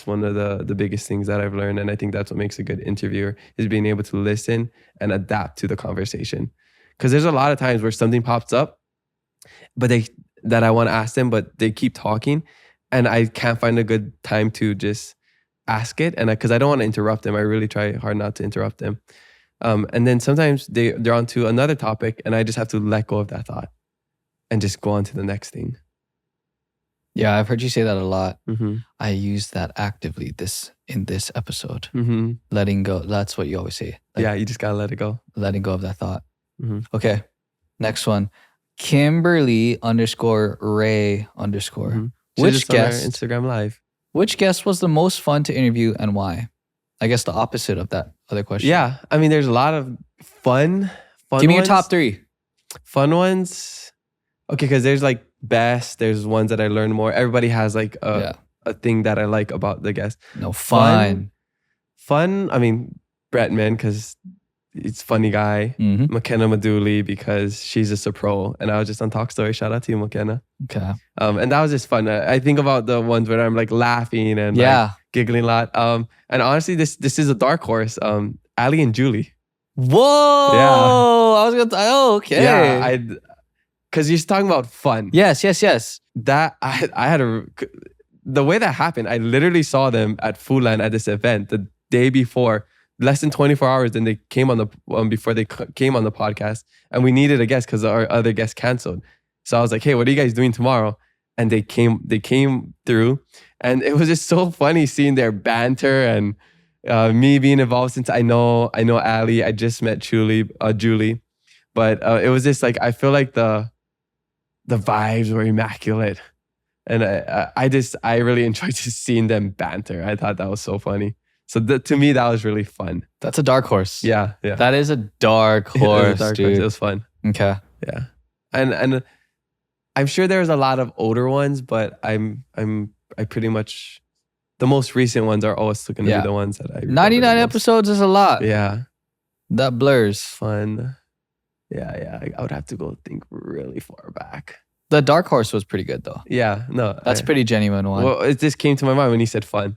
one of the biggest things that I've learned. And I think that's what makes a good interviewer, is being able to listen and adapt to the conversation. Because there's a lot of times where something pops up, but that I want to ask them, but they keep talking and I can't find a good time to just ask it. And because I don't want to interrupt them, I really try hard not to interrupt them. And then sometimes they're on to another topic and I just have to let go of that thought and just go on to the next thing. Yeah, I've heard you say that a lot. Mm-hmm. I use that actively in this episode. Mm-hmm. Letting go. That's what you always say. Like, yeah, you just gotta let it go. letting go of that thought. Mm-hmm. Okay, next one. Kimberly _Ray_. Mm-hmm. Which guest? Instagram Live. Which guest was the most fun to interview and why? I guess the opposite of that other question. Yeah, I mean, there's a lot of fun. Give me your ones. top 3. Fun ones. Okay, because there's like best. There's ones that I learned more. Everybody has like a thing that I like about the guest. No, fun. I mean, Bretman, because it's funny guy. Mm-hmm. McKenna Maduli, because she's just a pro. And I was just on Talk Story. Shout out to you, McKenna. Okay. And that was just fun. I think about the ones where I'm like laughing and like giggling a lot. And honestly, this is a dark horse. Ali and Julie. Whoa! Yeah. I was gonna. Okay. Yeah, because you're talking about fun. Yes. That I had the way that happened. I literally saw them at Fulan at this event the day before, less than 24 hours. Then they came on the before they came on the podcast, and we needed a guest because our other guest canceled. So I was like, "Hey, what are you guys doing tomorrow?" And they came through, and it was just so funny seeing their banter and me being involved. Since I know Ali, I just met Julie, but it was just like I feel like the vibes were immaculate, and I really enjoyed just seeing them banter. I thought that was so funny. So to me, that was really fun. That's a dark horse. Yeah. That is a dark horse, dude. It was fun. Okay. Yeah, and I'm sure there's a lot of older ones, but I pretty much the most recent ones are always going to be the ones that I. 99 episodes is a lot. Yeah, that blurs. Fun. Yeah. I would have to go think really far back. The dark horse was pretty good though. Yeah, no, that's a pretty genuine one. Well, it just came to my mind when he said fun.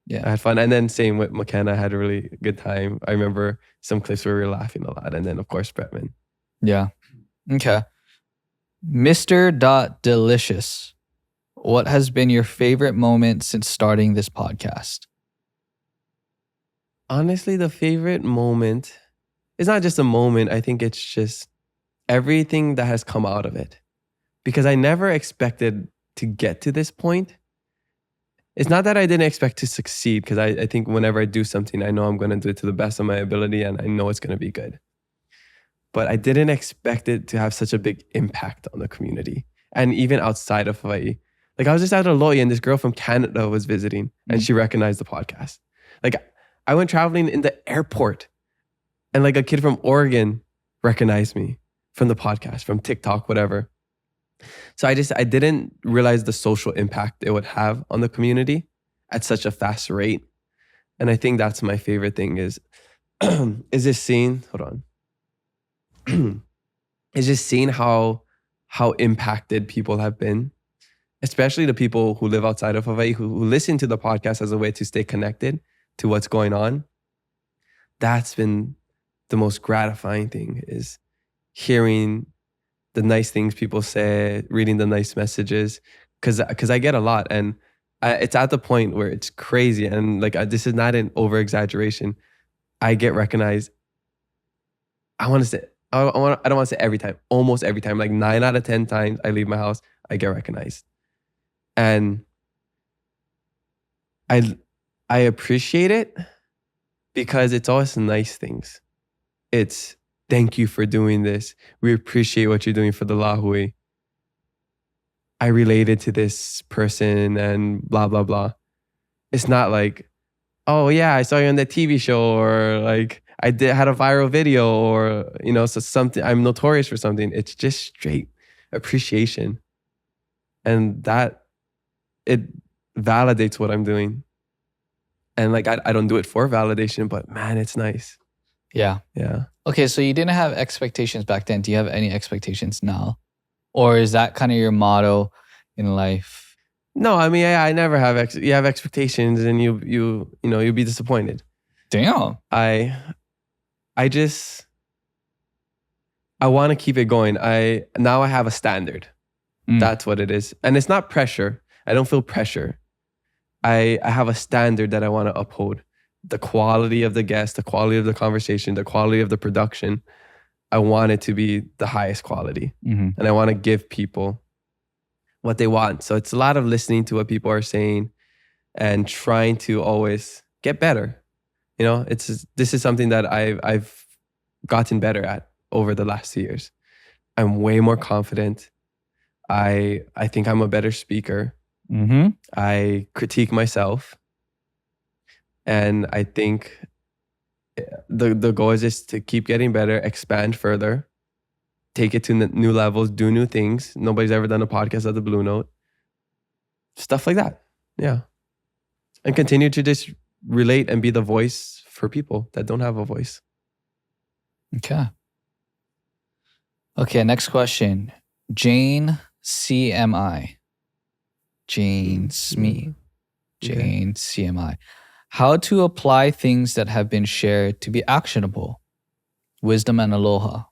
Yeah, I had fun, and then same with McKenna. I had a really good time. I remember some clips where we were laughing a lot, and then of course Bretman. Yeah. Okay. Mr. Delicious. What has been your favorite moment since starting this podcast? Honestly, the favorite moment is not just a moment. I think it's just everything that has come out of it. Because I never expected to get to this point. It's not that I didn't expect to succeed, because I think whenever I do something, I know I'm going to do it to the best of my ability and I know it's going to be good. But I didn't expect it to have such a big impact on the community and even outside of Hawaii. Like I was just at Aloha and this girl from Canada was visiting and she recognized the podcast. Like I went traveling in the airport and like a kid from Oregon recognized me from the podcast, from TikTok, whatever. So I didn't realize the social impact it would have on the community at such a fast rate. And I think that's my favorite thing is just seeing, is just seeing how impacted people have been, especially the people who live outside of Hawaii, who listen to the podcast as a way to stay connected to what's going on. That's been the most gratifying thing, is hearing the nice things people say, reading the nice messages, because I get a lot. And it's at the point where it's crazy. And like, this is not an over exaggeration. I get recognized. I want to say, I don't want to say every time, almost every time, like 9 out of 10 times I leave my house, I get recognized. And I appreciate it because it's always nice things. It's thank you for doing this. We appreciate what you're doing for the Lahui. I related to this person and blah, blah, blah. It's not like, oh yeah, I saw you on that TV show, or like had a viral video, or, you know, so something, I'm notorious for something. It's just straight appreciation. And that, it validates what I'm doing. And like, I don't do it for validation, but man, it's nice. Yeah. Yeah. Okay, so you didn't have expectations back then. Do you have any expectations now? Or is that kind of your motto in life? No, I mean, I never have, you have expectations and you know, you'll be disappointed. Damn. I want to keep it going. Now I have a standard. That's what it is. And it's not pressure. I don't feel pressure. I have a standard that I want to uphold. The quality of the guest, the quality of the conversation, the quality of the production. I want it to be the highest quality. And I want to give people what they want. So it's a lot of listening to what people are saying and trying to always get better. You know, this is something that I've gotten better at over the last 2 years. I'm way more confident. I think I'm a better speaker. I critique myself. And I think the goal is just to keep getting better, expand further, take it to new levels, do new things. Nobody's ever done a podcast at the Blue Note. Stuff like that. Yeah. And continue to just relate and be the voice for people that don't have a voice. Okay, next question. Jane CMI. Jane Smee. Jane CMI. How to apply things that have been shared to be actionable. Wisdom and aloha.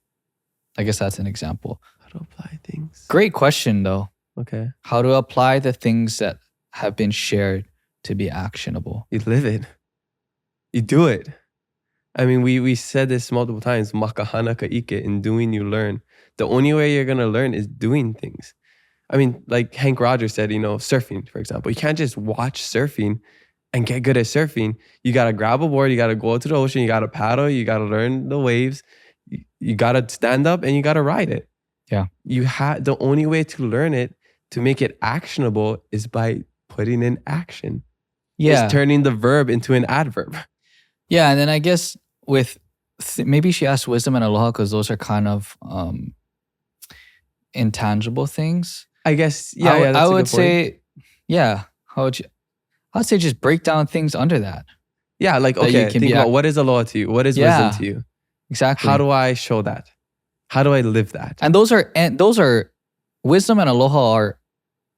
I guess that's an example. How to apply things. Great question though. Okay. How to apply the things that have been shared to be actionable. You live it. You do it. I mean, we said this multiple times. Makahana ka ike. In doing, you learn. The only way you're going to learn is doing things. I mean, like Hank Rogers said, you know, surfing, for example. You can't just watch surfing and get good at surfing. You got to grab a board. You got to go out to the ocean. You got to paddle. You got to learn the waves. You got to stand up and you got to ride it. Yeah. The only way to learn it, to make it actionable, is by putting in action. Yeah. It's turning the verb into an adverb. Yeah. And then I guess with, maybe she asked wisdom and aloha because those are kind of intangible things. I guess, yeah. I would say, yeah. I'd say just break down things under that. Yeah, like, okay, think about what is aloha to you? What is wisdom to you? Exactly. How do I show that? How do I live that? And those are wisdom and aloha are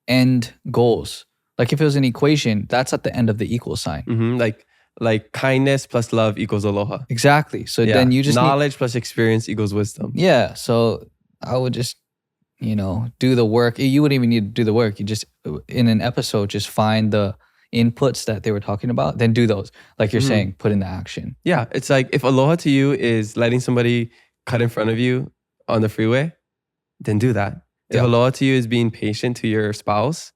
end goals. Like if it was an equation, that's at the end of the equal sign. Like kindness plus love equals aloha. Exactly. So then you just knowledge plus experience equals wisdom. Yeah. So I would just, do the work. You wouldn't even need to do the work. You just, in an episode, just find the inputs that they were talking about, then do those. Like you're saying, put in the action. Yeah. It's like if aloha to you is letting somebody cut in front of you on the freeway, then do that. If aloha to you is being patient to your spouse,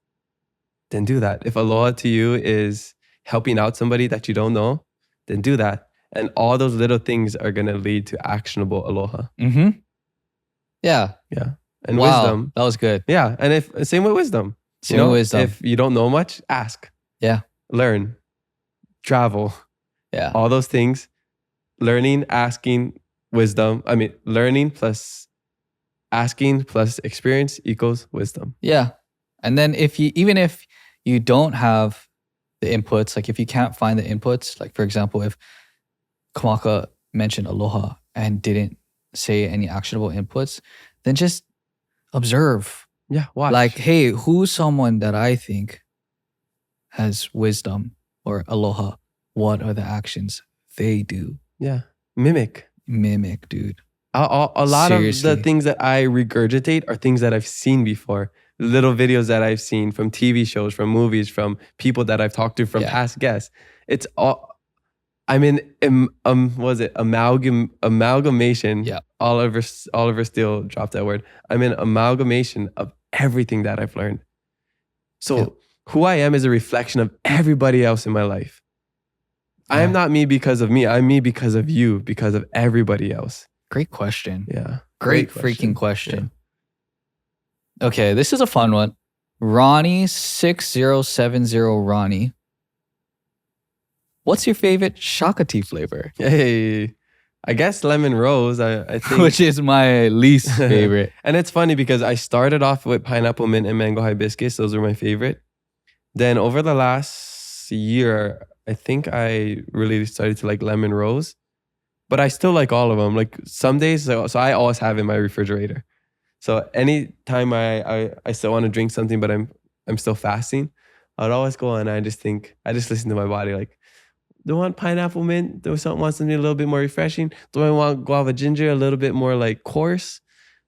then do that. If aloha to you is helping out somebody that you don't know, then do that. And all those little things are going to lead to actionable aloha. Yeah. Yeah. And wisdom. That was good. Yeah. And same with wisdom. Same with wisdom. If you don't know much, ask. Yeah. Learn. Travel. Yeah. All those things. Learning, asking, wisdom. I mean, learning plus asking plus experience equals wisdom. Yeah. And then even if you don't have the inputs, like if you can't find the inputs, like for example, if Kamaka mentioned aloha and didn't say any actionable inputs, then just observe. Yeah, watch. Like, hey, who's someone that I think has wisdom or aloha? What are the actions they do? Yeah, mimic, dude. A lot Seriously. Of the things that I regurgitate are things that I've seen before. little videos that I've seen from TV shows, from movies, from people that I've talked to, from Yeah. past guests. It's all. I'm in was it amalgamation? Yeah. Oliver Steele dropped that word. I'm an amalgamation of everything that I've learned. So who I am is a reflection of everybody else in my life. I am not me because of me. I'm me because of you, because of everybody else. Great question. Yeah. Great freaking question. Okay, this is a fun one. Ronnie6070 Ronnie. What's your favorite Shaka tea flavor? Hey, I guess lemon rose. I think, Which is my least favorite. and it's funny because I started off with pineapple mint and mango hibiscus. Those were my favorite. Then over the last year, I think I really started to like lemon rose, but I still like all of them. Like some days, so I always have in my refrigerator. So anytime I still want to drink something, but I'm still fasting, I'd always go on. I just listen to my body. Like, do I want pineapple mint? Do I want something a little bit more refreshing? Do I want guava ginger a little bit more like coarse?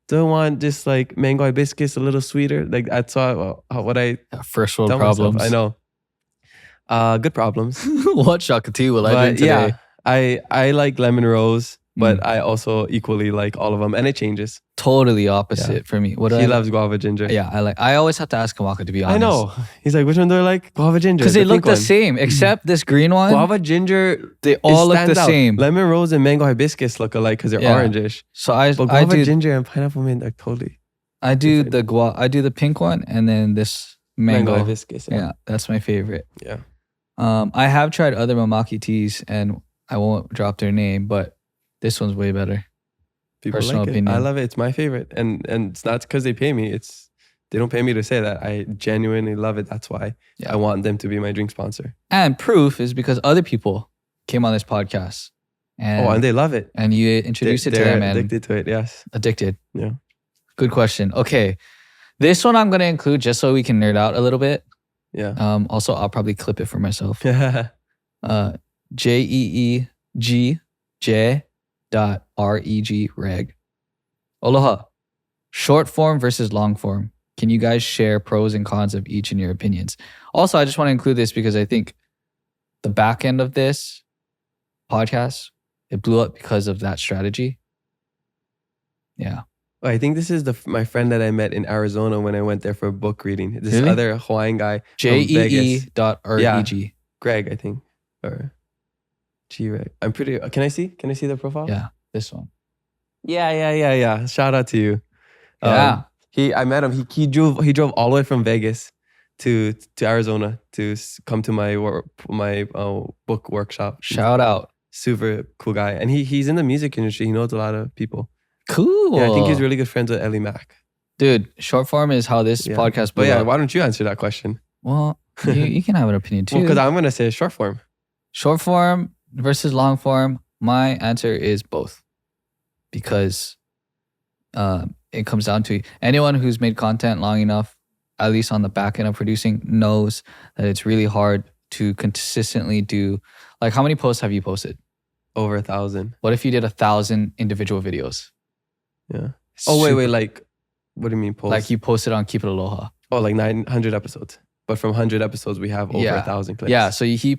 Do I want just like mango hibiscus a little sweeter? Like that's what I First world tell problems. myself. I know. Good problems. What Shaka tea will I drink today? Yeah, I like lemon rose, but I also equally like all of them, and it changes. Totally opposite for me. He loves guava ginger. Yeah, I always have to ask Kamaka, to be honest. I know. He's like, which one do I like? Guava ginger. Because they look pink the one. same, except this green one. Guava ginger. They all look the stands out. same. Lemon rose and mango hibiscus look alike because they're orangish. So But guava ginger and pineapple mint are totally. I do the pink one and then this mango. hibiscus. Yeah, that's my favorite. Yeah. I have tried other Mamaki teas and I won't drop their name, but this one's way better. People Personal like opinion. it. I love it. It's my favorite. And it's not because they pay me. They don't pay me to say that. I genuinely love it. That's why I want them to be my drink sponsor. And proof is because other people came on this podcast. And they love it. And you introduced it to them and addicted to it, yes. Addicted. Yeah. Good question. Okay. This one I'm going to include just so we can nerd out a little bit. Yeah. Also, I'll probably clip it for myself. JEEGJ.REG reg. Aloha. Short form versus long form. Can you guys share pros and cons of each in your opinions? Also, I just want to include this because I think the back end of this podcast, it blew up because of that strategy. Yeah. I think this is my friend that I met in Arizona when I went there for a book reading. This Really? other Hawaiian guy. JEE.REG. Yeah. Greg, I think. Or G-Reg. I'm pretty... Can I see the profile? Yeah, this one. Yeah. Shout out to you. Yeah. I met him. He drove all the way from Vegas to Arizona to come to my book workshop. Shout out. Super cool guy. And he's in the music industry. He knows a lot of people. Cool. Yeah, I think he's really good friends with Ellie Mack. Dude, short form is how this podcast blew up. Why don't you answer that question? Well, you can have an opinion too. Well, because I'm going to say short form. Short form versus long form, my answer is both. Because it comes down to anyone who's made content long enough, at least on the back end of producing, knows that it's really hard to consistently do. Like, how many posts have you posted? Over 1,000. What if you did 1,000 individual videos? Yeah. Oh, wait. Like, what do you mean post? Like you posted on Keep It Aloha. Oh, like 900 episodes. But from 100 episodes, we have over 1,000 clips. Yeah. So he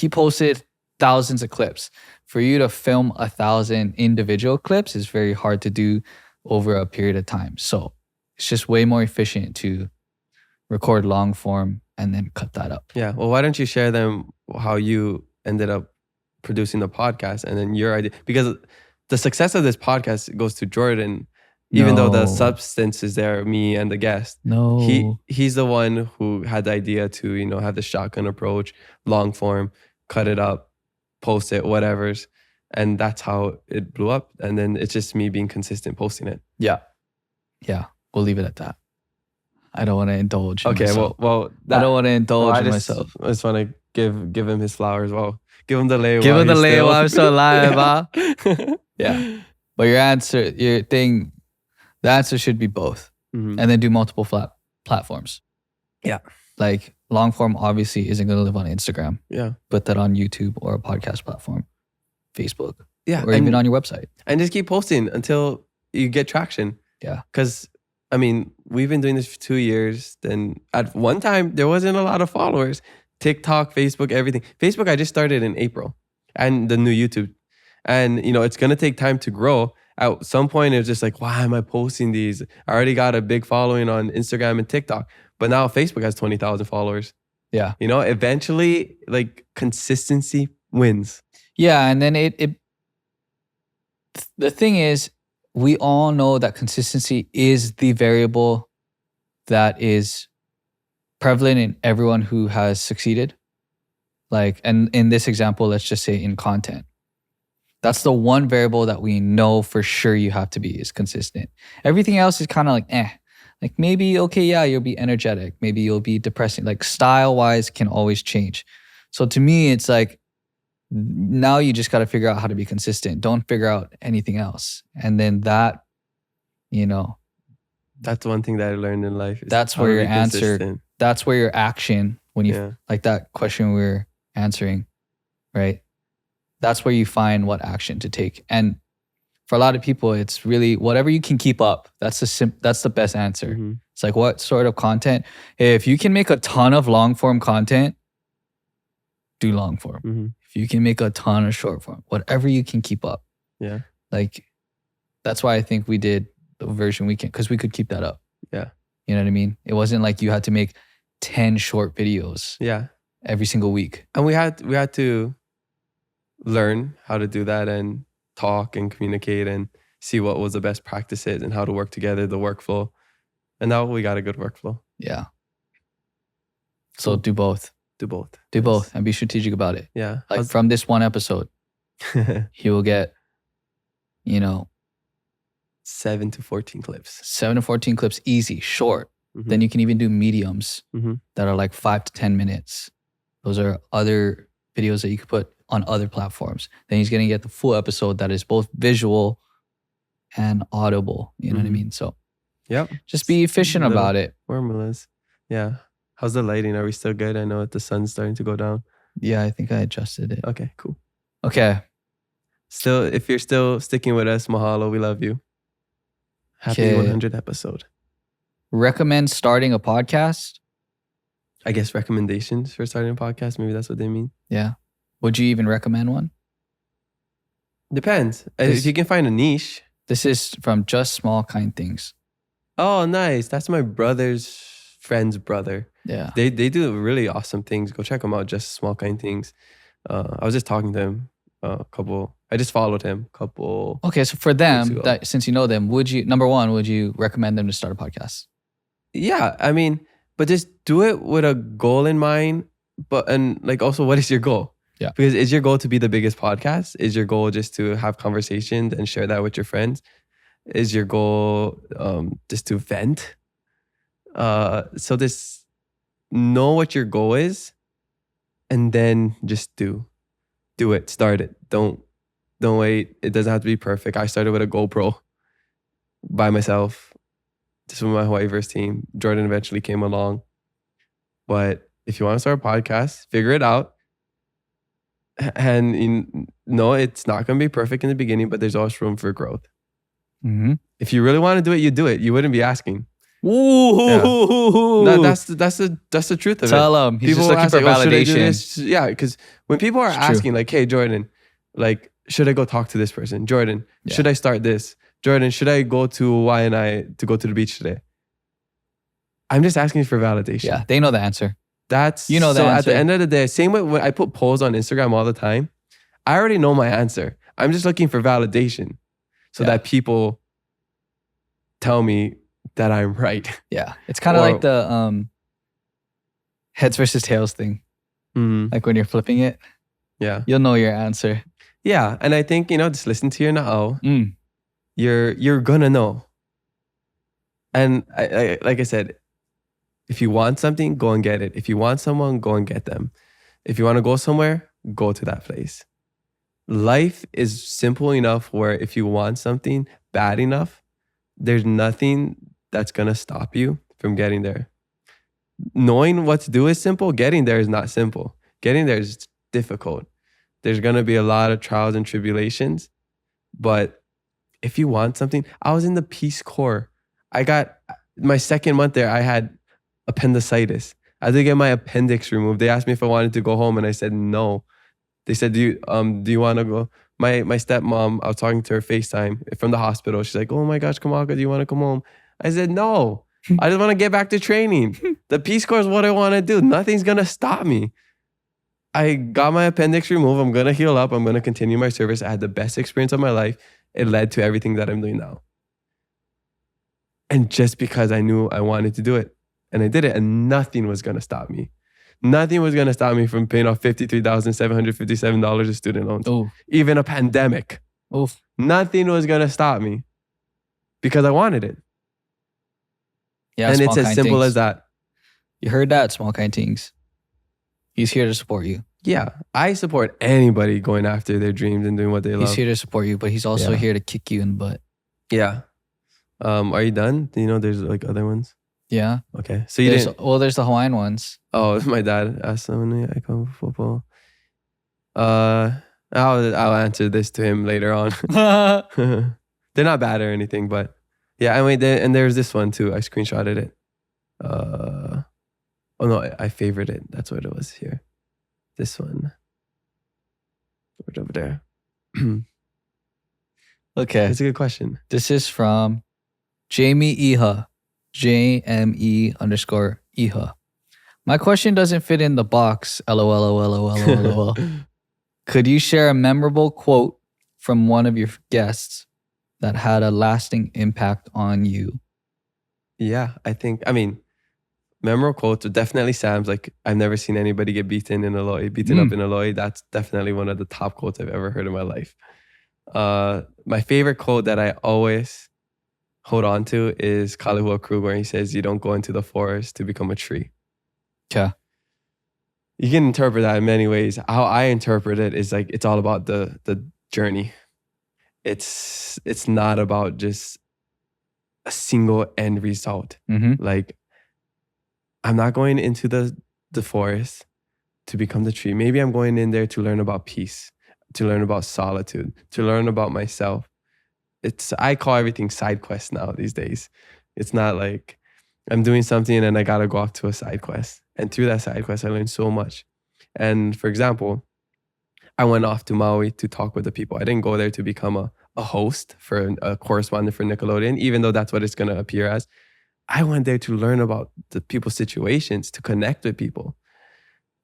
posted thousands of clips. For you to film 1,000 individual clips is very hard to do over a period of time. So it's just way more efficient to record long form and then cut that up. Yeah. Well, why don't you share them how you ended up producing the podcast and then your idea? Because the success of this podcast goes to Jordan, even though the substance is there, me and the guest. No. He's the one who had the idea to, have the shotgun approach, long form, cut it up, post it, whatever's. And that's how it blew up. And then it's just me being consistent posting it. Yeah. We'll leave it at that. I don't want to indulge in okay, myself. well I don't want to indulge in myself. I just want to give him his flowers. Well, give him the lei. Give him the lei while I'm still alive, huh? Yeah. But the answer should be both. Mm-hmm. And then do multiple platforms. Yeah. Like long form obviously isn't going to live on Instagram. Yeah. Put that on YouTube or a podcast platform, Facebook. Yeah. Or even on your website. And just keep posting until you get traction. Yeah. Because I mean, we've been doing this for 2 years. Then at one time, there wasn't a lot of followers. TikTok, Facebook, everything. Facebook, I just started in April, and the new YouTube. And, it's going to take time to grow. At some point, it's just like, why am I posting these? I already got a big following on Instagram and TikTok. But now Facebook has 20,000 followers. Yeah. Eventually, like, consistency wins. Yeah. And then the thing is, we all know that consistency is the variable that is prevalent in everyone who has succeeded. Like, and in this example, let's just say in content. That's the one variable that we know for sure you have to be is consistent. Everything else is kind of like, Like maybe, okay, yeah, you'll be energetic. Maybe you'll be depressing. Like style-wise can always change. So to me, it's like, now you just got to figure out how to be consistent. Don't figure out anything else. And then that, That's one thing that I learned in life. That's where your answer, that's where your action, when you, like that question we were answering, right? That's where you find what action to take. And for a lot of people, it's really whatever you can keep up. That's the best answer. Mm-hmm. It's like, what sort of content? If you can make a ton of long form content, do long form. Mm-hmm. If you can make a ton of short form, whatever you can keep up. Yeah. Like, that's why I think we did the version weekend, because we could keep that up. Yeah. You know what I mean? It wasn't like you had to make 10 short videos. Yeah. Every single week. And we had to learn how to do that and talk and communicate and see what was the best practices and how to work together, the workflow. And now we got a good workflow. Yeah. So do both. Do both. Do both and be strategic about it. Yeah. Like from this one episode, he will get, 7 to 14 clips. 7 to 14 clips, easy, short. Mm-hmm. Then you can even do mediums mm-hmm. that are like 5 to 10 minutes. Those are other videos that you could put on other platforms. Then he's going to get the full episode that is both visual and audible. You know what I mean? So just be efficient about it. Formulas. Yeah. How's the lighting? Are we still good? I know the sun's starting to go down. Yeah, I think I adjusted it. Okay, cool. Okay. Still, if you're still sticking with us, mahalo. We love you. Happy 100th episode. Recommend starting a podcast? I guess recommendations for starting a podcast. Maybe that's what they mean. Yeah. Would you even recommend one? Depends. If you can find a niche. This is from Just Small Kind Things. Oh, nice. That's my brother's friend's brother. Yeah. They do really awesome things. Go check them out. Just Small Kind Things. I was just talking to him I just followed him a couple. Okay, so for them, since you know them, would you recommend them to start a podcast? Yeah, I mean, but just do it with a goal in mind. And also, what is your goal? Yeah. Because is your goal to be the biggest podcast? Is your goal just to have conversations and share that with your friends? Is your goal just to vent? So just know what your goal is, and then just do it. Start it. Don't wait. It doesn't have to be perfect. I started with a GoPro by myself, just with my Hawaiiverse team. Jordan eventually came along. But if you want to start a podcast, figure it out. And it's not going to be perfect in the beginning, but there's always room for growth. Mm-hmm. If you really want to do it, you do it. You wouldn't be asking. Ooh. Yeah. That's the truth of it. Tell them. He's just looking for validation. Yeah, because when people are asking, like, hey, Jordan, like, should I go talk to this person? Jordan, should I start this? Jordan, should I go to Hawaii to go to the beach today? I'm just asking for validation. Yeah, they know the answer. That's the answer. At the end of the day, same way when I put polls on Instagram all the time, I already know my answer. I'm just looking for validation so that people tell me that I'm right. Yeah, it's kind of like the heads versus tails thing. Mm-hmm. Like when you're flipping it, you'll know your answer. Yeah, and I think just listen to your na'au. Mm. You're gonna know. And I like I said, if you want something, go and get it. If you want someone, go and get them. If you want to go somewhere, go to that place. Life is simple enough where if you want something bad enough, there's nothing that's going to stop you from getting there. Knowing what to do is simple. Getting there is not simple. Getting there is difficult. There's going to be a lot of trials and tribulations. But if you want something, I was in the Peace Corps. I got my second month there, I had appendicitis. I had to get my appendix removed. They asked me if I wanted to go home, and I said no. They said, do you want to go? My stepmom, I was talking to her FaceTime from the hospital. She's like, oh my gosh, Kamaka, do you want to come home? I said, no, I just want to get back to training. The Peace Corps is what I want to do. Nothing's going to stop me. I got my appendix removed. I'm going to heal up. I'm going to continue my service. I had the best experience of my life. It led to everything that I'm doing now. And just because I knew I wanted to do it, and I did it, and nothing was going to stop me. Nothing was going to stop me from paying off $53,757 of student loans. Ooh. Even a pandemic. Oof. Nothing was going to stop me because I wanted it. Yeah, and small it's as kind simple things. as that. You heard that, small kind things. He's here to support you. Yeah, I support anybody going after their dreams and doing what they love. He's here to support you, but he's also here to kick you in the butt. Yeah. Are you done? Do you know there's like other ones? Yeah. Okay. So you didn't. Well, there's the Hawaiian ones. Oh, my dad asked someone I come for football. I'll answer this to him later on. They're not bad or anything, but yeah. And there's this one too. I screenshotted it. Oh no, I favored it. That's what it was here. This one. Right over there. Okay. That's a good question. This is from Jamie Iha. JME_Iha. My question doesn't fit in the box. LOL. Could you share a memorable quote from one of your guests that had a lasting impact on you? Yeah, I mean, memorable quotes are definitely Sam's. Like, I've never seen anybody get beaten up in Aloha. That's definitely one of the top quotes I've ever heard in my life. My favorite quote that I always hold on to is Kalehua Krug, where he says, you don't go into the forest to become a tree. Okay. You can interpret that in many ways. How I interpret it is like, it's all about the journey. It's not about just a single end result. Mm-hmm. Like, I'm not going into the forest to become the tree. Maybe I'm going in there to learn about peace, to learn about solitude, to learn about myself. I call everything side quest now these days. It's not like I'm doing something and I got to go off to a side quest. And through that side quest, I learned so much. And for example, I went off to Maui to talk with the people. I didn't go there to become a host for a correspondent for Nickelodeon, even though that's what it's going to appear as. I went there to learn about the people's situations, to connect with people,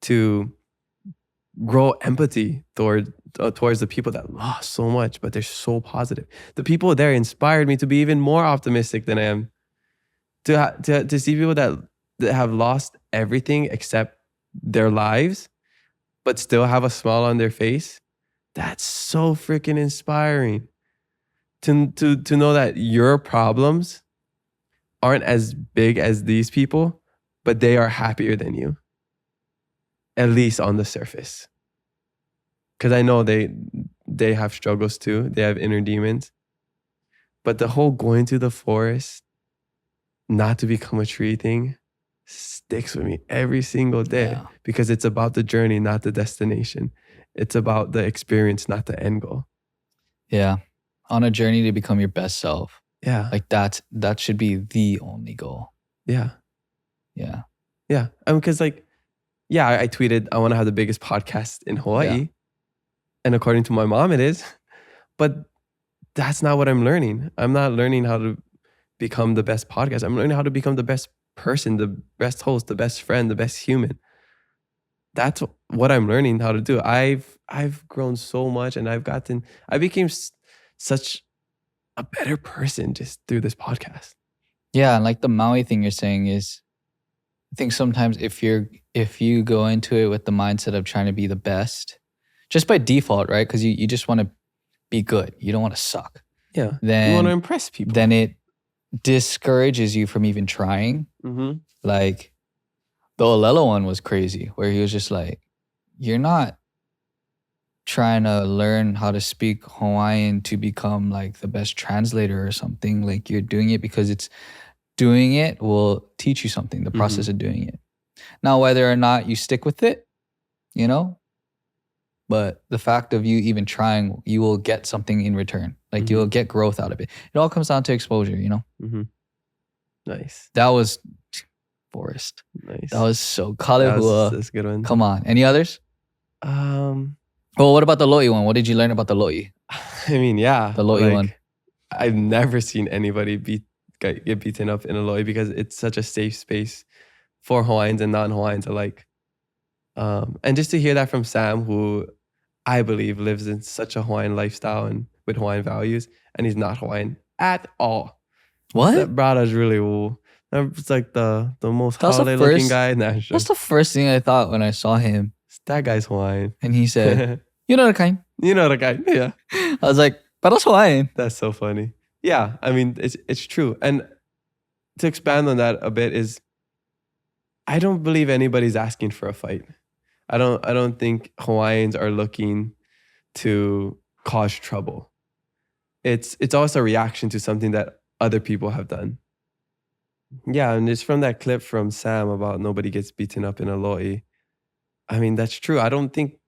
to grow empathy towards the people that lost so much, but they're so positive. The people there inspired me to be even more optimistic than I am. To see people that have lost everything except their lives, but still have a smile on their face. That's so freaking inspiring. To know that your problems aren't as big as these people, but they are happier than you. At least on the surface. Because I know they have struggles too. They have inner demons. But the whole going to the forest, not to become a tree thing, sticks with me every single day. Because it's about the journey, not the destination. It's about the experience, not the end goal. Yeah. On a journey to become your best self. Yeah. Like that should be the only goal. Yeah. Yeah. Yeah. Because I tweeted, I want to have the biggest podcast in Hawaii. Yeah. And according to my mom, it is. But that's not what I'm learning. I'm not learning how to become the best podcast. I'm learning how to become the best person, the best host, the best friend, the best human. That's what I'm learning how to do. I've grown so much, and I became such a better person just through this podcast. Yeah, and like the Maui thing you're saying is, I think sometimes if you go into it with the mindset of trying to be the best, just by default, right? Because you just want to be good. You don't want to suck. Yeah. Then you want to impress people. Then it discourages you from even trying. Mm-hmm. Like the Olelo one was crazy, where he was just like, you're not trying to learn how to speak Hawaiian to become like the best translator or something. Like you're doing it because doing it will teach you something, the process of doing it. Now, whether or not you stick with it, but the fact of you even trying, you will get something in return. Like you will get growth out of it. It all comes down to exposure, Mm-hmm. Nice. That was Forrest. Nice. That was so Kalehua. That's a good one. Come on. Any others? Um, Well, what about the Lo'i one? What did you learn about the Lo'i? I mean, yeah. The Lo'i one. I've never seen anybody get beaten up in a Lo'i because it's such a safe space for Hawaiians and non-Hawaiians alike. And just to hear that from Sam, who I believe lives in such a Hawaiian lifestyle and with Hawaiian values, and he's not Hawaiian at all. What? That brother's really woo. It's like the most That's the holiday looking first- guy. Nah, That's the first thing I thought when I saw him. that guy's Hawaiian. And he said, you know the kind. You know the guy. Yeah. I was like, but that's Hawaiian. That's so funny. Yeah, I mean, it's true. And to expand on that a bit is, I don't believe anybody's asking for a fight. I don't think Hawaiians are looking to cause trouble. It's always a reaction to something that other people have done. Yeah, and it's from that clip from Sam about nobody gets beaten up in a Lo'i. I mean, that's true. I don't think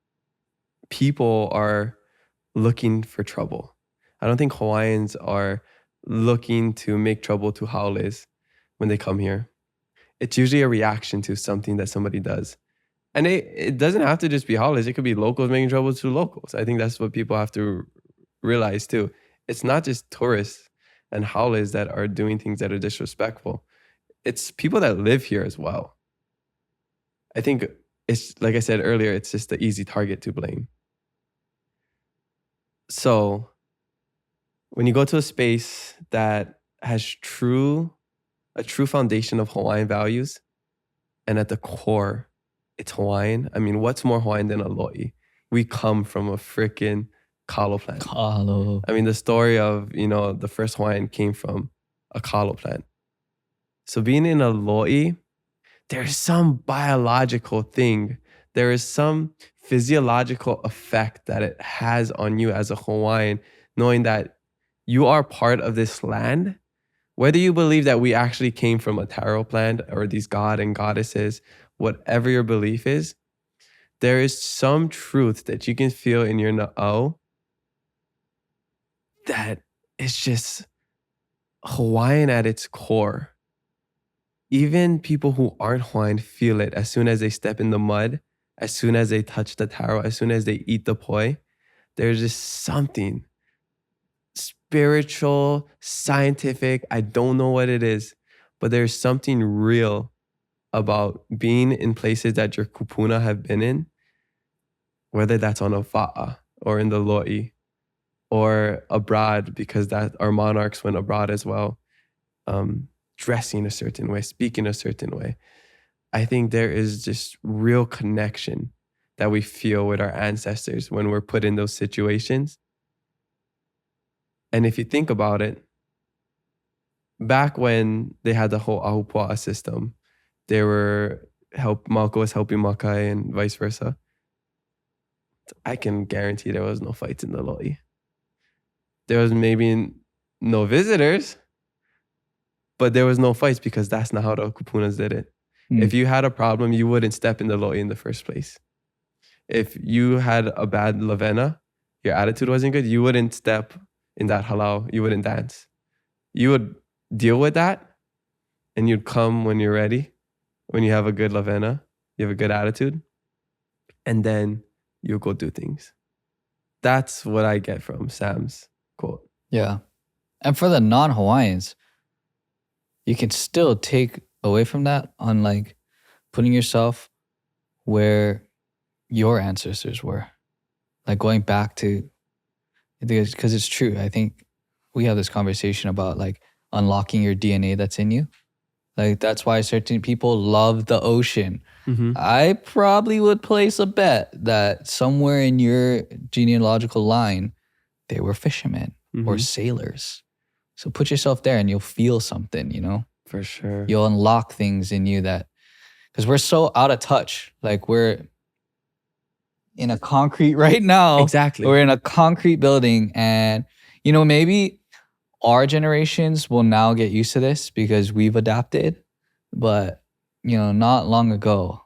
people are looking for trouble. I don't think Hawaiians are looking to make trouble to haoles when they come here. It's usually a reaction to something that somebody does. And it doesn't have to just be haoles. It could be locals making trouble to locals. I think that's what people have to realize too. It's not just tourists and haoles that are doing things that are disrespectful. It's people that live here as well. I think it's, like I said earlier, it's just the easy target to blame. So when you go to a space that has a true foundation of Hawaiian values, and at the core, it's Hawaiian. I mean, what's more Hawaiian than a Lo'i? We come from a freaking kalo plant. Kalo. I mean, the story of, the first Hawaiian came from a kalo plant. So being in a Lo'i, there's some biological thing. There is some physiological effect that it has on you as a Hawaiian, knowing that you are part of this land. Whether you believe that we actually came from a taro plant or these god and goddesses, whatever your belief is, there is some truth that you can feel in your na'au that is just Hawaiian at its core. Even people who aren't Hawaiian feel it as soon as they step in the mud, as soon as they touch the taro, as soon as they eat the poi. There's just something spiritual, scientific, I don't know what it is, but there's something real about being in places that your kupuna have been in, whether that's on a fa'a or in the Lo'i or abroad, because that our monarchs went abroad as well, dressing a certain way, speaking a certain way. I think there is just real connection that we feel with our ancestors when we're put in those situations. And if you think about it, back when they had the whole ahupua'a system, Malko was helping Makai and vice versa. I can guarantee there was no fights in the Lo'i. There was maybe no visitors, but there was no fights because that's not how the kupunas did it. If you had a problem, you wouldn't step in the Lo'i in the first place. If you had a bad lavena, your attitude wasn't good, you wouldn't step in that halau, you wouldn't dance. You would deal with that and you'd come when you're ready, when you have a good lavena, you have a good attitude, and then you'll go do things. That's what I get from Sam's quote. Yeah. And for the non-Hawaiians, you can still take away from that on like putting yourself where your ancestors were. Like going back to, because it's true. I think we have this conversation about like unlocking your DNA that's in you. Like that's why certain people love the ocean. Mm-hmm. I probably would place a bet that somewhere in your genealogical line, they were fishermen or sailors. So put yourself there and you'll feel something, For sure. You'll unlock things in you that, because we're so out of touch. Like we're in a concrete right now. Exactly. We're in a concrete building and, maybe our generations will now get used to this because we've adapted. But, not long ago,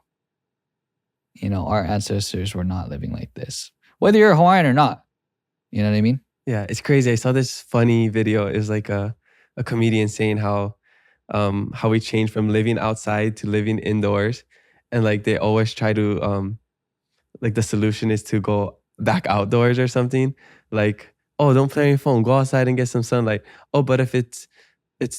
our ancestors were not living like this. Whether you're Hawaiian or not. You know what I mean? Yeah, it's crazy. I saw this funny video. It was like a comedian saying how how we changed from living outside to living indoors. And like they always try to like the solution is to go back outdoors or something. Like, oh, don't play on your phone. Go outside and get some sunlight. Oh, but if it's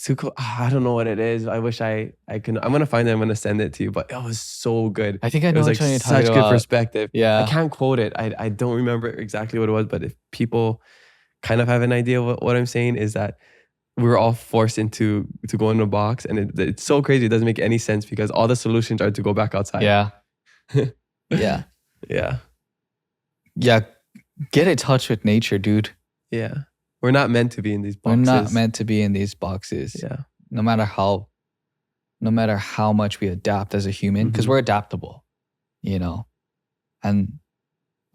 too cold, I don't know what it is. I wish I can. I'm gonna find it. I'm gonna send it to you. But it was so good. I think I It know was which like one you're such talking good about. perspective. I Yeah. can't quote it. I don't remember exactly what it was. But if people kind of have an idea of what I'm saying, is that we were all forced to go in a box, and it's so crazy. It doesn't make any sense because all the solutions are to go back outside. Yeah. Yeah. Yeah. Yeah. Get in touch with nature, dude. Yeah. We're not meant to be in these We're boxes. not meant to be in these boxes. Yeah. No matter how much we adapt as a human, because we're adaptable, you know. And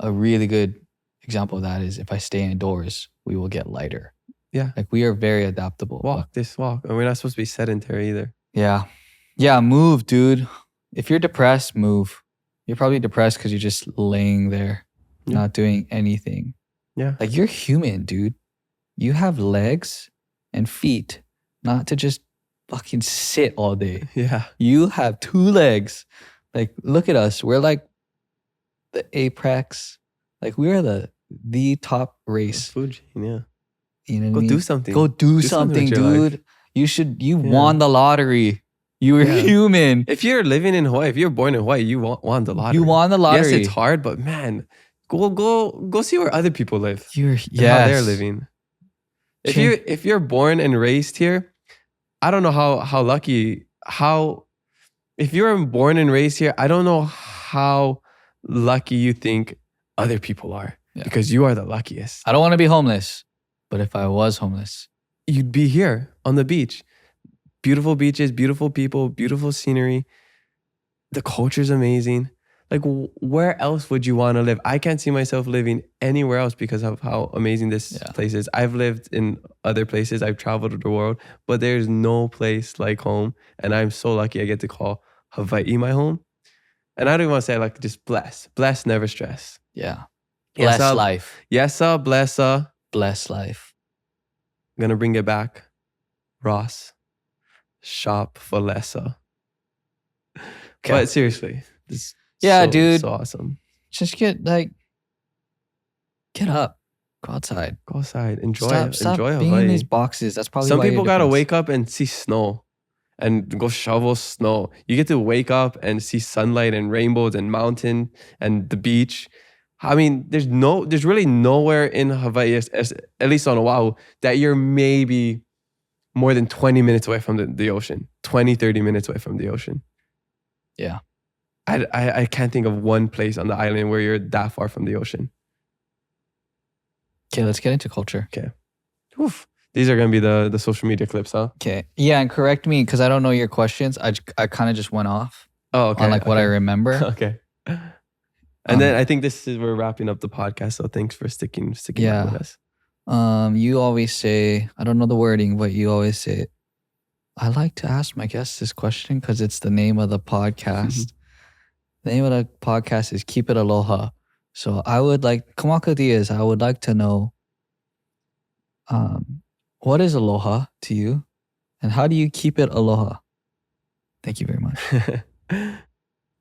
a really good example of that is if I stay indoors, we will get lighter. Yeah. Like we are very adaptable. Walk. And we're not supposed to be sedentary either. Yeah. Yeah, move, dude. If you're depressed, move. You're probably depressed because you're just laying there, not doing anything. Yeah. Like you're human, dude. You have legs and feet, not to just fucking sit all day. Yeah. You have 2 legs. Like, look at us. We're like the apex. Like we are the top race. Food chain, yeah. You know what Go I mean? do something. Go do with something, your life. dude. You won the lottery. You were human. If you're living in Hawaii, if you're born in Hawaii, you won the lottery. You won the lottery. Yes, it's hard, but man, go see where other people live. You're and how they're living. If you're born and raised here, I don't know how lucky if you're born and raised here, I don't know how lucky you think other people are because you are the luckiest. I don't want to be homeless, but if I was homeless, you'd be here on the beach. Beautiful beaches, beautiful people, beautiful scenery. The culture's amazing. Like, where else would you want to live? I can't see myself living anywhere else because of how amazing this place is. I've lived in other places. I've traveled the world, but there's no place like home. And I'm so lucky I get to call Hawaii my home. And I don't even want to say like just bless. Bless, never stress. Yeah. Bless life. Yes, sir. Bless, sir. Bless life. I'm going to bring it back. Ross. Shop for lesser. Okay. But seriously. Dude. So awesome. Just get up. Go outside. Go outside. Enjoy Stop Hawaii. being in these boxes. That's probably some why people got to wake up and see snow and go shovel snow. You get to wake up and see sunlight and rainbows and mountain and the beach. I mean, there's really nowhere in Hawaii, at least on Oahu, that you're maybe more than 20 minutes away from the ocean. 20, 30 minutes away from the ocean. Yeah. I can't think of one place on the island where you're that far from the ocean. Okay, let's get into culture. Okay. Oof. These are going to be the social media clips, huh? Okay. Yeah, and correct me because I don't know your questions. I kind of just went off on what I remember. Okay. And then I think we're wrapping up the podcast. So thanks for sticking up with us. You always say, I don't know the wording, but you always say, I like to ask my guests this question because it's the name of the podcast. The name of the podcast is Keep It Aloha. So I would like, Kamaka Dias, I would like to know, what is aloha to you? And how do you keep it aloha? Thank you very much.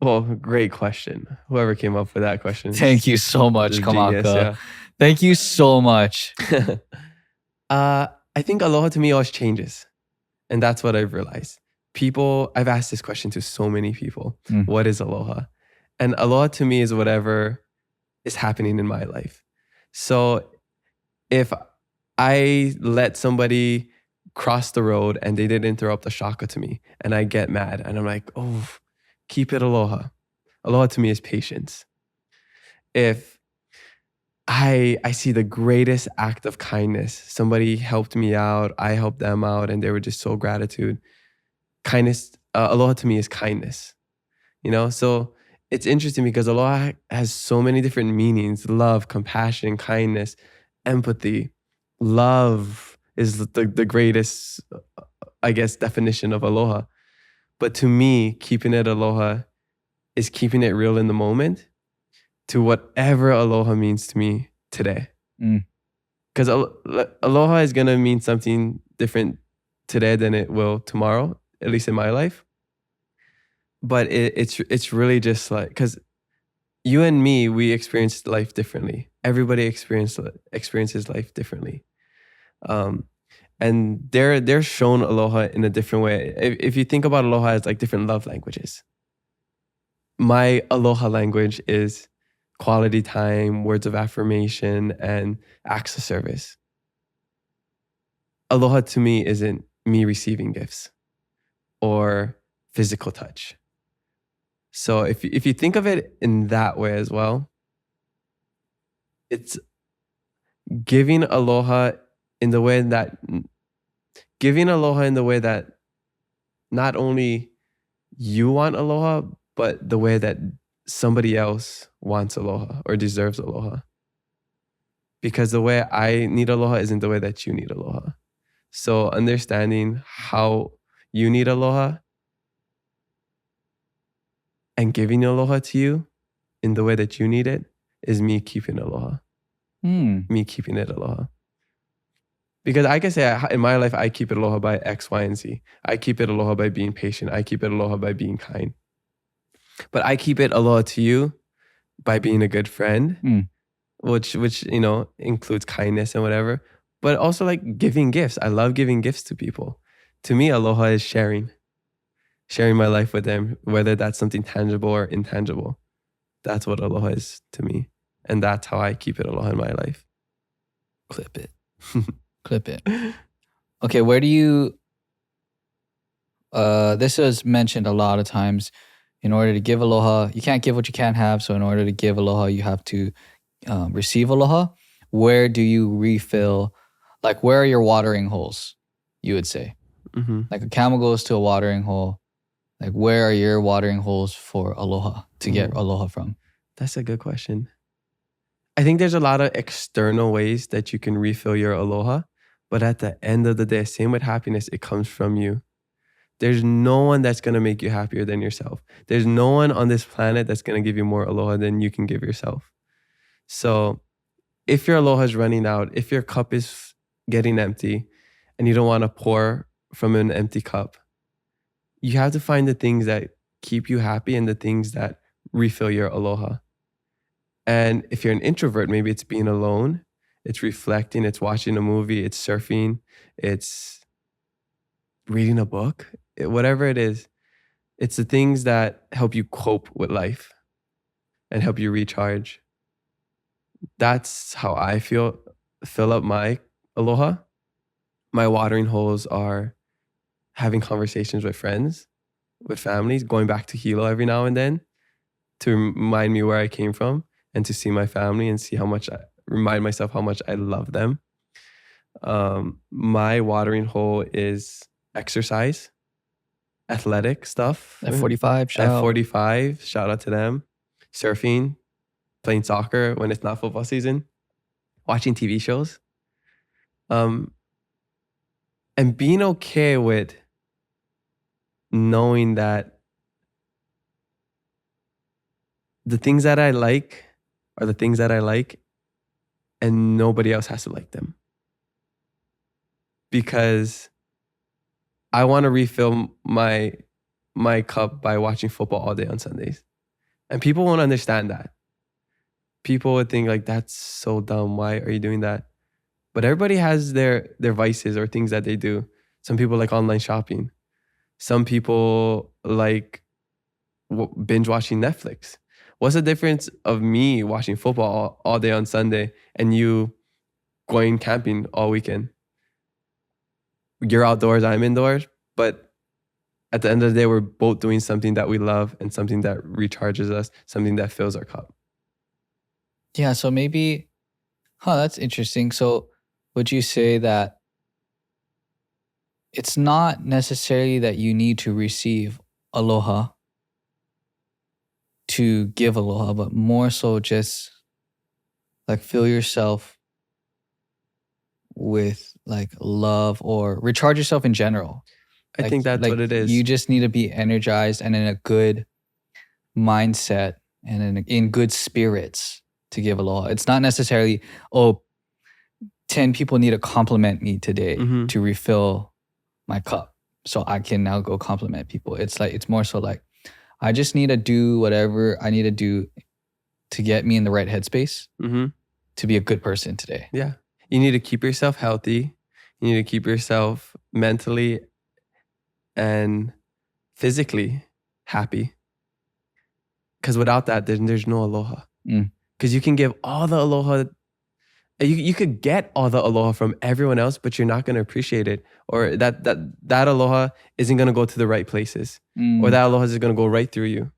Well, great question. Whoever came up with that question. Thank you so much, Kamaka. Genius, Thank you so much. I think aloha to me always changes. And that's what I've realized. I've asked this question to so many people. What is aloha? And aloha to me is whatever is happening in my life. So if I let somebody cross the road and they didn't interrupt the shaka to me and I get mad and I'm like, oh, keep it aloha. Aloha to me is patience. If I see the greatest act of kindness, somebody helped me out, I helped them out, and they were just so gratitude. Kindness, aloha to me is kindness. You know, so it's interesting because aloha has so many different meanings: love, compassion, kindness, empathy. Love is the greatest, I guess, definition of aloha. But to me, keeping it aloha is keeping it real in the moment to whatever aloha means to me today. Because aloha is going to mean something different today than it will tomorrow. at least in my life. But it's really just like, because you and me, we experience life differently. Everybody experiences life differently. And they're shown aloha in a different way. If you think about aloha as like different love languages, my aloha language is quality time, words of affirmation, and acts of service. Aloha to me isn't me receiving gifts or physical touch. So if you think of it in that way as well, it's giving aloha in the way that not only you want aloha, but the way that somebody else wants aloha or deserves aloha. Because the way I need aloha isn't the way that you need aloha. So understanding how you need aloha and giving aloha to you in the way that you need it is me keeping aloha. Me keeping it aloha. Because I can say in my life, I keep it aloha by X, Y, and Z. I keep it aloha by being patient. I keep it aloha by being kind. But I keep it aloha to you by being a good friend, which includes kindness and whatever. But also like giving gifts. I love giving gifts to people. To me, aloha is sharing my life with them, whether that's something tangible or intangible. That's what aloha is to me. And that's how I keep it aloha in my life. Clip it. Clip it. Okay, where do you... this was mentioned a lot of times. In order to give aloha, you can't give what you can't have. So in order to give aloha, you have to receive aloha. Where do you refill? Like, where are your watering holes, you would say? Mm-hmm. Like a camel goes to a watering hole. Like, where are your watering holes for aloha to get aloha from? That's a good question. I think there's a lot of external ways that you can refill your aloha. But at the end of the day, same with happiness, it comes from you. There's no one that's going to make you happier than yourself. There's no one on this planet that's going to give you more aloha than you can give yourself. So if your aloha is running out, if your cup is getting empty and you don't want to pour from an empty cup, you have to find the things that keep you happy and the things that refill your aloha. And if you're an introvert, maybe it's being alone, it's reflecting, it's watching a movie, it's surfing, it's reading a book, whatever it is. It's the things that help you cope with life and help you recharge. That's how I fill up my aloha. My watering holes are having conversations with friends, with families, going back to Hilo every now and then to remind me where I came from and to see my family and see remind myself how much I love them. My watering hole is exercise, athletic stuff. F45, F45, shout out to them. Surfing, playing soccer when it's not football season, watching TV shows. And being okay with knowing that the things that I like are the things that I like and nobody else has to like them. Because I want to refill my cup by watching football all day on Sundays. And people won't understand that. People would think like, that's so dumb. Why are you doing that? But everybody has their vices or things that they do. Some people like online shopping. Some people like binge watching Netflix. What's the difference of me watching football all day on Sunday and you going camping all weekend? You're outdoors, I'm indoors, but at the end of the day, we're both doing something that we love and something that recharges us, something that fills our cup. Yeah, so maybe, that's interesting. So would you say that it's not necessarily that you need to receive aloha to give aloha, but more so just like fill yourself with like love or recharge yourself in general? I think that's what it is. You just need to be energized and in a good mindset and in good spirits to give aloha. It's not necessarily, 10 people need to compliment me today to refill my cup. so I can now go compliment people. It's more so like I just need to do whatever I need to do to get me in the right headspace Mm-hmm. to be a good person today. Yeah. You need to keep yourself healthy. You need to keep yourself mentally and physically happy. Because without that, then there's no aloha. Mm. Because you can give all the aloha. You could get all the aloha from everyone else, but you're not going to appreciate it. Or that aloha isn't going to go to the right places. Or that aloha is going to go right through you.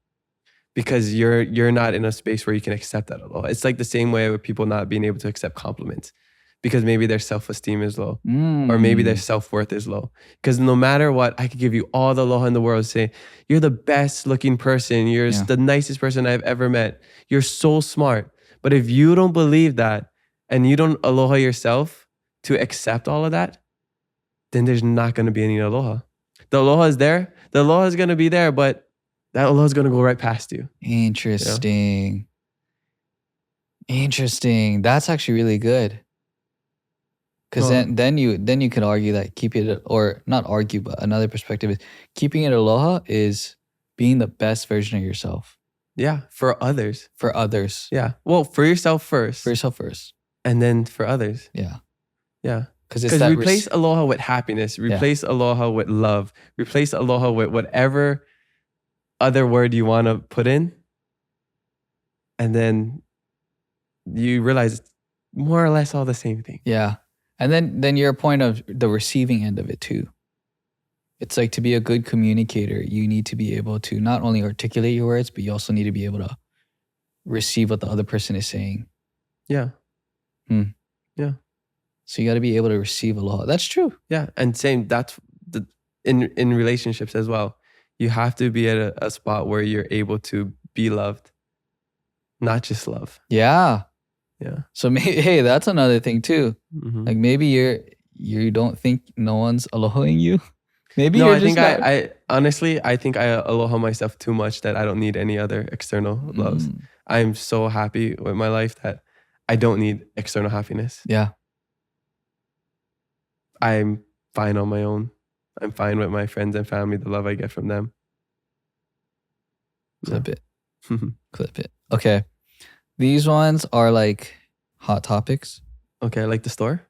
Because you're not in a space where you can accept that aloha. It's like the same way with people not being able to accept compliments. Because maybe their self-esteem is low. Or maybe their self-worth is low. Because no matter what, I could give you all the aloha in the world. Say, you're the best looking person. You're the nicest person I've ever met. You're so smart. But if you don't believe that, and you don't aloha yourself to accept all of that, then there's not going to be any aloha. The aloha is there. The aloha is going to be there, but that aloha is going to go right past you. Interesting. Interesting. That's actually really good. Because then you could argue that keeping it, or not argue, but another perspective is keeping it aloha is being the best version of yourself. Yeah, for others. For others. Yeah. Well, for yourself first. For yourself first. And then for others. Yeah. Yeah. Because replace aloha with happiness. Replace aloha with love. Replace aloha with whatever other word you want to put in. And then you realize it's more or less all the same thing. Yeah. And then your point of the receiving end of it too. It's like to be a good communicator, you need to be able to not only articulate your words, but you also need to be able to receive what the other person is saying. Yeah. Yeah. So you got to be able to receive aloha. That's true. Yeah. And same, that's in relationships as well. You have to be at a spot where you're able to be loved, not just love. Yeah. Yeah. So hey, that's another thing too. Mm-hmm. Like maybe you don't think no one's alohaing you. Maybe no, you're I just think I honestly, I think I aloha myself too much that I don't need any other external loves. I'm so happy with my life that I don't need external happiness. Yeah. I'm fine on my own. I'm fine with my friends and family, the love I get from them. Clip it. Clip it. Okay. These ones are like hot topics. Okay, like the store?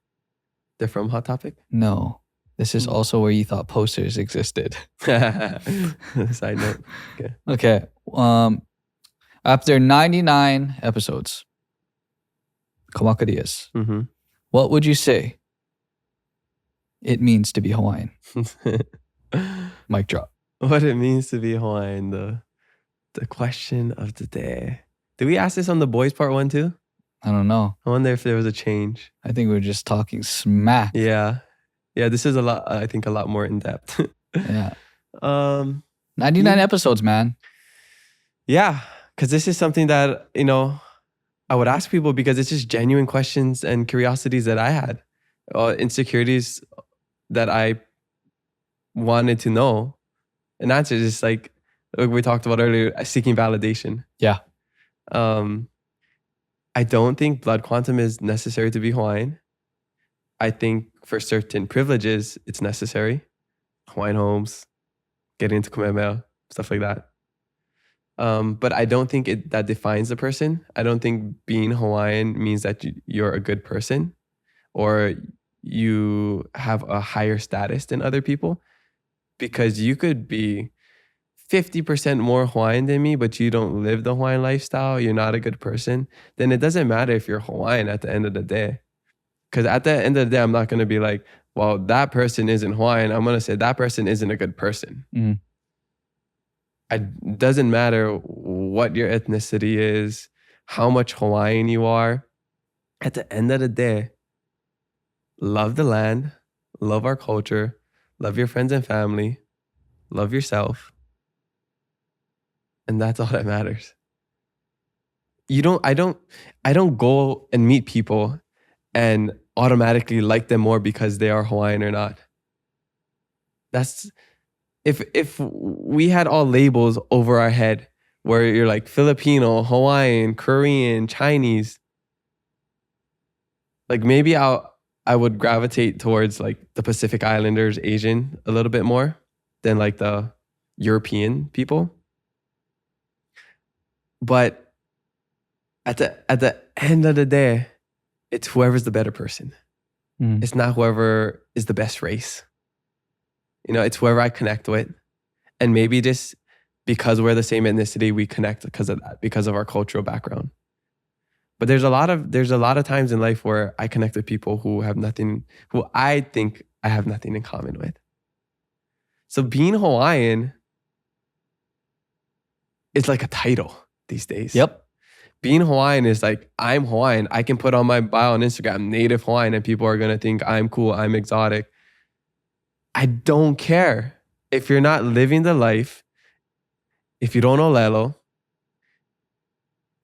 They're from Hot Topic? No. This is also where you thought posters existed. Side note. Okay. After 99 episodes, Kamaka Dias, what would you say it means to be Hawaiian? Mic drop. What it means to be Hawaiian, the question of the day. Did we ask this on the boys part 1 too? I don't know. I wonder if there was a change. I think we're just talking smack. Yeah. Yeah, this is a lot more in depth. Yeah. 99 episodes, man. Yeah, because this is something that, I would ask people because it's just genuine questions and curiosities that I had. Insecurities that I wanted to know. And that's just like we talked about earlier, seeking validation. Yeah. I don't think blood quantum is necessary to be Hawaiian. I think for certain privileges, it's necessary. Hawaiian homes, getting into Kamehameha, stuff like that. But I don't think that defines the person. I don't think being Hawaiian means that you're a good person or you have a higher status than other people. Because you could be 50% more Hawaiian than me, but you don't live the Hawaiian lifestyle, you're not a good person, then it doesn't matter if you're Hawaiian at the end of the day. Because at the end of the day, I'm not going to be like, well, that person isn't Hawaiian. I'm going to say that person isn't a good person. It doesn't matter what your ethnicity is, how much Hawaiian you are. At the end of the day, love the land, love our culture, love your friends and family, love yourself. And that's all that matters. I don't go and meet people and automatically like them more because they are Hawaiian or not. That's if we had all labels over our head where you're like Filipino, Hawaiian, Korean, Chinese, like maybe I would gravitate towards like the Pacific Islanders, Asian a little bit more. than like the European people. But at the end of the day, it's whoever's the better person. Mm. It's not whoever is the best race. You know, it's whoever I connect with. And maybe just because we're the same ethnicity, we connect because of that, because of our cultural background. But there's a lot of times in life where I connect with people who I think I have nothing in common with. So being Hawaiian is like a title these days. Yep. Being Hawaiian is like, I'm Hawaiian. I can put on my bio on Instagram, native Hawaiian, and people are going to think I'm cool, I'm exotic. I don't care. If you're not living the life, if you don't olelo,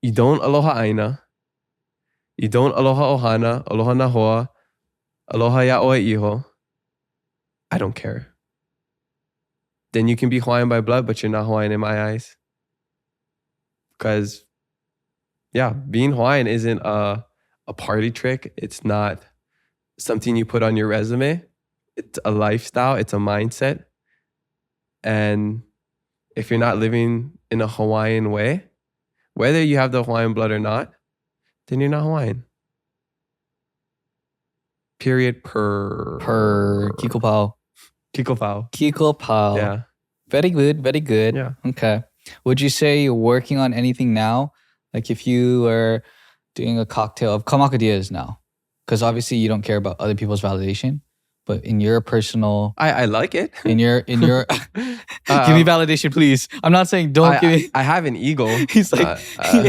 you don't aloha aina, you don't aloha ohana, aloha nahoa, aloha ya'oe iho, I don't care. Then you can be Hawaiian by blood, but you're not Hawaiian in my eyes. Because, yeah, being Hawaiian isn't a party trick. It's not something you put on your resume. It's a lifestyle. It's a mindset. And if you're not living in a Hawaiian way, whether you have the Hawaiian blood or not, then you're not Hawaiian. Period. Per Kiko Pao. Kiko Pao. Kiko Pao. Yeah. Very good. Very good. Yeah. Okay. Would you say you're working on anything now? Like if you were doing a cocktail of Kamaka Dias now, because obviously you don't care about other people's validation, but in your personal, I like it. in your, give me validation, please. I'm not saying don't give me. I have an ego. He's like,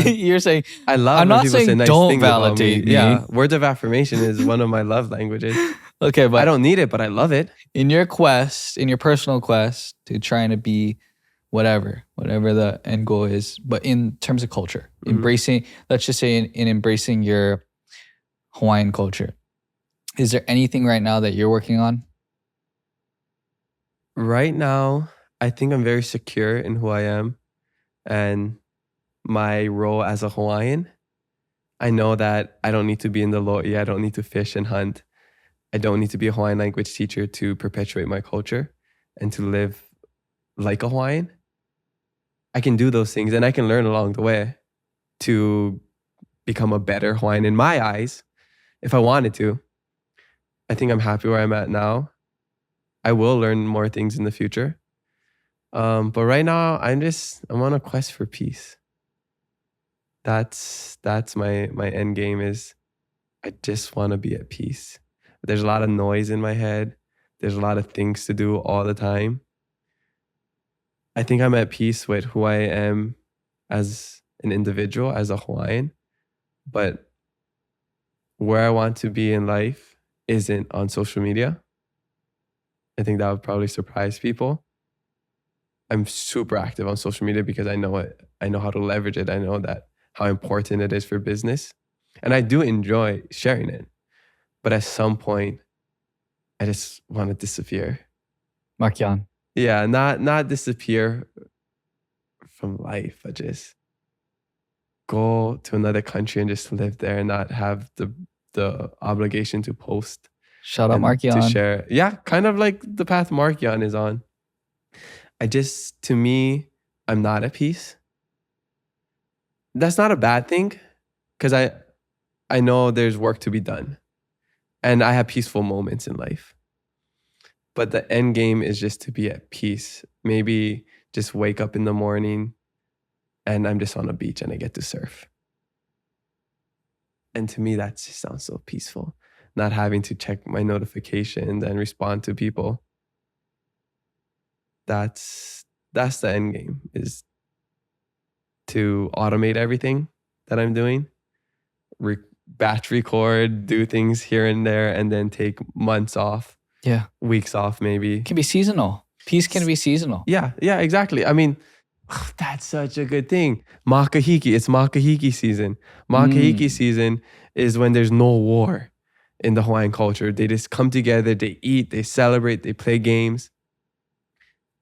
you're saying, I love I'm when not people saying say nice don't things about validate me. Yeah, words of affirmation is one of my love languages. Okay, but I don't need it, but I love it. in your quest, in your personal quest to trying to be whatever the end goal is, but in terms of culture, embracing, let's just say in embracing your Hawaiian culture, is there anything right now that you're working on? Right now, I think I'm very secure in who I am and my role as a Hawaiian. I know that I don't need to be in the lo'i. I don't need to fish and hunt. I don't need to be a Hawaiian language teacher to perpetuate my culture and to live like a Hawaiian. I can do those things and I can learn along the way to become a better Hawaiian in my eyes if I wanted to. I think I'm happy where I'm at now. I will learn more things in the future. But right now, I'm on a quest for peace. That's my end game is I just want to be at peace. There's a lot of noise in my head. There's a lot of things to do all the time. I think I'm at peace with who I am as an individual, as a Hawaiian. But where I want to be in life isn't on social media. I think that would probably surprise people. I'm super active on social media because I know it. I know how to leverage it. I know that how important it is for business. And I do enjoy sharing it. But at some point, I just want to disappear. Markian. Yeah, not disappear from life, but just go to another country and just live there and not have the obligation to post. Shout out and Markian. to share. Yeah, kind of like the path Markian is on. To me, I'm not at peace. That's not a bad thing because I know there's work to be done and I have peaceful moments in life. But the end game is just to be at peace. Maybe just wake up in the morning and I'm just on a beach and I get to surf. And to me, that just sounds so peaceful. Not having to check my notifications and respond to people. That's the end game, is to automate everything that I'm doing. Batch record, do things here and there, and then take months off. Yeah. Weeks off, maybe. It can be seasonal. Peace can be seasonal. Yeah, exactly. I mean, that's such a good thing. Makahiki, it's Makahiki season. Makahiki season is when there's no war in the Hawaiian culture. They just come together, they eat, they celebrate, they play games.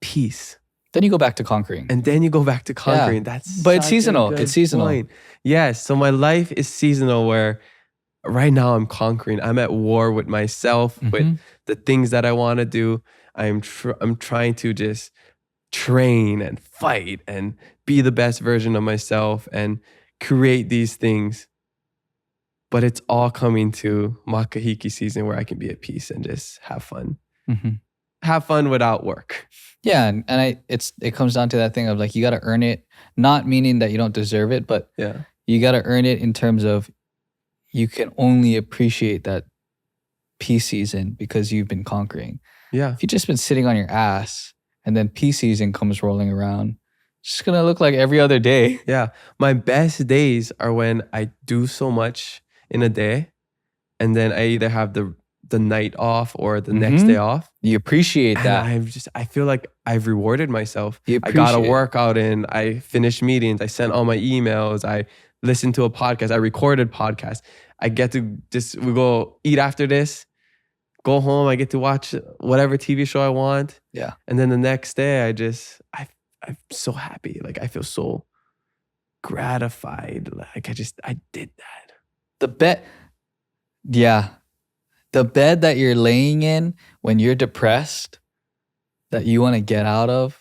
Peace. Then you go back to conquering. And then you go back to conquering. Yeah. That's But it's such a seasonal. good It's seasonal. point. Yes. So my life is seasonal where right now I'm conquering. I'm at war with myself, with the things that I want to do. I'm trying to just train and fight and be the best version of myself and create these things. But it's all coming to Makahiki season where I can be at peace and just have fun. Mhm. Have fun without work. Yeah, and it comes down to that thing of like you got to earn it, not meaning that you don't deserve it, but Yeah. you got to earn it in terms of you can only appreciate that peace season because you've been conquering. Yeah. If you've just been sitting on your ass and then peace season comes rolling around, it's just gonna look like every other day. Yeah. My best days are when I do so much in a day and then I either have the night off or the next day off. You appreciate And that. I feel like I've rewarded myself. You I got a appreciate it. workout in, I finished meetings, I sent all my emails, I listened to a podcast, I recorded podcasts. I get to we go eat after this, go home, I get to watch whatever TV show I want. Yeah. And then the next day I'm so happy. Like I feel so gratified. Like I did that. The bed, yeah. The bed that you're laying in when you're depressed, that you want to get out of,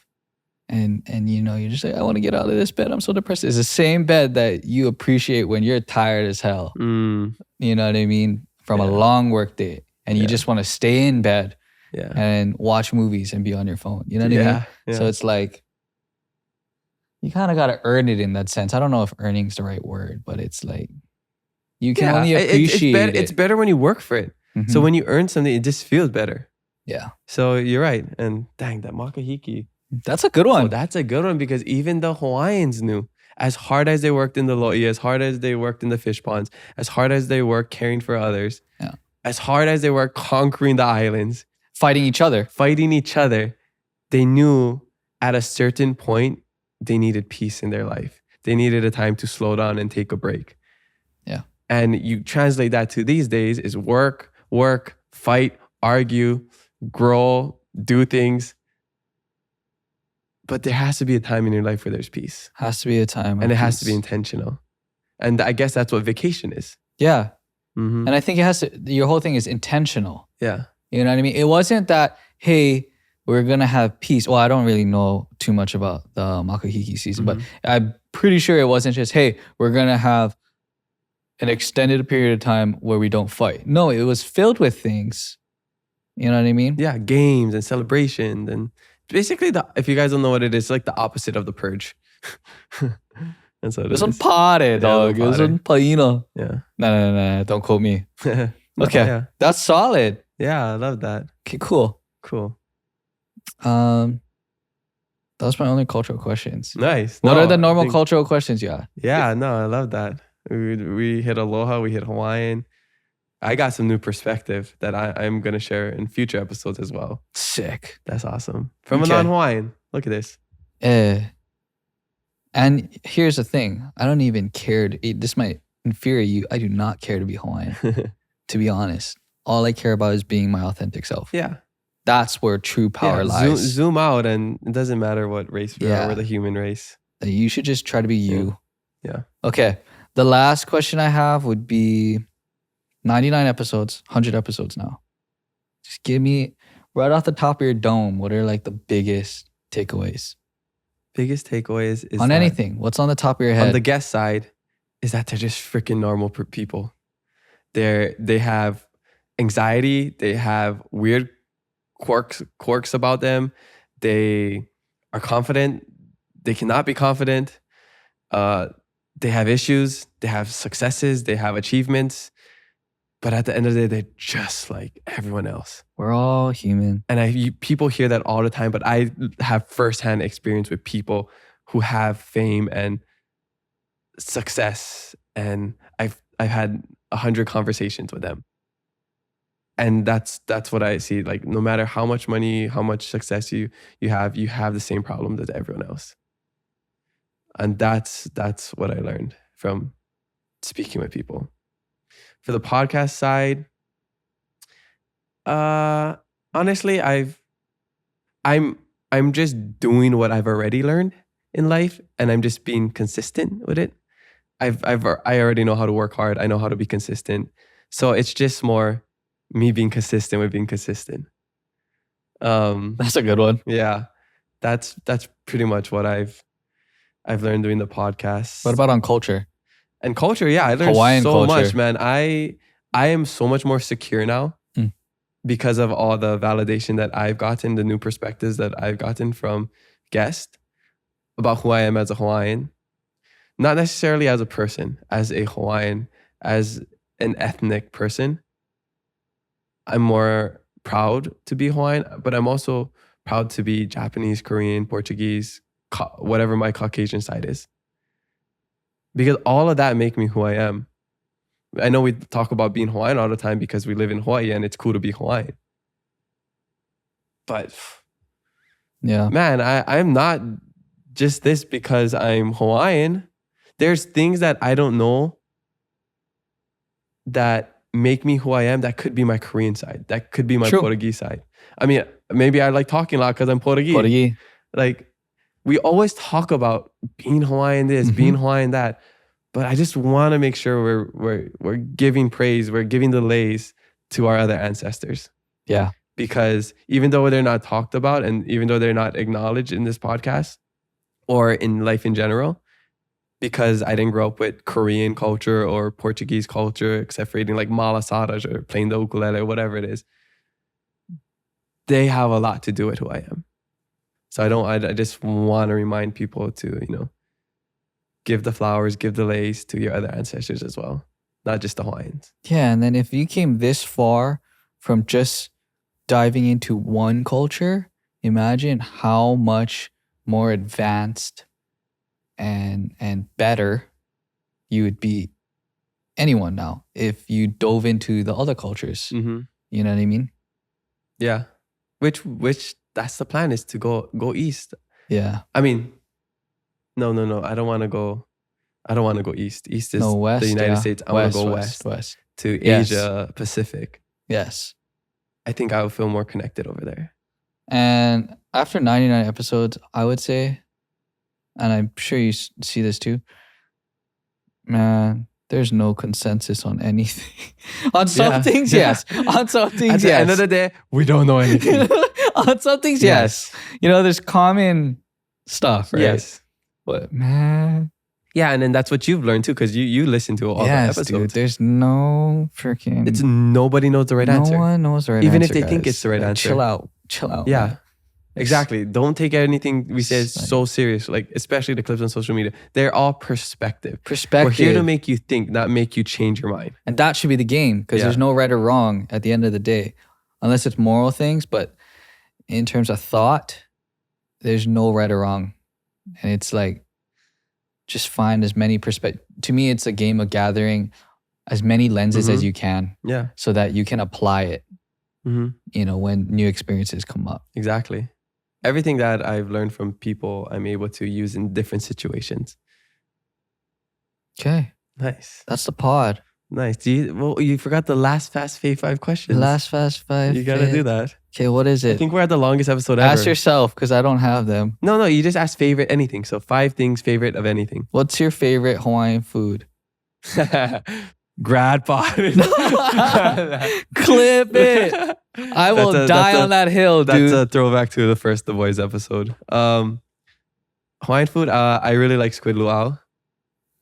and you know, you're just like, I want to get out of this bed. I'm so depressed. It's the same bed that you appreciate when you're tired as hell. Mm, You know what I mean? From a Yeah. long work day. And you Yeah. just want to stay in bed yeah. and watch movies and be on your phone. You know what I mean? Yeah. So it's like, you kind of got to earn it in that sense. I don't know if earning's the right word, but it's like, you can only appreciate it's better when you work for it. So Mhm. when you earn something, it just feels better. Yeah. So you're right. And dang, that Makahiki. That's a good one. Oh, that's a good one because even the Hawaiians knew as hard as they worked in the lo'i, as hard as they worked in the fish ponds, as hard as they worked caring for others, Yeah. as hard as they worked conquering the islands, Fighting each other. fighting each other, they knew at a certain point they needed peace in their life. They needed a time to slow down and take a break. Yeah. And you translate that to these days is work, fight, argue, grow, do things. But there has to be a time in your life where there's peace. Has to be a time. And of it has to be peace. intentional. And I guess that's what vacation is. Yeah. Mm-hmm. And I think it has to, your whole thing is intentional. Yeah. You know what I mean? It wasn't that, hey, we're going to have peace. Well, I don't really know too much about the Makahiki season, but I'm pretty sure it wasn't just, hey, we're going to have an extended period of time where we don't fight. No, it was filled with things. You know what I mean? Yeah. Games and celebrations. And basically, if you guys don't know what it is, it's like the opposite of the purge. That's what it It was on is. pare, dog. It was on paino. Yeah. No. Don't quote me. No, Okay. Yeah. That's solid. Yeah. I love that. Okay, cool. Cool. That was my only cultural questions. Nice. What No, are the I normal think- cultural questions you got? Yeah, no, I love that. We hit Aloha, we hit Hawaiian. I got some new perspective that I'm going to share in future episodes as well. Sick. That's awesome. From Okay. a non-Hawaiian. Look at this. And here's the thing. I don't even care. This might infuriate you. I do not care to be Hawaiian, to be honest. All I care about is being my authentic self. Yeah. That's where true power Yeah, lies. Zoom out and it doesn't matter what race we Yeah. are. We're the human race. You should just try to be you. Yeah. Okay. The last question I have would be 99 episodes, 100 episodes now. Just give me, right off the top of your dome, what are like the biggest takeaways? Biggest takeaways is On that anything. What's on the top of your head? on the guest side is that they're just freaking normal people. They have anxiety. They have weird quirks about them. They are confident. They cannot be confident. They have issues. They have successes. They have achievements. But at the end of the day, they're just like everyone else. We're all human. And people hear that all the time, but I have firsthand experience with people who have fame and success, and I've had 100 conversations with them. And that's what I see. Like no matter how much money, how much success you have the same problems as everyone else. And that's what I learned from speaking with people. For the podcast side, honestly, I'm just doing what I've already learned in life, and I'm just being consistent with it. I already know how to work hard. I know how to be consistent. So it's just more me being consistent with being consistent. That's a good one. Yeah, that's pretty much what I've learned doing the podcast. What about on culture? And culture? Yeah, I learned Hawaiian so much, culture. man. I am so much more secure now Mm. because of all the validation that I've gotten, the new perspectives that I've gotten from guests about who I am as a Hawaiian. Not necessarily as a person, as a Hawaiian, as an ethnic person. I'm more proud to be Hawaiian, but I'm also proud to be Japanese, Korean, Portuguese, whatever my Caucasian side is. Because all of that make me who I am. I know we talk about being Hawaiian all the time because we live in Hawaii and it's cool to be Hawaiian. But Yeah. man, I'm not just this because I'm Hawaiian. There's things that I don't know that make me who I am that could be my Korean side. That could be my True. Portuguese side. I mean, maybe I like talking a lot because I'm Portuguese. Portuguese. Like, we always talk about being Hawaiian this, being Hawaiian that, but I just want to make sure we're giving praise, we're giving the lays to our other ancestors. Yeah. Because even though they're not talked about and even though they're not acknowledged in this podcast or in life in general, because I didn't grow up with Korean culture or Portuguese culture, except for eating like malasadas or playing the ukulele or whatever it is, they have a lot to do with who I am. So I just want to remind people to, give the flowers, give the lace to your other ancestors as well, not just the Hawaiians. Yeah. And then if you came this far from just diving into one culture, imagine how much more advanced and better you would be anyone now if you dove into the other cultures. Mm-hmm. You know what I mean? Yeah. Which that's the plan, is to go east. Yeah. I mean, no. I don't want to go east. East is West, the United yeah. States. I want to go west to Yes. Asia Pacific. Yes. I think I would feel more connected over there. And after 99 episodes, I would say, and I'm sure you see this too, man, there's no consensus on anything. On some things, yes. On some things, At the end of the day, we don't know anything. On some things, yes. There's common stuff, right? Yes. But man, Yeah, and then that's what you've learned too, because you listen to all the episodes. Dude, there's no freaking. It's nobody knows the right answer. No one knows the right Even answer. if they think guys. it's the right answer. Chill out. Yeah. man. Exactly. Don't take anything we say It's like- so serious, like especially the clips on social media. They're all perspective. Perspective. We're here to make you think, not make you change your mind. And that should be the game, because there's no right or wrong at the end of the day, unless it's moral things. But in terms of thought, there's no right or wrong. And it's like, just find as many perspectives. To me, it's a game of gathering as many lenses as you can, Yeah. so that you can apply it, Mm-hmm. when new experiences come up. Exactly. Everything that I've learned from people, I'm able to use in different situations. Okay. Nice. That's the pod. Nice. You forgot the last Fast Fave 5 questions. Last Fast Five. You got to do that. Okay, what is I it? think we're at the longest episode ever. Ask yourself, because I don't have them. No, you just ask favorite anything. So 5 things favorite of anything. What's your favorite Hawaiian food? Grad pod. Clip it. I will die on that hill, dude. That's a throwback to the Boys episode. Hawaiian food, I really like squid luau.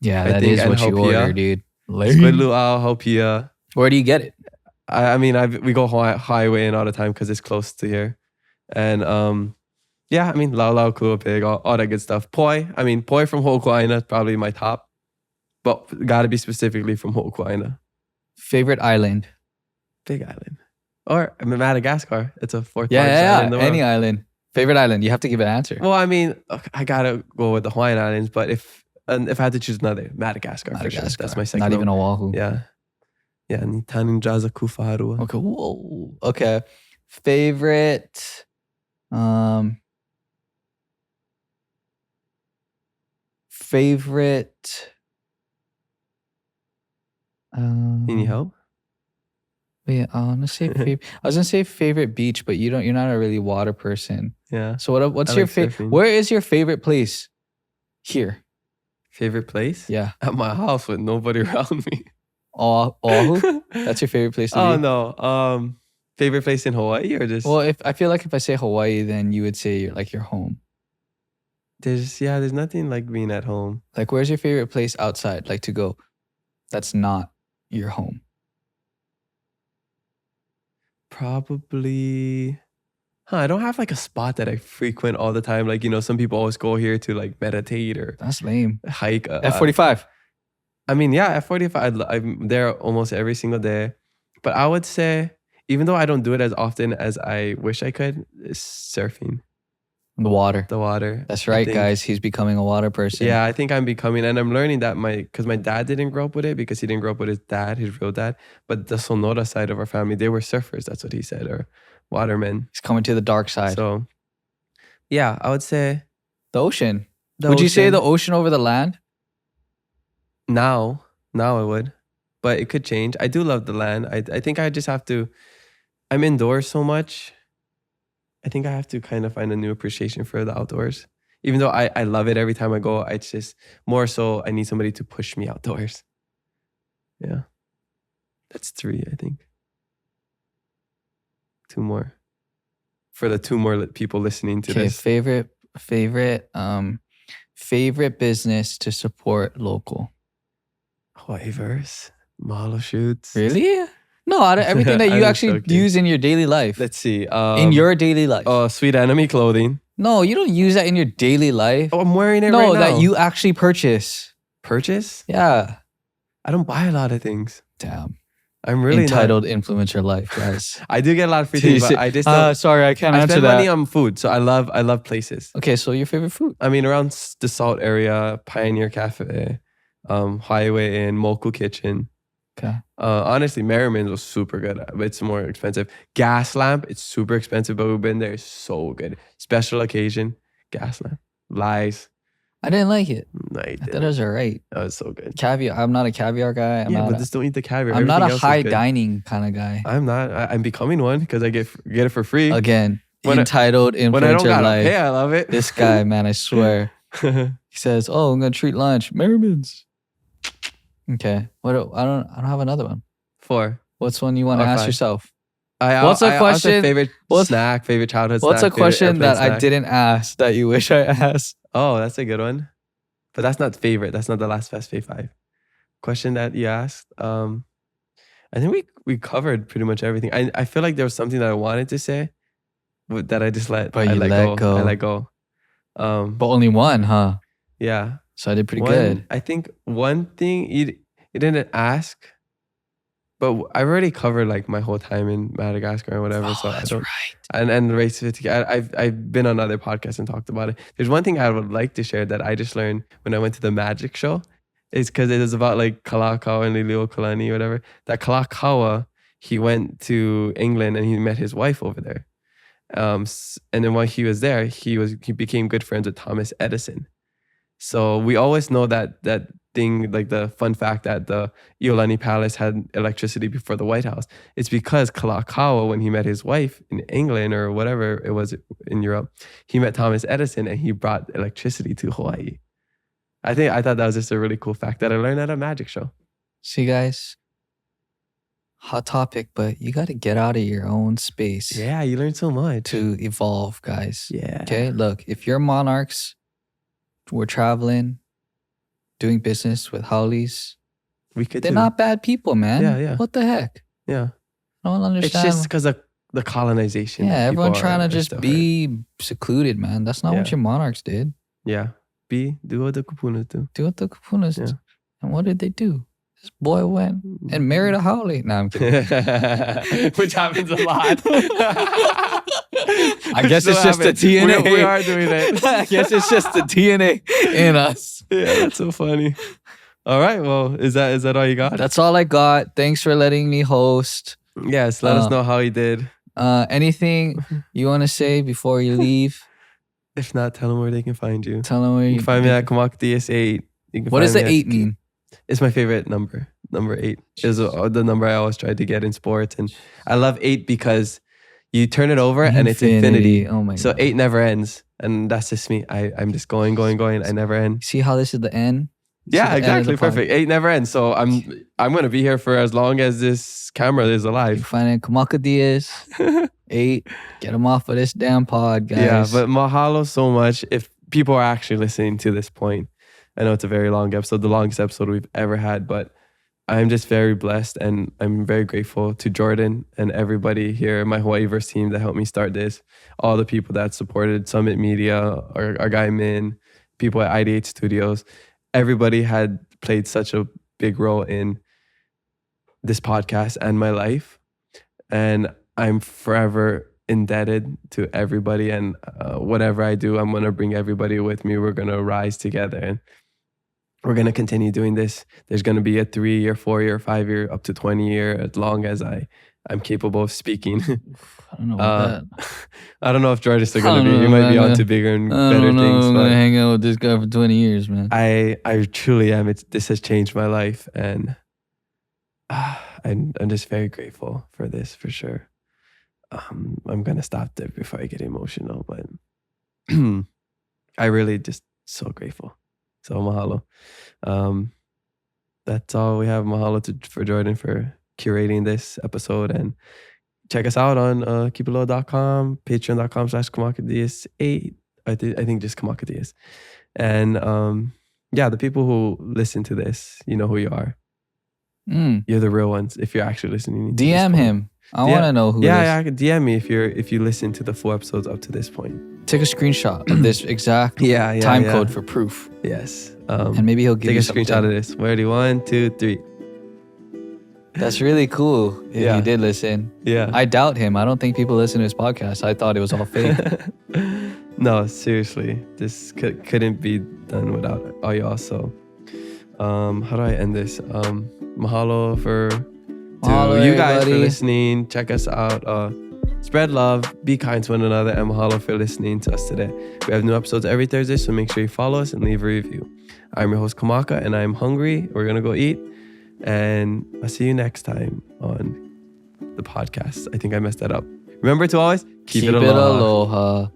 Yeah, I that think, is and what you hopia. order, dude. Squid luau, hopia. Where do you get it? I mean, we go highway in all the time because it's close to here. And yeah, I mean, lau lau, kua pig, all that good stuff. Poi from Ho'okuaina is probably my top. But got to be specifically from Ho'okuaina. Favorite island? Big island. Or Madagascar. It's a fourth largest Yeah, island in the world. any island. Favorite island? You have to give an answer. Well, I mean, I gotta go with the Hawaiian Islands, but if I had to choose another, Madagascar for sure. That's my second. Not even Oahu. Yeah. Ni tanin jaza kufaharua. Okay. Whoa. Okay. Favorite. Favorite. You need help? Wait, I was gonna say favorite beach, but you're not a really water person. Yeah. So what's I your like favorite? surfing. Where is your favorite place? Here. Favorite place? Yeah. At my house with nobody around me. Oahu. That's your favorite place to Oh be? no. Favorite place in Hawaii or just Well, if I feel like if I say Hawaii, then you would say your home. there's nothing like being at home. Like, where's your favorite place outside, like to go? That's not your home. Probably I don't have like a spot that I frequent all the time. Like, some people always go here to like meditate or That's lame. hike. F45. I mean, yeah, F45, I'm there almost every single day. But I would say, even though I don't do it as often as I wish I could, is surfing. The water. The water. That's I right, think. guys. He's becoming a water person. Yeah, I think I'm becoming, and I'm learning that because my dad didn't grow up with it because he didn't grow up with his dad, his real dad. But the Sonora side of our family, they were surfers. That's what he said, or watermen. He's coming to the dark side. So, yeah, I would say The ocean. the Would you say ocean. the ocean over the land? Now I would, but it could change. I do love the land. I think I just have to. I'm indoors so much. I think I have to kind of find a new appreciation for the outdoors. Even though I love it every time I go, it's just more so I need somebody to push me outdoors. Yeah. That's 3, I think. 2 more. For the 2 more people listening to Okay, this. favorite business to support local. Hawaiiverse, model shoots. Really? No, out of everything that I'm you just actually joking. use in your daily life. Let's see. In your daily life. Sweet Enemy clothing. No, you don't use that in your daily life. Oh, I'm wearing it No, right now. that you actually purchase. Purchase? Yeah. I don't buy a lot of things. Damn. I'm really Entitled influencer life, guys. I do get a lot of free things, but I just don't. Sorry, I can't I answer spend that. money on food, so I love places. Okay, so your favorite food? I mean, around the Salt area, Pioneer Cafe, Highway Inn, Moku Kitchen. Okay. Honestly, Merriman's was super good. But it's more expensive. Gas Lamp, it's super expensive, but we've been there. It's so good. Special occasion, Gas Lamp. Lies. I didn't like it. No, you I thought it didn't. was alright. That was so good. Caviar. I'm not a caviar guy. But just don't eat the caviar. I'm not Everything a else is high good. dining kind of guy. I'm not. I'm becoming one because I get it for free. Again, When entitled When I don't influencer gotta life. pay, I love it. This guy, man, I swear. He says, "Oh, I'm gonna treat lunch, Merriman's." Okay. I don't have another one. 4. What's one you want to Or ask 5. yourself? What's a question- Favorite what's- snack? Favorite childhood What's snack? a question favorite that airplane I snack? didn't ask that you wish I asked? Oh, that's a good one. But that's not favorite. That's not the last Fast Fave 5. Question that you asked. I think we covered pretty much everything. I feel like there was something that I wanted to say, but that I just let. But I you let go. I let go. But only one, huh? Yeah. So I did pretty good. I think one thing you didn't ask, but I've already covered like my whole time in Madagascar and whatever. so I don't. right. And race fatigue. I've been on other podcasts and talked about it. There's one thing I would like to share that I just learned when I went to the magic show. It's because it was about like Kalakaua and Liliuokalani or whatever. That Kalakaua, he went to England and he met his wife over there. And then while he was there, he became good friends with Thomas Edison. So we always know that thing, like the fun fact that the Iolani Palace had electricity before the White House. It's because Kalakaua, when he met his wife in England or whatever it was in Europe, he met Thomas Edison and he brought electricity to Hawaii. I thought that was just a really cool fact that I learned at a magic show. See, guys, hot topic, but you got to get out of your own space Yeah, you learn so much. to evolve, guys. Yeah. Okay, look, if you're monarchs, we're traveling, doing business with Howleys, We could they're too. not bad people, man. Yeah. What the heck? Yeah. I don't It's understand. just because of the colonization. Yeah, that everyone people trying to are just still hurt. be secluded, man. That's not what Yeah. your monarchs did. Yeah. Do what the kupunas do. Do what the Kapunas Yeah. And what did they do? This boy went and married a Howley. No, I'm kidding. Which happens a lot. I guess it's just the DNA. We are doing it. I guess it's just the DNA in us. Yeah, that's so funny. All right. Well, is that all you got? That's all I got. Thanks for letting me host. Yes. Let us know how you did. Anything you want to say before you leave? If not, tell them where they can find you. Tell them where You you can find me at Kamaka Dias 8. You can What does find the me 8 mean? It's my favorite number. Number 8 is the number I always tried to get in sports, and I love 8 because you turn it over and it's infinity. Oh my So God. 8 never ends, and that's just me. I'm just going. I never end. See how this is the N? Yeah, the end of exactly. the pod. Perfect. 8 never ends. So I'm gonna be here for as long as this camera is You alive. find Kamaka Dias, 8. Get him off of this damn pod, guys. Yeah, but mahalo so much. If people are actually listening to this point, I know it's a very long episode, the longest episode we've ever had, but I'm just very blessed and I'm very grateful to Jordan and everybody here, my Hawaiiverse team that helped me start this, all the people that supported Summit Media, our guy Min, people at IDH Studios. Everybody had played such a big role in this podcast and my life. And I'm forever indebted to everybody. And whatever I do, I'm going to bring everybody with me. We're going to rise together and we're going to continue doing this. There's going to be a 3-year, 4-year, 5-year, up to 20-year, as long as I'm capable of speaking. I don't know about that. I don't know if Jordan's still I going to don't be. He know, might be man. on to bigger and I better don't know. things. I'm going to But hang out with this guy for 20 years, man. I truly am. This has changed my life. And I'm just very grateful for this, for sure. I'm going to stop there before I get emotional. But I really just so grateful. So mahalo. That's all we have. Mahalo for Jordan for curating this episode. And check us out on keepitlow.com, patreon.com/Kamaka Dias 8. I think just Kamaka Dias. And the people who listen to this, you know who you are. You're the real ones. If you're actually listening, to DM him. I want to know who it is. Yeah, DM me if you listen to the full episodes up to this point. Take a screenshot of this exact time code for proof. Yes. And maybe he'll give take you a something. screenshot of this. Ready? 1, 2, 3. That's really cool if Yeah. you did listen. Yeah. I doubt him. I don't think people listen to his podcast. I thought it was all fake. No, seriously. This couldn't be done without all y'all. So how do I end this? Mahalo to you guys for listening. Check us out. Spread love, be kind to one another, and mahalo for listening to us today. We have new episodes every Thursday, so make sure you follow us and leave a review. I'm your host Kamaka, and I'm hungry. We're gonna go eat, and I'll see you next time on the podcast. I think I messed that up. Remember to always keep it aloha.